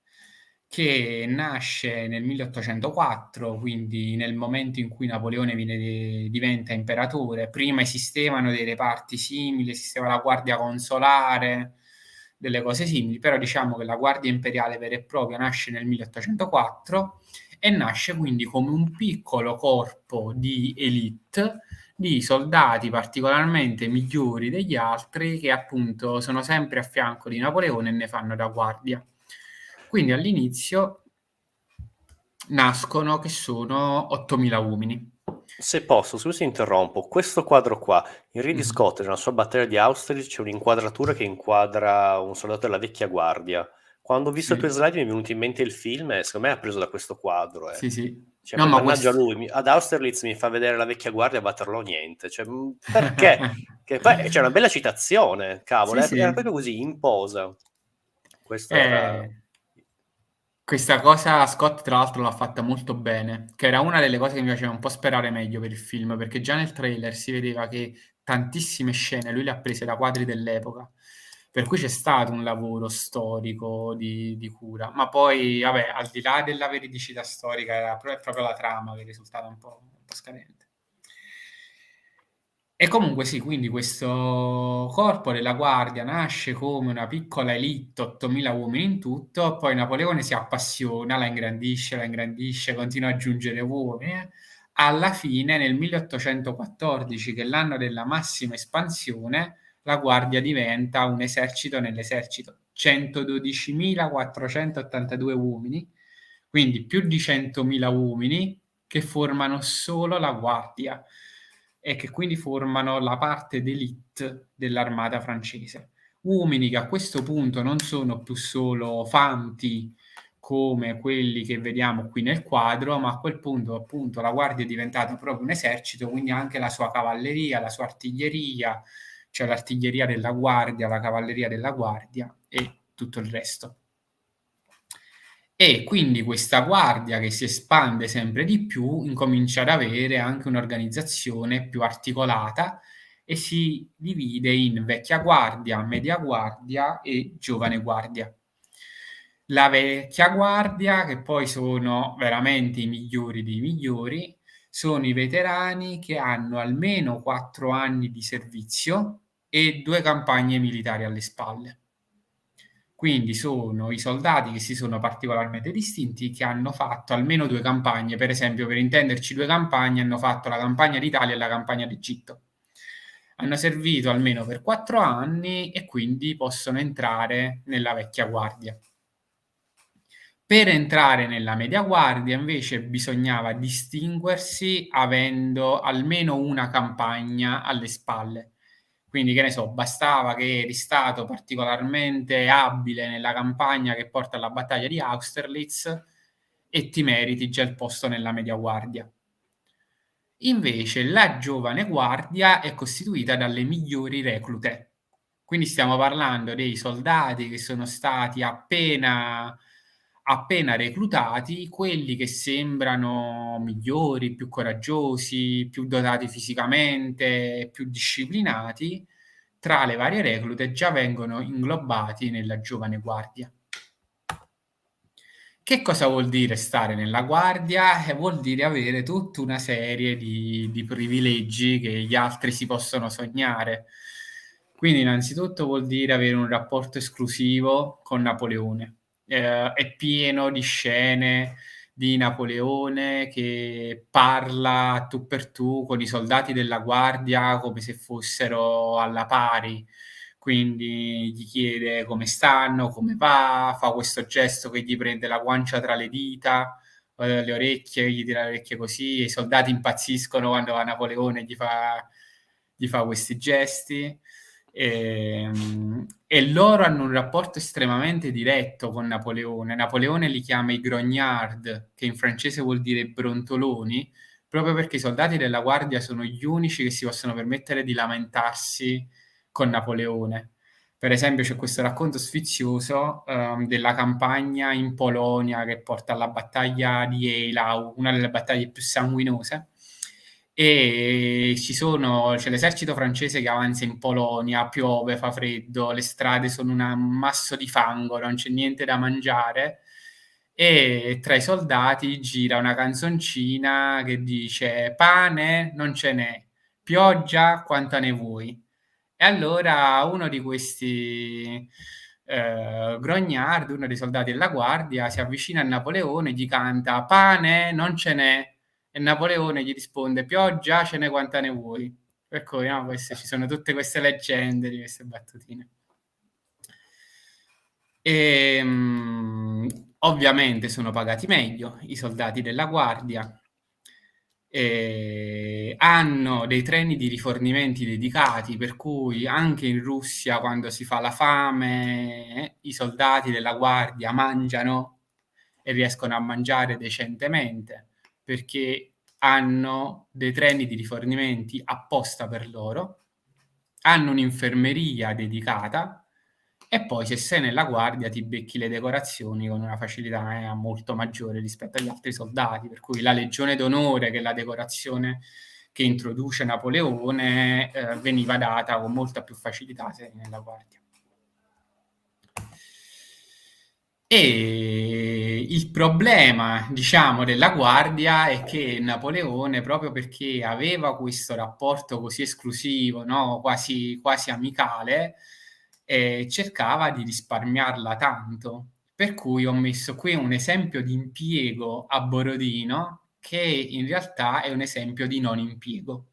che nasce nel 1804, quindi nel momento in cui Napoleone diventa imperatore. Prima esistevano dei reparti simili, esisteva la guardia consolare, delle cose simili, però diciamo che la guardia imperiale vera e propria nasce nel 1804 e nasce quindi come un piccolo corpo di élite di soldati particolarmente migliori degli altri che appunto sono sempre a fianco di Napoleone e ne fanno da guardia. Quindi all'inizio nascono che sono 8.000 uomini. Se posso, scusi se interrompo, questo quadro qua, in Ridley Mhm. Scott, nella sua battaglia di Austerlitz, c'è un'inquadratura che inquadra un soldato della vecchia guardia. Quando ho visto i tuoi Sì, slide mi è venuto in mente il film e secondo me ha preso da questo quadro. sì, sì. Cioè, No, poi ma mannaggia questo... lui, ad Austerlitz mi fa vedere la vecchia guardia a Waterloo niente. Cioè, perché? Che poi c'è una bella citazione, cavolo, Sì, era sì. proprio così, in posa. Questo era... Eh, Questa cosa Scott tra l'altro l'ha fatta molto bene, che era una delle cose che mi faceva un po' sperare meglio per il film, perché già nel trailer si vedeva che tantissime scene lui le ha prese da quadri dell'epoca, per cui c'è stato un lavoro storico di cura, ma poi, vabbè, al di là della veridicità storica, è proprio la trama che risultava un po' scadente. E comunque sì, quindi questo corpo della Guardia nasce come una piccola élite, 8.000 uomini in tutto, poi Napoleone si appassiona, la ingrandisce, continua ad aggiungere uomini. Alla fine, nel 1814, che è l'anno della massima espansione, la Guardia diventa un esercito nell'esercito, 112.482 uomini, quindi più di 100.000 uomini che formano solo la Guardia e che quindi formano la parte d'élite dell'armata francese. Uomini che a questo punto non sono più solo fanti come quelli che vediamo qui nel quadro, ma a quel punto appunto la guardia è diventata proprio un esercito, quindi anche la sua cavalleria, la sua artiglieria, cioè l'artiglieria della guardia, la cavalleria della guardia e tutto il resto. E quindi questa guardia che si espande sempre di più incomincia ad avere anche un'organizzazione più articolata e si divide in vecchia guardia, media guardia e giovane guardia. La vecchia guardia, che poi sono veramente i migliori dei migliori, sono i veterani che hanno almeno 4 anni di servizio e 2 campagne militari alle spalle. Quindi sono i soldati che si sono particolarmente distinti, che hanno fatto almeno 2 campagne. Per esempio, per intenderci, 2 campagne, hanno fatto la campagna d'Italia e la campagna d'Egitto. Hanno servito almeno per 4 anni e quindi possono entrare nella vecchia guardia. Per entrare nella media guardia invece bisognava distinguersi avendo almeno una campagna alle spalle. Quindi, che ne so, bastava che eri stato particolarmente abile nella campagna che porta alla battaglia di Austerlitz e ti meriti già il posto nella media guardia. Invece la giovane guardia è costituita dalle migliori reclute. Quindi stiamo parlando dei soldati che sono stati appena reclutati, quelli che sembrano migliori, più coraggiosi, più dotati fisicamente, più disciplinati, tra le varie reclute già vengono inglobati nella giovane guardia. Che cosa vuol dire stare nella guardia? Vuol dire avere tutta una serie di privilegi che gli altri si possono sognare. Quindi innanzitutto vuol dire avere un rapporto esclusivo con Napoleone. È pieno di scene di Napoleone che parla a tu per tu con i soldati della guardia come se fossero alla pari. Quindi gli chiede come stanno, come va, fa questo gesto che gli prende la guancia tra le dita, le orecchie, gli tira le orecchie così, e i soldati impazziscono quando va Napoleone e gli fa questi gesti. E loro hanno un rapporto estremamente diretto con Napoleone. Napoleone li chiama i grognard, che in francese vuol dire brontoloni, proprio perché i soldati della guardia sono gli unici che si possono permettere di lamentarsi con Napoleone. Per esempio c'è questo racconto sfizioso della campagna in Polonia che porta alla battaglia di Eylau, una delle battaglie più sanguinose, e c'è l'esercito francese che avanza in Polonia, piove, fa freddo, le strade sono un ammasso di fango, non c'è niente da mangiare, e tra i soldati gira una canzoncina che dice pane non ce n'è, pioggia quanta ne vuoi. E allora uno di questi grognard, uno dei soldati della guardia, si avvicina a Napoleone e gli canta pane non ce n'è, e Napoleone gli risponde pioggia ce n'è quanta ne vuoi. Per cui no, ci sono tutte queste leggende di queste battutine. Ovviamente sono pagati meglio i soldati della guardia, hanno dei treni di rifornimenti dedicati, per cui anche in Russia quando si fa la fame, i soldati della guardia mangiano e riescono a mangiare decentemente, perché hanno dei treni di rifornimenti apposta per loro, hanno un'infermeria dedicata e poi se sei nella guardia ti becchi le decorazioni con una facilità molto maggiore rispetto agli altri soldati, per cui la Legione d'Onore, che è la decorazione che introduce Napoleone, veniva data con molta più facilità se eri nella guardia. E il problema, diciamo, della guardia è che Napoleone, proprio perché aveva questo rapporto così esclusivo, no? Quasi amicale, cercava di risparmiarla tanto. Per cui ho messo qui un esempio di impiego a Borodino che in realtà è un esempio di non impiego.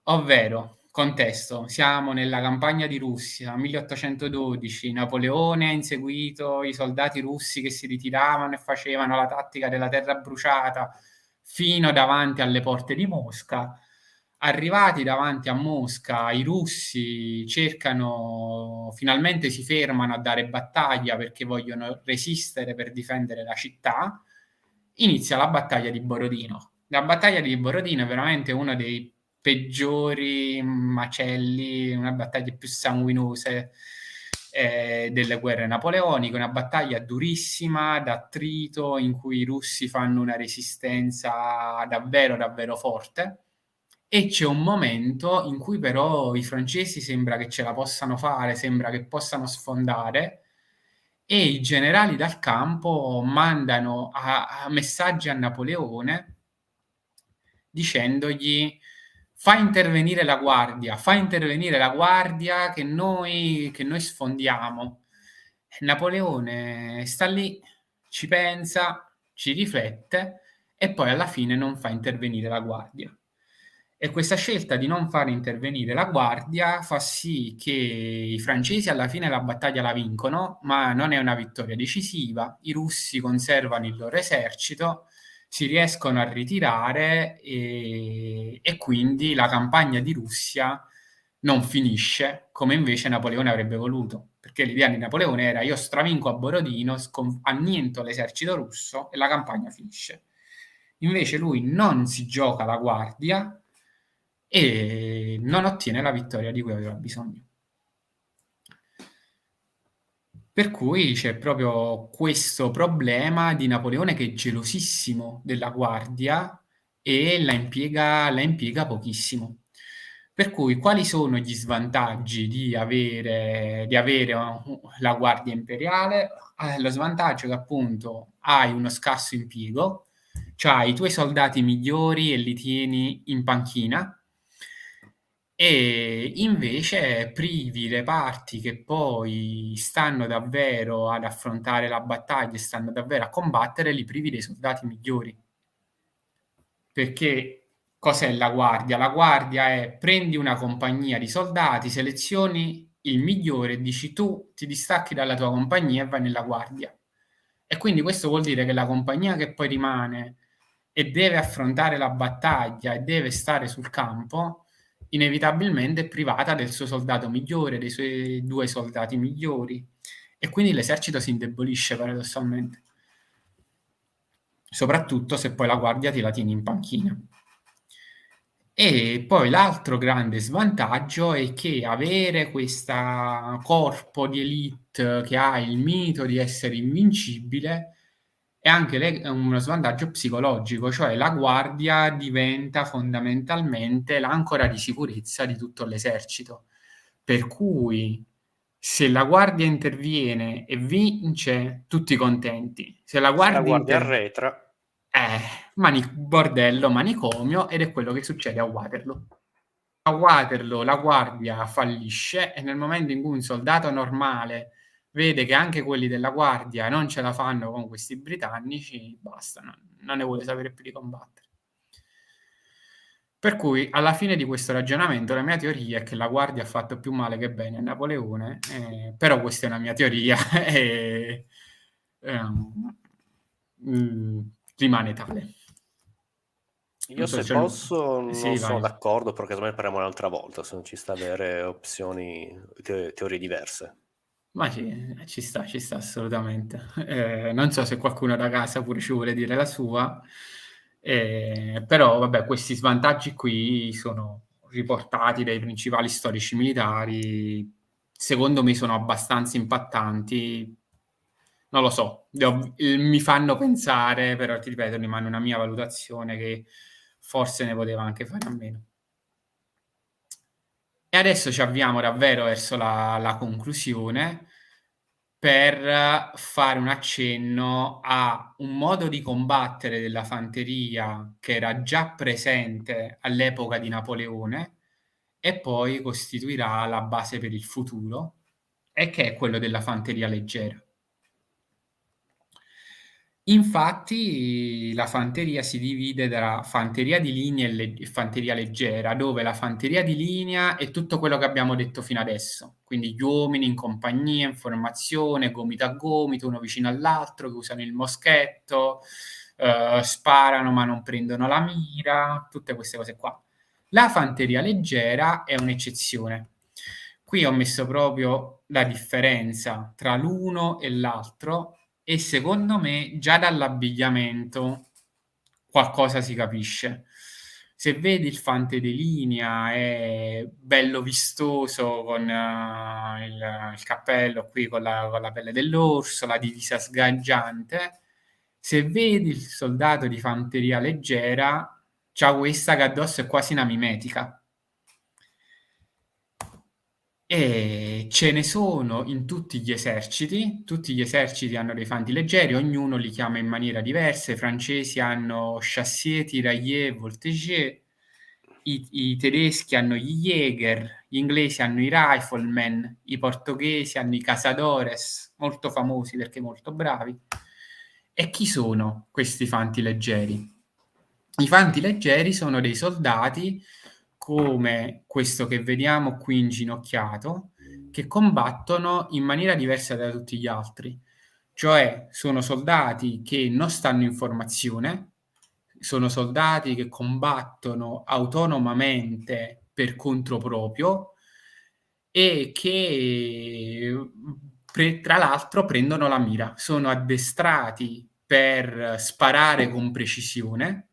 Ovvero, contesto, siamo nella campagna di Russia, 1812, Napoleone ha inseguito i soldati russi che si ritiravano e facevano la tattica della terra bruciata fino davanti alle porte di Mosca. Arrivati davanti a Mosca, i russi finalmente si fermano a dare battaglia perché vogliono resistere per difendere la città. Inizia la battaglia di Borodino. La battaglia di Borodino è veramente uno dei peggiori macelli, una battaglia più sanguinose delle guerre napoleoniche, una battaglia durissima, d'attrito, in cui i russi fanno una resistenza davvero, davvero forte. E c'è un momento in cui però i francesi sembra che ce la possano fare, sembra che possano sfondare, e i generali dal campo mandano messaggi a Napoleone dicendogli: fai intervenire la guardia che noi sfondiamo. Napoleone sta lì, ci pensa, ci riflette e poi alla fine non fa intervenire la guardia. E questa scelta di non far intervenire la guardia fa sì che i francesi alla fine la battaglia la vincono, ma non è una vittoria decisiva. I russi conservano il loro esercito, si riescono a ritirare e quindi la campagna di Russia non finisce come invece Napoleone avrebbe voluto, perché l'idea di Napoleone era: io stravinco a Borodino, anniento l'esercito russo e la campagna finisce. Invece lui non si gioca la guardia e non ottiene la vittoria di cui aveva bisogno. Per cui c'è proprio questo problema di Napoleone che è gelosissimo della guardia e la impiega pochissimo. Per cui quali sono gli svantaggi di avere la guardia imperiale? Lo svantaggio è che appunto hai uno scarso impiego, c'hai i tuoi soldati migliori e li tieni in panchina, e invece privi le parti che poi stanno davvero ad affrontare la battaglia e stanno davvero a combattere, li privi dei soldati migliori. Perché cos'è la guardia? La guardia è: prendi una compagnia di soldati, selezioni il migliore e dici tu ti distacchi dalla tua compagnia e vai nella guardia. E quindi questo vuol dire che la compagnia che poi rimane e deve affrontare la battaglia e deve stare sul campo, inevitabilmente è privata del suo soldato migliore, dei suoi 2 soldati migliori, e quindi l'esercito si indebolisce paradossalmente. Soprattutto se poi la guardia te la tieni in panchina. E poi l'altro grande svantaggio è che avere questa corpo di élite che ha il mito di essere invincibile è anche uno svantaggio psicologico, cioè la guardia diventa fondamentalmente l'ancora di sicurezza di tutto l'esercito. Per cui se la guardia interviene e vince, tutti contenti. Se la Se la guardia guardia arretra, bordello, manicomio, ed è quello che succede a Waterloo. A Waterloo la guardia fallisce e nel momento in cui un soldato normale vede che anche quelli della guardia non ce la fanno con questi britannici, basta, non ne vuole sapere più di combattere. Per cui alla fine di questo ragionamento la mia teoria è che la guardia ha fatto più male che bene a Napoleone, però questa è una mia teoria e rimane tale. io Non so se se Gianluca. posso non Sì, sono vai. d'accordo, perché secondo me parliamo un'altra volta, se non ci sta avere opzioni, teorie diverse. Ma sì, ci sta assolutamente. Non so se qualcuno da casa pure ci vuole dire la sua, però vabbè, questi svantaggi qui sono riportati dai principali storici militari, secondo me sono abbastanza impattanti. Non lo so, mi fanno pensare, però ti ripeto, rimane una mia valutazione che forse ne poteva anche fare a meno. E adesso ci avviamo davvero verso la conclusione per fare un accenno a un modo di combattere della fanteria che era già presente all'epoca di Napoleone e poi costituirà la base per il futuro, e che è quello della fanteria leggera. Infatti la fanteria si divide tra fanteria di linea e fanteria leggera, dove la fanteria di linea è tutto quello che abbiamo detto fino adesso, quindi gli uomini in compagnia, in formazione, gomito a gomito, uno vicino all'altro, che usano il moschetto, sparano ma non prendono la mira, tutte queste cose qua. La fanteria leggera è un'eccezione. Qui ho messo proprio la differenza tra l'uno e l'altro e secondo me già dall'abbigliamento qualcosa si capisce. Se vedi il fante de linea è bello vistoso con il cappello qui con la pelle dell'orso, la divisa sgargiante. Se vedi il soldato di fanteria leggera, c'ha questa che addosso è quasi una mimetica. E ce ne sono in tutti gli eserciti hanno dei fanti leggeri, ognuno li chiama in maniera diversa, i francesi hanno chassé, tirailleur, voltigeur, i tedeschi hanno gli Jäger, gli inglesi hanno i Riflemen, i portoghesi hanno i Caçadores, molto famosi perché molto bravi. E chi sono questi fanti leggeri? I fanti leggeri sono dei soldati come questo che vediamo qui inginocchiato, che combattono in maniera diversa da tutti gli altri. Cioè sono soldati che non stanno in formazione, sono soldati che combattono autonomamente per conto proprio e che tra l'altro prendono la mira. Sono addestrati per sparare con precisione.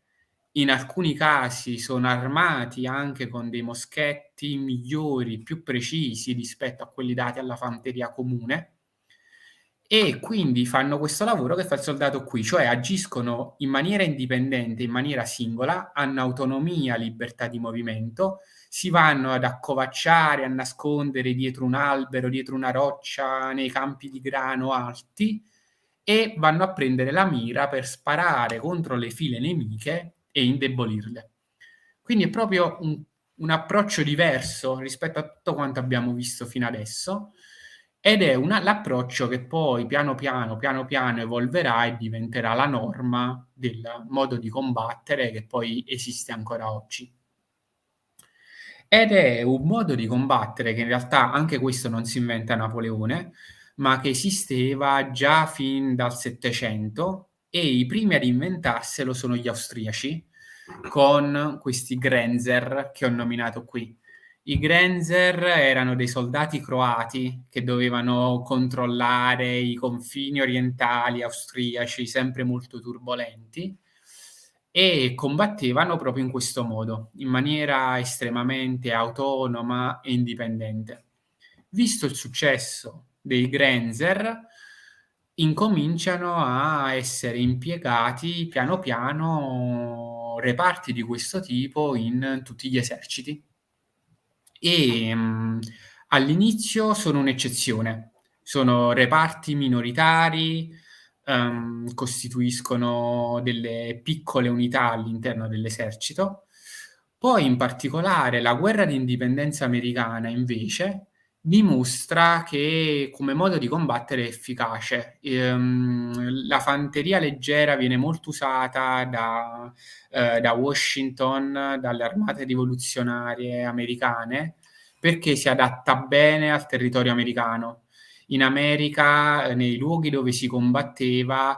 In alcuni casi sono armati anche con dei moschetti migliori, più precisi rispetto a quelli dati alla fanteria comune. E quindi fanno questo lavoro che fa il soldato qui, cioè agiscono in maniera indipendente, in maniera singola, hanno autonomia, libertà di movimento, si vanno ad accovacciare, a nascondere dietro un albero, dietro una roccia, nei campi di grano alti e vanno a prendere la mira per sparare contro le file nemiche e indebolirle. Quindi è proprio un approccio diverso rispetto a tutto quanto abbiamo visto fino adesso ed è l'approccio che poi piano piano evolverà e diventerà la norma del modo di combattere che poi esiste ancora oggi. Ed è un modo di combattere che in realtà anche questo non si inventa Napoleone, ma che esisteva già fin dal '700 e i primi ad inventarselo sono gli austriaci con questi Grenzer che ho nominato qui. I Grenzer erano dei soldati croati che dovevano controllare i confini orientali austriaci, sempre molto turbolenti, e combattevano proprio in questo modo, in maniera estremamente autonoma e indipendente. Visto il successo dei Grenzer, incominciano a essere impiegati piano piano reparti di questo tipo in tutti gli eserciti. All'inizio sono un'eccezione, sono reparti minoritari, costituiscono delle piccole unità all'interno dell'esercito. Poi in particolare la guerra di indipendenza americana invece dimostra che come modo di combattere è efficace. La fanteria leggera viene molto usata da Washington, dalle armate rivoluzionarie americane, perché si adatta bene al territorio americano. In America, nei luoghi dove si combatteva,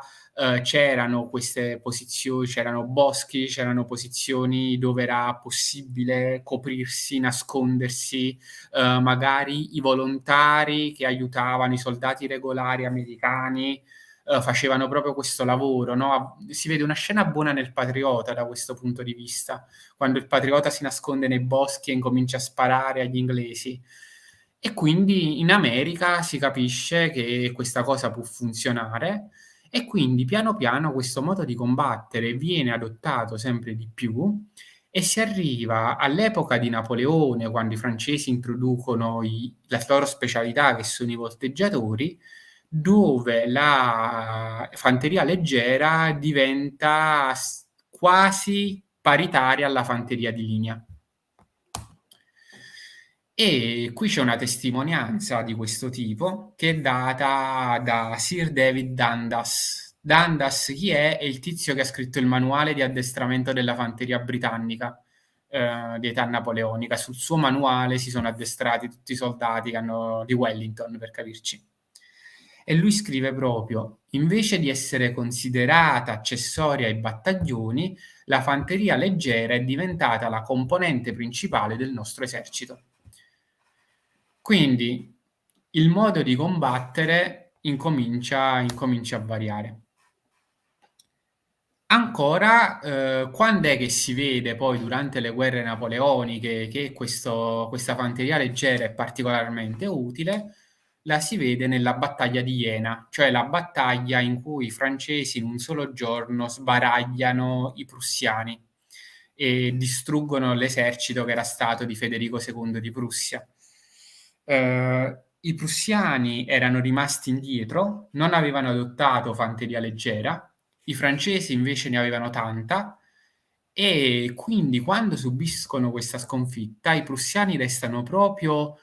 c'erano queste posizioni, c'erano boschi, c'erano posizioni dove era possibile coprirsi, nascondersi, magari i volontari che aiutavano i soldati regolari americani facevano proprio questo lavoro, no? Si vede una scena buona nel Patriota da questo punto di vista, quando il patriota si nasconde nei boschi e incomincia a sparare agli inglesi. E quindi in America si capisce che questa cosa può funzionare e quindi piano piano questo modo di combattere viene adottato sempre di più e si arriva all'epoca di Napoleone, quando i francesi introducono la loro specialità che sono i volteggiatori, dove la fanteria leggera diventa quasi paritaria alla fanteria di linea. E qui c'è una testimonianza di questo tipo che è data da Sir David Dundas. Dundas chi è? È il tizio che ha scritto il manuale di addestramento della fanteria britannica di età napoleonica. Sul suo manuale si sono addestrati tutti i soldati di Wellington, per capirci. E lui scrive proprio: invece di essere considerata accessoria ai battaglioni, la fanteria leggera è diventata la componente principale del nostro esercito. Quindi il modo di combattere incomincia a variare. Ancora, quando è che si vede poi durante le guerre napoleoniche che questa fanteria leggera è particolarmente utile? La si vede nella battaglia di Jena, cioè la battaglia in cui i francesi in un solo giorno sbaragliano i prussiani e distruggono l'esercito che era stato di Federico II di Prussia. I prussiani erano rimasti indietro, non avevano adottato fanteria leggera, i francesi invece ne avevano tanta e quindi quando subiscono questa sconfitta i prussiani restano proprio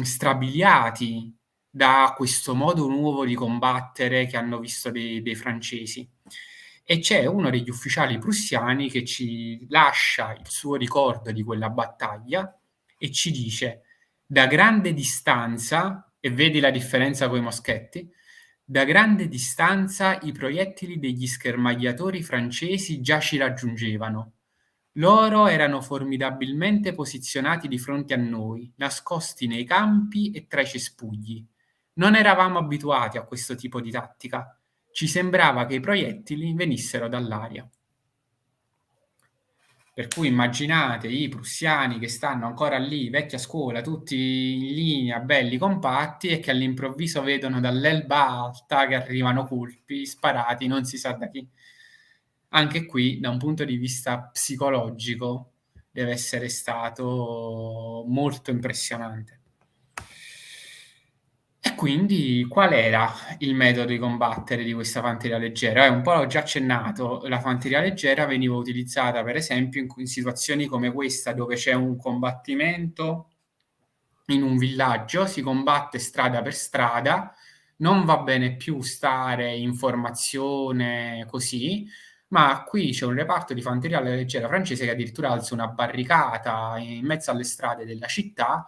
strabiliati da questo modo nuovo di combattere che hanno visto dei francesi. E c'è uno degli ufficiali prussiani che ci lascia il suo ricordo di quella battaglia e ci dice da grande distanza, e vedi la differenza con i moschetti, da grande distanza i proiettili degli schermagliatori francesi già ci raggiungevano. Loro erano formidabilmente posizionati di fronte a noi, nascosti nei campi e tra i cespugli. Non eravamo abituati a questo tipo di tattica. Ci sembrava che i proiettili venissero dall'aria. Per cui immaginate i prussiani che stanno ancora lì, vecchia scuola, tutti in linea, belli compatti, e che all'improvviso vedono dall'Elba Alta che arrivano colpi sparati, non si sa da chi. Anche qui, da un punto di vista psicologico, deve essere stato molto impressionante. E quindi qual era il metodo di combattere di questa fanteria leggera? Un po' l'ho già accennato, la fanteria leggera veniva utilizzata per esempio in situazioni come questa dove c'è un combattimento in un villaggio, si combatte strada per strada, non va bene più stare in formazione così, ma qui c'è un reparto di fanteria leggera francese che addirittura alza una barricata in mezzo alle strade della città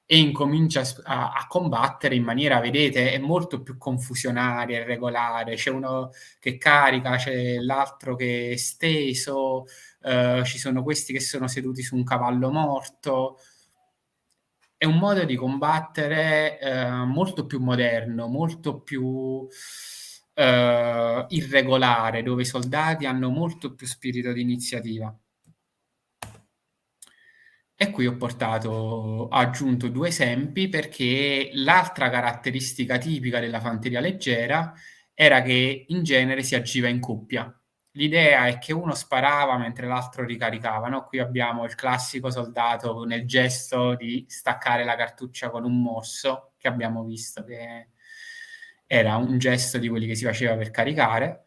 e incomincia a combattere in maniera, vedete, è molto più confusionaria e regolare. C'è uno che carica, c'è l'altro che è steso, ci sono questi che sono seduti su un cavallo morto. È un modo di combattere molto più moderno, molto più irregolare, dove i soldati hanno molto più spirito di iniziativa. E qui ho aggiunto due esempi perché l'altra caratteristica tipica della fanteria leggera era che in genere si agiva in coppia. L'idea è che uno sparava mentre l'altro ricaricava, no? Qui abbiamo il classico soldato nel gesto di staccare la cartuccia con un morso, che abbiamo visto che era un gesto di quelli che si faceva per caricare.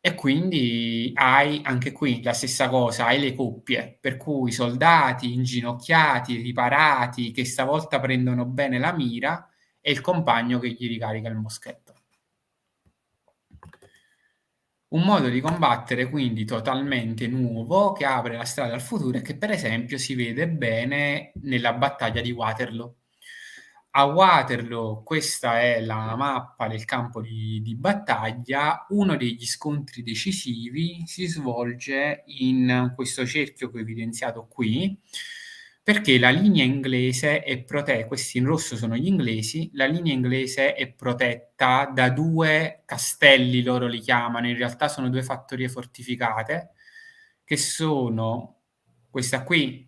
E quindi hai anche qui la stessa cosa, hai le coppie, per cui soldati inginocchiati, riparati, che stavolta prendono bene la mira, e il compagno che gli ricarica il moschetto. Un modo di combattere quindi totalmente nuovo, che apre la strada al futuro e che per esempio si vede bene nella battaglia di Waterloo. A Waterloo, questa è la mappa del campo di battaglia, uno degli scontri decisivi si svolge in questo cerchio che ho evidenziato qui, perché la linea inglese è protetta, questi in rosso sono gli inglesi, la linea inglese è protetta da due castelli, loro li chiamano, in realtà sono due fattorie fortificate, che sono questa qui,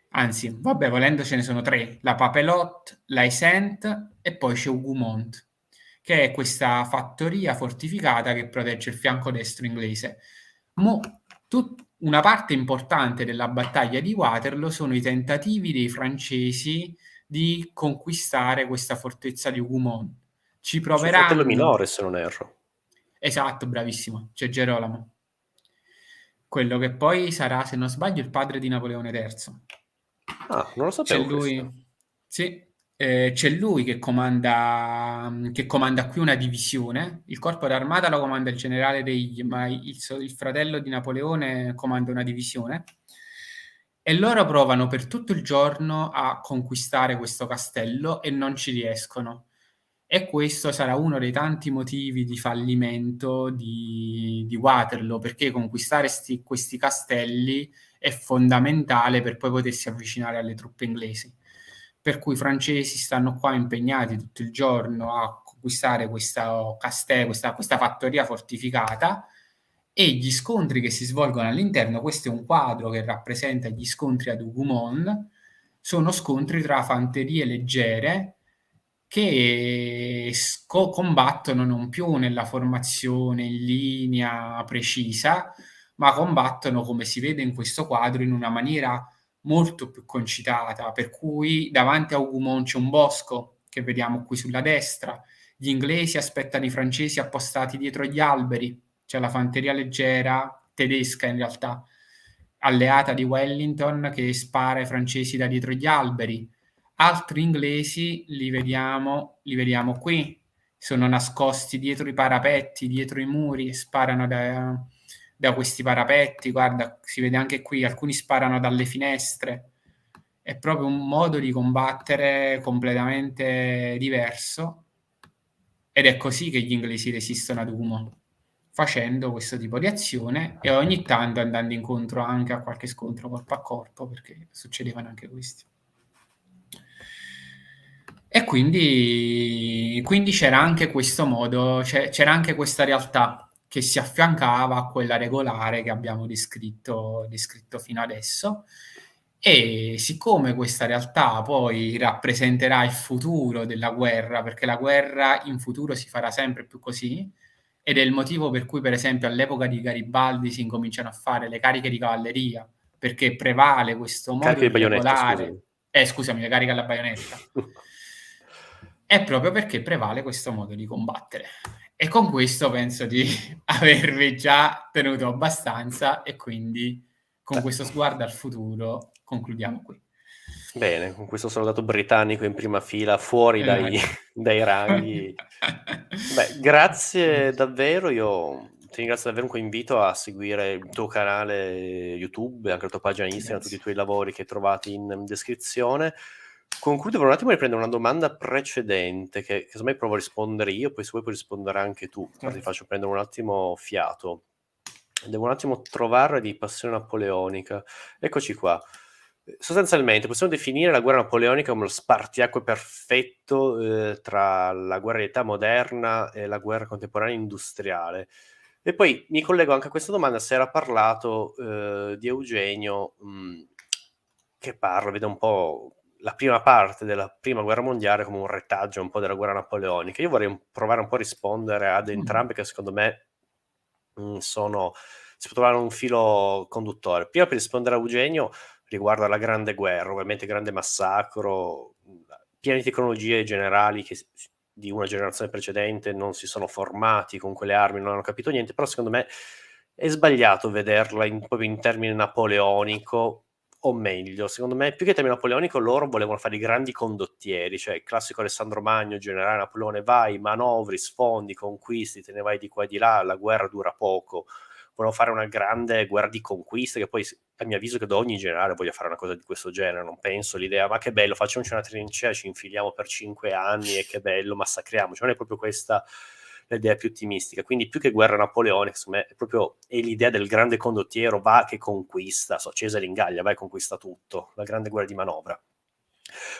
anzi, vabbè, volendo ce ne sono tre, la Papelotte, la Essent e poi c'è Hougoumont, che è questa fattoria fortificata che protegge il fianco destro inglese. Una parte importante della battaglia di Waterloo sono i tentativi dei francesi di conquistare questa fortezza di Hougoumont. Ci Suo fratello proveranno. minore, se non erro. Esatto, bravissimo, c'è Gerolamo. Quello che poi sarà, se non sbaglio, il padre di Napoleone III. Ah, non lo C'è sapevo questo. lui, sì, c'è lui che comanda qui una divisione. Il corpo d'armata lo comanda il generale Reille, ma il fratello di Napoleone comanda una divisione. E loro provano per tutto il giorno a conquistare questo castello e non ci riescono. E questo sarà uno dei tanti motivi di fallimento di Waterloo, perché conquistare questi castelli è fondamentale per poi potersi avvicinare alle truppe inglesi. Per cui i francesi stanno qua impegnati tutto il giorno a conquistare questa fattoria fortificata e gli scontri che si svolgono all'interno, questo è un quadro che rappresenta gli scontri ad Hougoumont, sono scontri tra fanterie leggere che combattono non più nella formazione in linea precisa, ma combattono, come si vede in questo quadro, in una maniera molto più concitata, per cui davanti a Hougoumont c'è un bosco, che vediamo qui sulla destra, gli inglesi aspettano i francesi appostati dietro gli alberi, c'è la fanteria leggera tedesca in realtà, alleata di Wellington che spara ai francesi da dietro gli alberi. Altri inglesi li vediamo qui, sono nascosti dietro i parapetti, dietro i muri, sparano da questi parapetti, guarda, si vede anche qui, alcuni sparano dalle finestre. È proprio un modo di combattere completamente diverso ed è così che gli inglesi resistono ad Hougoumont, facendo questo tipo di azione e ogni tanto andando incontro anche a qualche scontro corpo a corpo, perché succedevano anche questi. E quindi c'era anche questo modo, c'era anche questa realtà che si affiancava a quella regolare che abbiamo descritto fino adesso. E siccome questa realtà poi rappresenterà il futuro della guerra, perché la guerra in futuro si farà sempre più così, ed è il motivo per cui, per esempio, all'epoca di Garibaldi si incominciano a fare le cariche di cavalleria, perché prevale questo Carica modo di di baionetta, scusami. regolare. Scusami, le cariche alla baionetta. È proprio perché prevale questo modo di combattere. E con questo penso di avervi già tenuto abbastanza e quindi con questo sguardo al futuro concludiamo qui. Bene, con questo soldato britannico in prima fila, fuori dai, Esatto. dai ranghi. Beh, grazie davvero, io ti ringrazio davvero, un invito a seguire il tuo canale YouTube, anche la tua pagina Instagram, tutti i Grazie. tuoi lavori che trovate in descrizione. Concludo per un attimo riprendere una domanda precedente, che casomai provo a rispondere io, poi se vuoi puoi rispondere anche tu, però ti Certo. faccio prendere un attimo fiato. Devo un attimo trovare di passione napoleonica. Eccoci qua. Sostanzialmente possiamo definire la guerra napoleonica come lo spartiacque perfetto tra la guerra di età moderna e la guerra contemporanea industriale. E poi mi collego anche a questa domanda, se era parlato di Eugenio, che parla, vede un po' la prima parte della prima guerra mondiale come un retaggio un po' della guerra napoleonica. Io vorrei provare un po' a rispondere ad entrambe, che secondo me si può trovare un filo conduttore. Prima, per rispondere a Eugenio, riguardo alla Grande Guerra, ovviamente grande massacro, pieni di tecnologie generali che di una generazione precedente non si sono formati con quelle armi, non hanno capito niente, però secondo me è sbagliato vederla proprio in termine napoleonico, o meglio, secondo me più che termine napoleonico loro volevano fare i grandi condottieri, cioè il classico Alessandro Magno, generale Napoleone, vai, manovri, sfondi, conquisti, te ne vai di qua e di là, la guerra dura poco. Volevo fare una grande guerra di conquiste, che poi a mio avviso che ogni generale voglia fare una cosa di questo genere, non penso l'idea, ma che bello, facciamoci una trincea, ci infiliamo per 5 anni e che bello, massacriamoci, non è proprio questa l'idea più ottimistica, quindi più che guerra napoleonica, secondo me è l'idea del grande condottiero, va che conquista, Cesare in Gallia, va e conquista tutto, la grande guerra di manovra.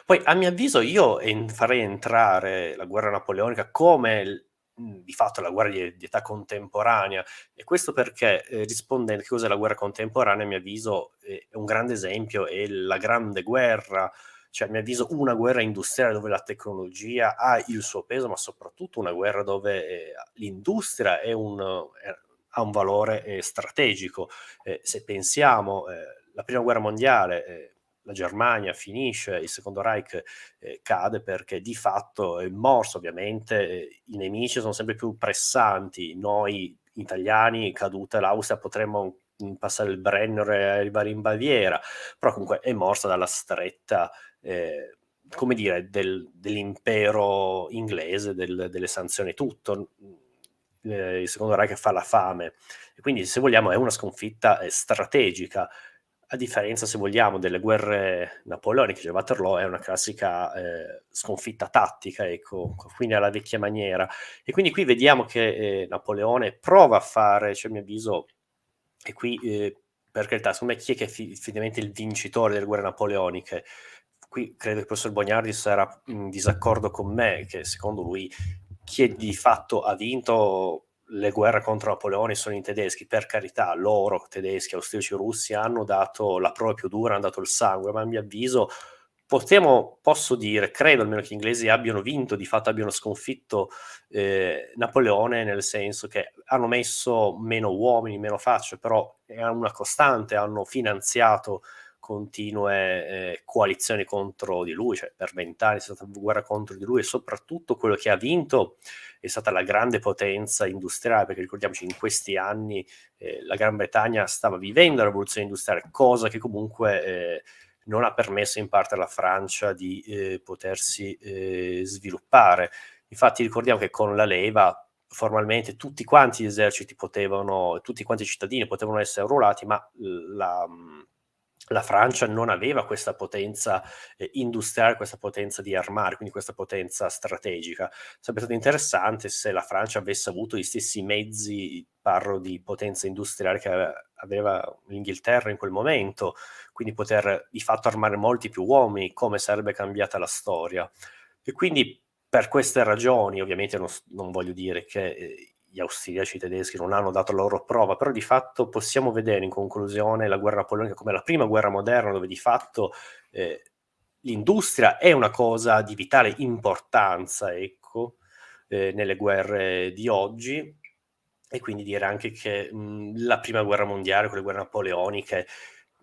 Poi a mio avviso io farei entrare la guerra napoleonica come di fatto la guerra di età contemporanea, e questo perché rispondendo che cos'è la guerra contemporanea, a mio avviso è un grande esempio, è la Grande Guerra, cioè a mio avviso una guerra industriale dove la tecnologia ha il suo peso, ma soprattutto una guerra dove l'industria ha un valore strategico. Se pensiamo la prima guerra mondiale, la Germania finisce, il secondo Reich cade perché di fatto è morso, ovviamente i nemici sono sempre più pressanti, noi italiani, caduta l'Austria, potremmo passare il Brennero e arrivare in Baviera, però comunque è morsa dalla stretta come dire, dell'impero inglese, delle sanzioni, tutto. Il secondo Reich fa la fame, e quindi se vogliamo è una sconfitta strategica, a differenza, se vogliamo, delle guerre napoleoniche, cioè Waterloo è una classica sconfitta tattica, ecco, quindi alla vecchia maniera. E quindi qui vediamo che Napoleone prova a fare, cioè a mio avviso, e qui per carità, secondo me chi è che è effettivamente il vincitore delle guerre napoleoniche? Qui credo che il professor Bognardi sarà in disaccordo con me, che secondo lui chi di fatto ha vinto le guerre contro Napoleone sono i tedeschi, per carità, loro, tedeschi, austriaci, russi, hanno dato la prova più dura, hanno dato il sangue, ma a mio avviso posso dire, credo almeno che gli inglesi abbiano vinto, di fatto abbiano sconfitto Napoleone, nel senso che hanno messo meno uomini, meno facce, però è una costante, hanno finanziato continue coalizioni contro di lui, cioè per 20 anni è stata una guerra contro di lui, e soprattutto quello che ha vinto è stata la grande potenza industriale, perché ricordiamoci, in questi anni la Gran Bretagna stava vivendo la rivoluzione industriale, cosa che comunque non ha permesso in parte alla Francia di potersi sviluppare. Infatti ricordiamo che con la leva formalmente tutti quanti gli eserciti tutti quanti i cittadini potevano essere arruolati, ma la Francia non aveva questa potenza industriale, questa potenza di armare, quindi questa potenza strategica. Sarebbe stato interessante se la Francia avesse avuto gli stessi mezzi, parlo di potenza industriale, che aveva l'Inghilterra in quel momento, quindi poter di fatto armare molti più uomini, come sarebbe cambiata la storia. E quindi per queste ragioni, ovviamente non voglio dire che gli austriaci tedeschi non hanno dato la loro prova, però di fatto possiamo vedere in conclusione la guerra napoleonica come la prima guerra moderna, dove di fatto l'industria è una cosa di vitale importanza, ecco, nelle guerre di oggi, e quindi dire anche che la prima guerra mondiale, con le guerre napoleoniche,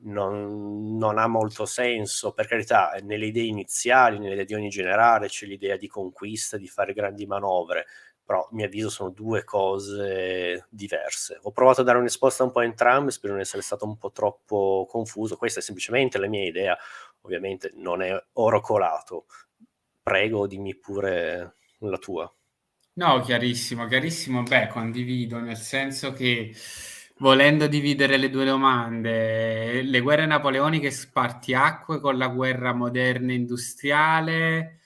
non ha molto senso. Per carità, nelle idee iniziali, nelle idee di ogni generale c'è l'idea di conquista, di fare grandi manovre, però a mio avviso sono due cose diverse. Ho provato a dare una risposta un po' a entrambe, spero di non essere stato un po' troppo confuso. Questa è semplicemente la mia idea, ovviamente non è oro colato. Prego, dimmi pure la tua. No, chiarissimo, chiarissimo. Beh, condivido, nel senso che volendo dividere le due domande, le guerre napoleoniche spartiacque con la guerra moderna industriale.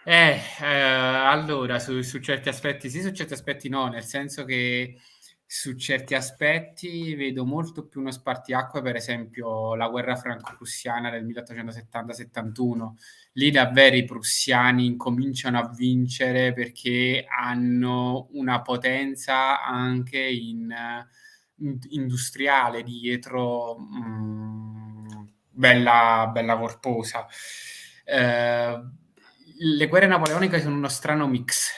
Allora, su certi aspetti sì, su certi aspetti no, nel senso che su certi aspetti vedo molto più uno spartiacque, per esempio la guerra franco-prussiana del 1870-71. Lì davvero i prussiani incominciano a vincere perché hanno una potenza anche industriale dietro, bella corposa. Le guerre napoleoniche sono uno strano mix.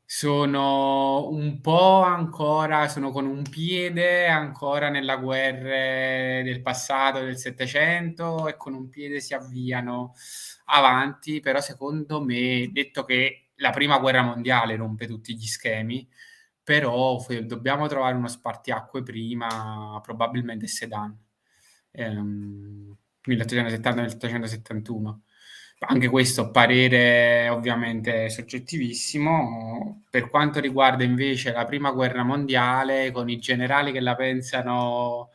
Sono un po' ancora, sono con un piede ancora nella guerre del passato, del Settecento, e con un piede si avviano avanti, però secondo me, detto che la prima guerra mondiale rompe tutti gli schemi, però dobbiamo trovare uno spartiacque prima, probabilmente Sedan, 1870-1871. Anche questo parere ovviamente soggettivissimo. Per quanto riguarda invece la prima guerra mondiale, con i generali che la pensano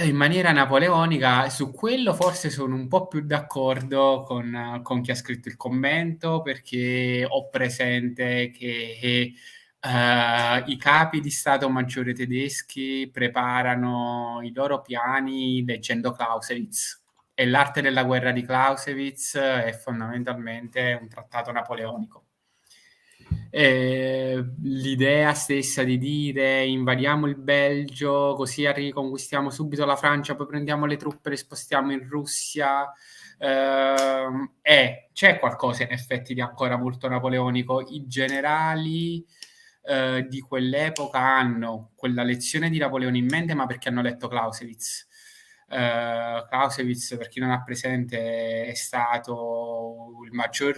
in maniera napoleonica, su quello forse sono un po' più d'accordo con chi ha scritto il commento, perché ho presente che i capi di Stato Maggiore tedeschi preparano i loro piani leggendo Clausewitz, e l'arte della guerra di Clausewitz è fondamentalmente un trattato napoleonico. L'idea stessa di dire invadiamo il Belgio, così riconquistiamo subito la Francia, poi prendiamo le truppe e le spostiamo in Russia, c'è qualcosa in effetti di ancora molto napoleonico. I generali di quell'epoca hanno quella lezione di Napoleone in mente, ma perché hanno letto Clausewitz. Clausewitz, per chi non ha presente, è stato il maggior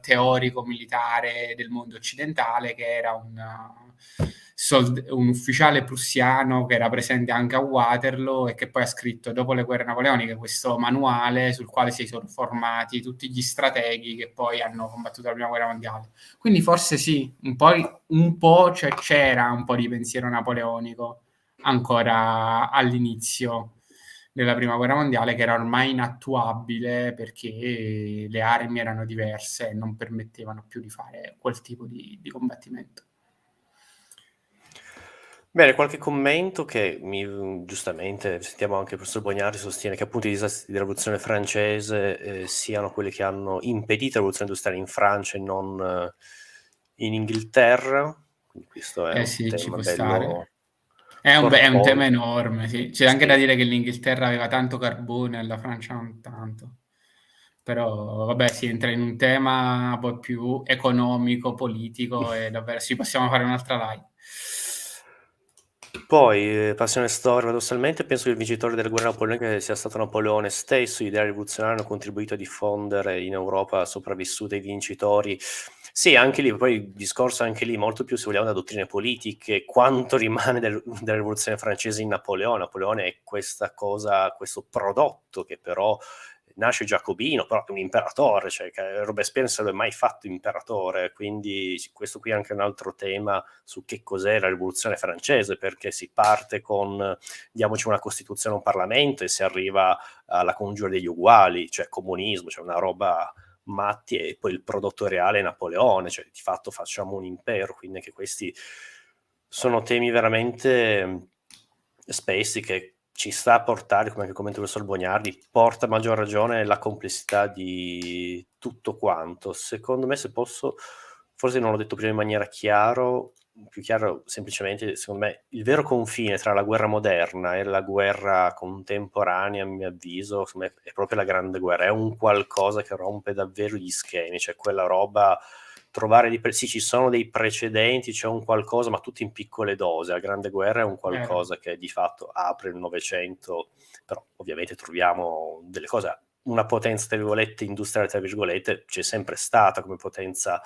teorico militare del mondo occidentale, che era un ufficiale prussiano che era presente anche a Waterloo e che poi ha scritto, dopo le guerre napoleoniche, questo manuale sul quale si sono formati tutti gli strateghi che poi hanno combattuto la prima guerra mondiale. Quindi forse sì, un po' cioè, c'era un po' di pensiero napoleonico ancora all'inizio della prima guerra mondiale, che era ormai inattuabile perché le armi erano diverse e non permettevano più di fare quel tipo di combattimento. Bene, qualche commento che giustamente sentiamo anche il professor Bognari sostiene che appunto i disastri della rivoluzione francese siano quelli che hanno impedito la rivoluzione industriale in Francia e non in Inghilterra. Quindi questo è un sì, ci tema può bello stare. È un tema corposo. enorme, sì. C'è anche da Sì. dire che l'Inghilterra aveva tanto carbone e la Francia non tanto. Però vabbè, si entra in un tema un po' più economico, politico e davvero sì, possiamo fare un'altra live. Poi, passione storica, paradossalmente, penso che il vincitore delle guerre napoleoniche sia stato Napoleone stesso. Gli ideali rivoluzionari hanno contribuito a diffondere in Europa sopravvissuti ai vincitori. Sì, anche lì, poi il discorso anche lì molto più, se vogliamo, da dottrine politiche, quanto rimane della rivoluzione francese in Napoleone. Napoleone è questa cosa, questo prodotto che però nasce giacobino, però è un imperatore, cioè che Robespierre non sarebbe mai fatto imperatore, quindi questo qui è anche un altro tema su che cos'è la rivoluzione francese, perché si parte con diamoci una costituzione, un Parlamento, e si arriva alla congiura degli uguali, cioè comunismo, cioè una roba matti, e poi il prodotto reale è Napoleone, cioè di fatto facciamo un impero, quindi anche questi sono temi veramente spessi che ci sta a portare, come anche commenta il professor Bognardi, porta a maggior ragione la complessità di tutto quanto. Secondo me, se posso, forse non l'ho detto prima in maniera più chiaro, semplicemente, secondo me, il vero confine tra la guerra moderna e la guerra contemporanea, a mio avviso, secondo me, è proprio la Grande Guerra, è un qualcosa che rompe davvero gli schemi, cioè quella roba, trovare sì, ci sono dei precedenti, c'è un qualcosa, ma tutti in piccole dosi. La Grande Guerra è un Vero. qualcosa che di fatto apre il Novecento, però ovviamente troviamo delle cose, una potenza, tra virgolette, industriale, tra virgolette, c'è sempre stata come potenza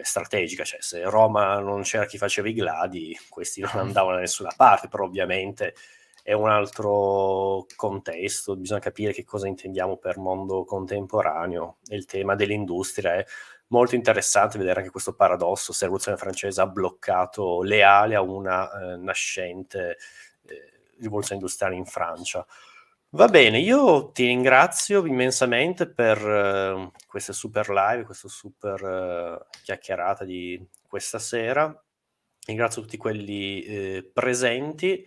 strategica, cioè se Roma non c'era chi faceva i gladi, questi non andavano da nessuna parte, però ovviamente è un altro contesto, bisogna capire che cosa intendiamo per mondo contemporaneo, e il tema dell'industria è molto interessante vedere anche questo paradosso, se la rivoluzione francese ha bloccato le ali a una nascente rivoluzione industriale in Francia. Va bene, io ti ringrazio immensamente per queste super live, questa super chiacchierata di questa sera. Ringrazio tutti quelli presenti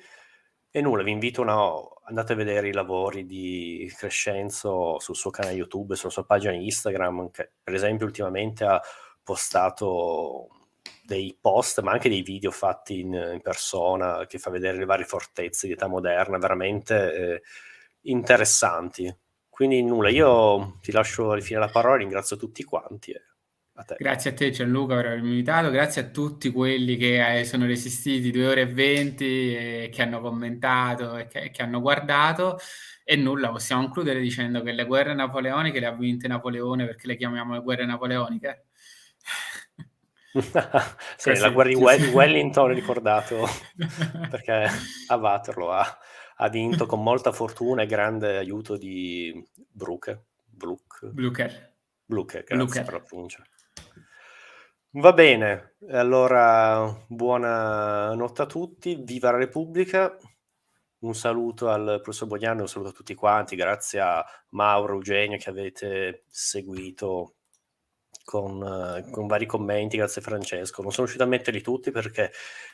e nulla, vi invito andate a vedere i lavori di Crescenzo sul suo canale YouTube, sulla sua pagina Instagram, che per esempio ultimamente ha postato dei post, ma anche dei video fatti in persona, che fa vedere le varie fortezze di età moderna, veramente interessanti. Quindi nulla, io ti lascio alla fine la parola, ringrazio tutti quanti e a te. Grazie a te Gianluca per avermi invitato, grazie a tutti quelli che sono resistiti 2 ore e 20 e che hanno commentato e che hanno guardato. E nulla, possiamo concludere dicendo che le guerre napoleoniche le ha vinte Napoleone, perché le chiamiamo guerre napoleoniche. Sì, la Così, guerra di giusto. Wellington, ricordato, perché a Waterloo ha vinto con molta fortuna e grande aiuto di Blucher. Blucher, grazie per la Blucher. pronuncia. Va bene, allora buona notte a tutti, viva la Repubblica, un saluto al professor Bognano, un saluto a tutti quanti, grazie a Mauro, Eugenio che avete seguito con vari commenti, grazie Francesco. Non sono riuscito a metterli tutti perché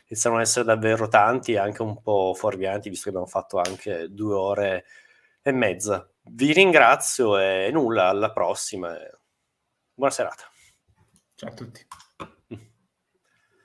iniziano ad essere davvero tanti e anche un po' fuorvianti, visto che abbiamo fatto anche 2 ore e mezza. Vi ringrazio e nulla, alla prossima. Buona serata. Ciao a tutti.